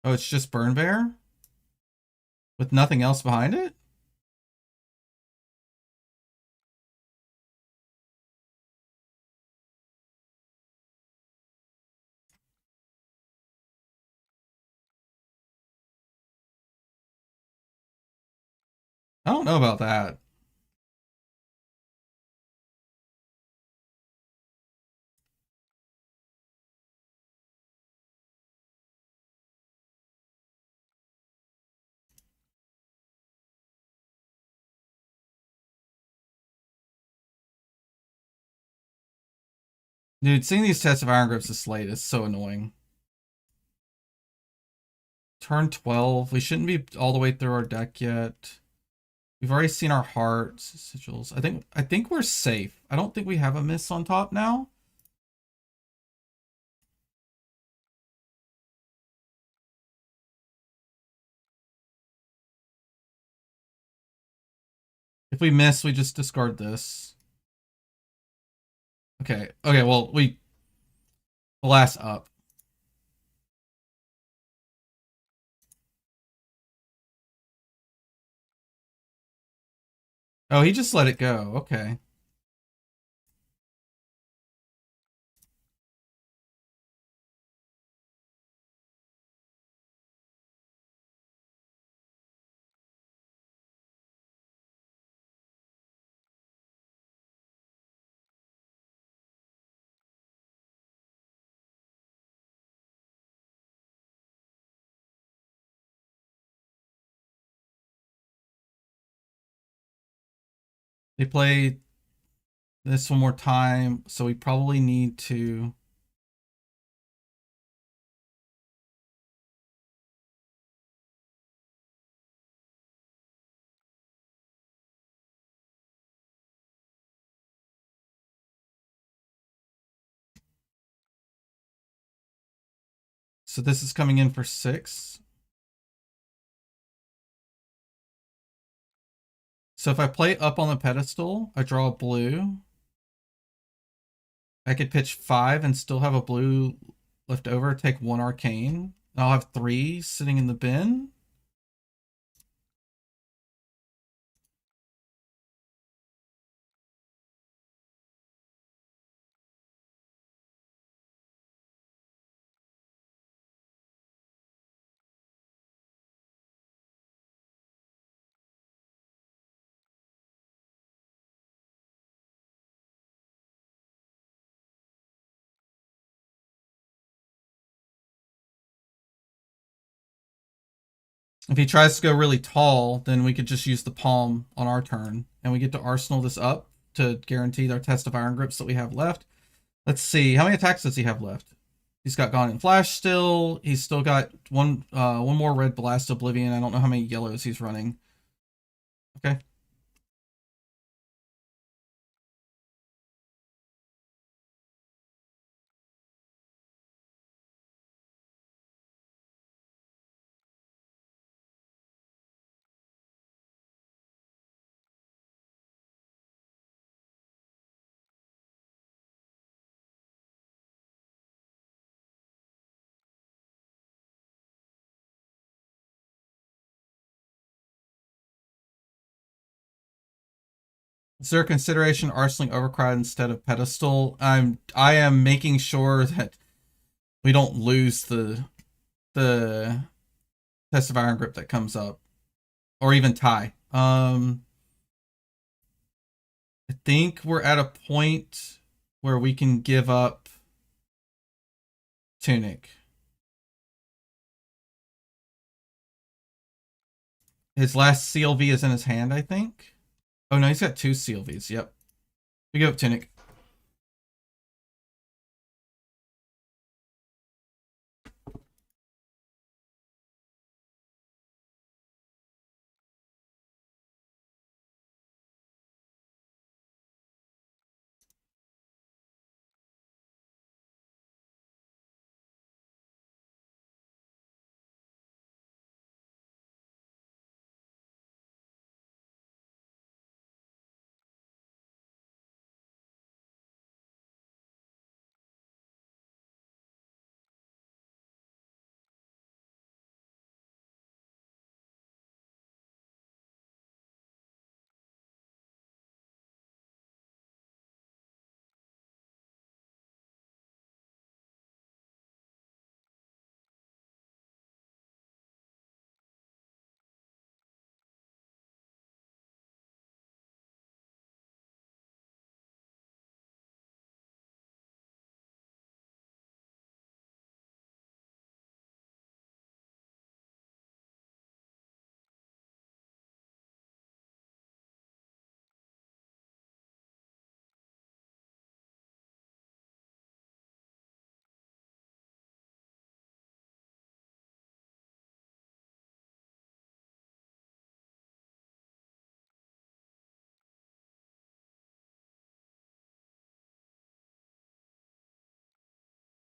Oh, it's just Burn Bear? With nothing else behind it? I don't know about that. Dude, seeing these tests of Iron Grips this late is so annoying. Turn 12. We shouldn't be all the way through our deck yet. We've already seen our hearts, sigils. I think we're safe. I don't think we have a miss on top now. If we miss, we just discard this. Okay. Okay, well, the last up. Oh, he just let it go. Okay. They play this one more time, so we probably need to... So this is coming in for 6. So if I play up on the pedestal, I draw a blue. I could pitch 5 and still have a blue left over, take 1 arcane. And I'll have 3 sitting in the bin. If he tries to go really tall, then we could just use the palm on our turn. And we get to arsenal this up to guarantee our test of Iron Grips that we have left. Let's see. How many attacks does he have left? He's got Gone in Flash still. He's still got one more red Blast Oblivion. I don't know how many yellows he's running. Okay. Is there a consideration arsenal overcrowd instead of pedestal? I am making sure that we don't lose the test of iron grip that comes up, or even tie. I think we're at a point where we can give up tunic. His last CLV is in his hand, I think. Oh no, he's got 2 CLVs. Yep. We give up tunic.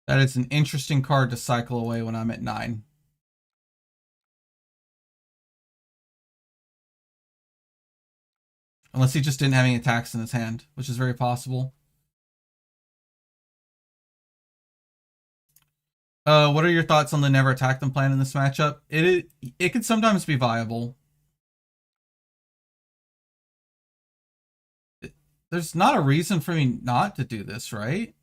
That is an interesting card to cycle away when I'm at 9. Unless he just didn't have any attacks in his hand, which is very possible. What are your thoughts on the never attack them plan in this matchup? It could sometimes be viable. There's not a reason for me not to do this, right?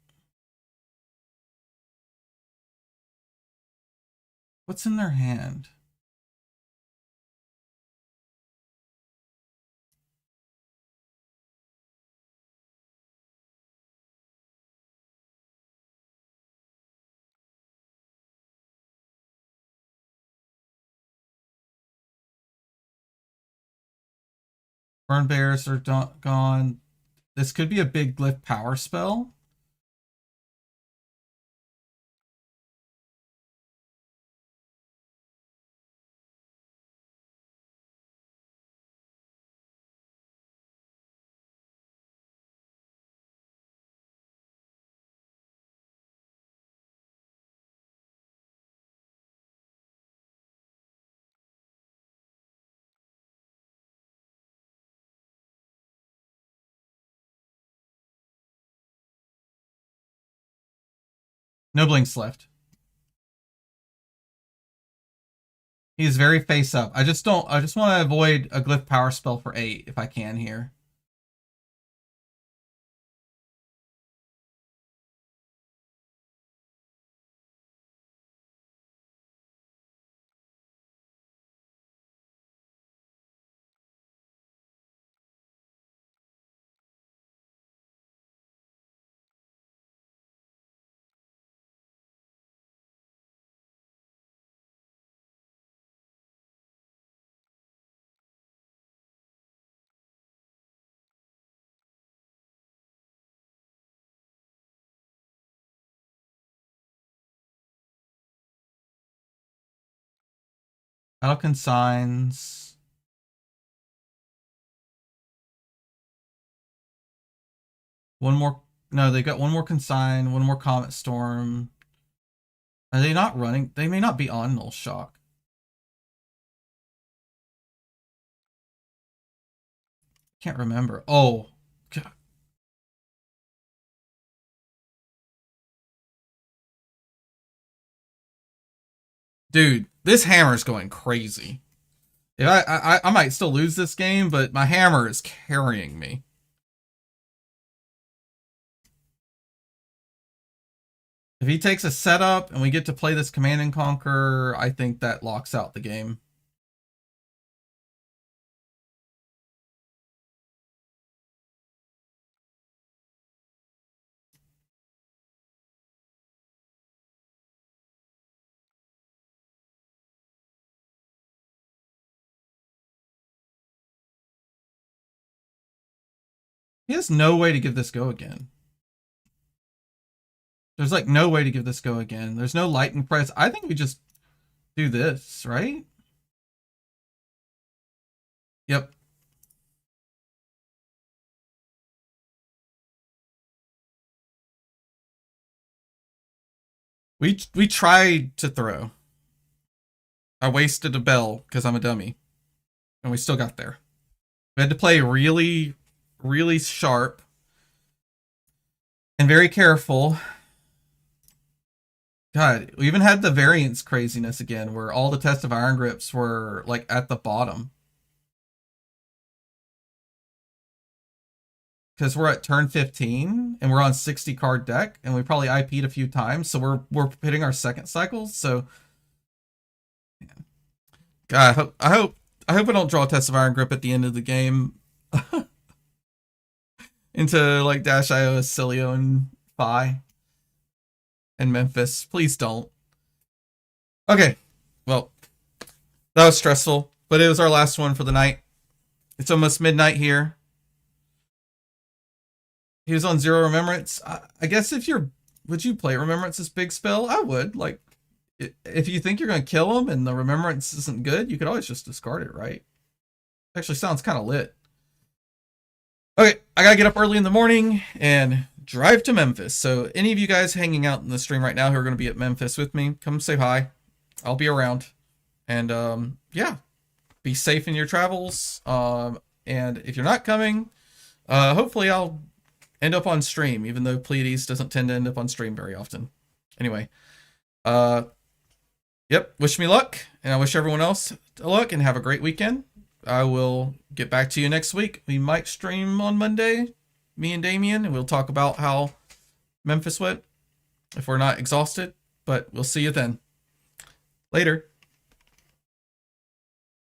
What's in their hand? Burn bears are gone. This could be a big glyph power spell. No blinks left. He's very face up. I just want to avoid a glyph power spell for 8 if I can here. Battle consigns. One more. No, they got one more consign, one more Comet Storm. Are they not running? They may not be on Null Shock. Can't remember. Oh, God. Dude, this hammer's going crazy. If I might still lose this game, but my hammer is carrying me. If he takes a setup and we get to play this Command and Conquer, I think that locks out the game. He has no way to give this go again. There's like no way to give this go again. There's no lightning press. I think we just do this, right? Yep. We tried to throw. I wasted a bell because I'm a dummy. And we still got there. We had to play really, really sharp and very careful. God, we even had the variance craziness again, where all the test of iron grips were like at the bottom. Because we're at turn 15 and we're on 60 card deck, and we probably IP'd a few times, so we're hitting our second cycles. So, God, I hope I don't draw a test of iron grip at the end of the game into like -IO, Oscilio, and Phi and Memphis. Please don't. Okay, well, that was stressful, but it was our last one for the night. It's almost midnight here. He was on 0 Remembrance. I guess would you play Remembrance's big spell? I would. Like, if you think you're going to kill him and the Remembrance isn't good, you could always just discard it, right? Actually sounds kind of lit. Okay, I gotta get up early in the morning and drive to Memphis. So any of you guys hanging out in the stream right now who are going to be at Memphis with me, come say hi. I'll be around. And yeah, be safe in your travels. And if you're not coming, hopefully I'll end up on stream, even though PLAYDEEEEEZ doesn't tend to end up on stream very often. Anyway, yep, wish me luck, and I wish everyone else luck, and have a great weekend. I will get back to you next week. We might stream on Monday, me and Damien, and we'll talk about how Memphis went, if we're not exhausted, but we'll see you then. Later.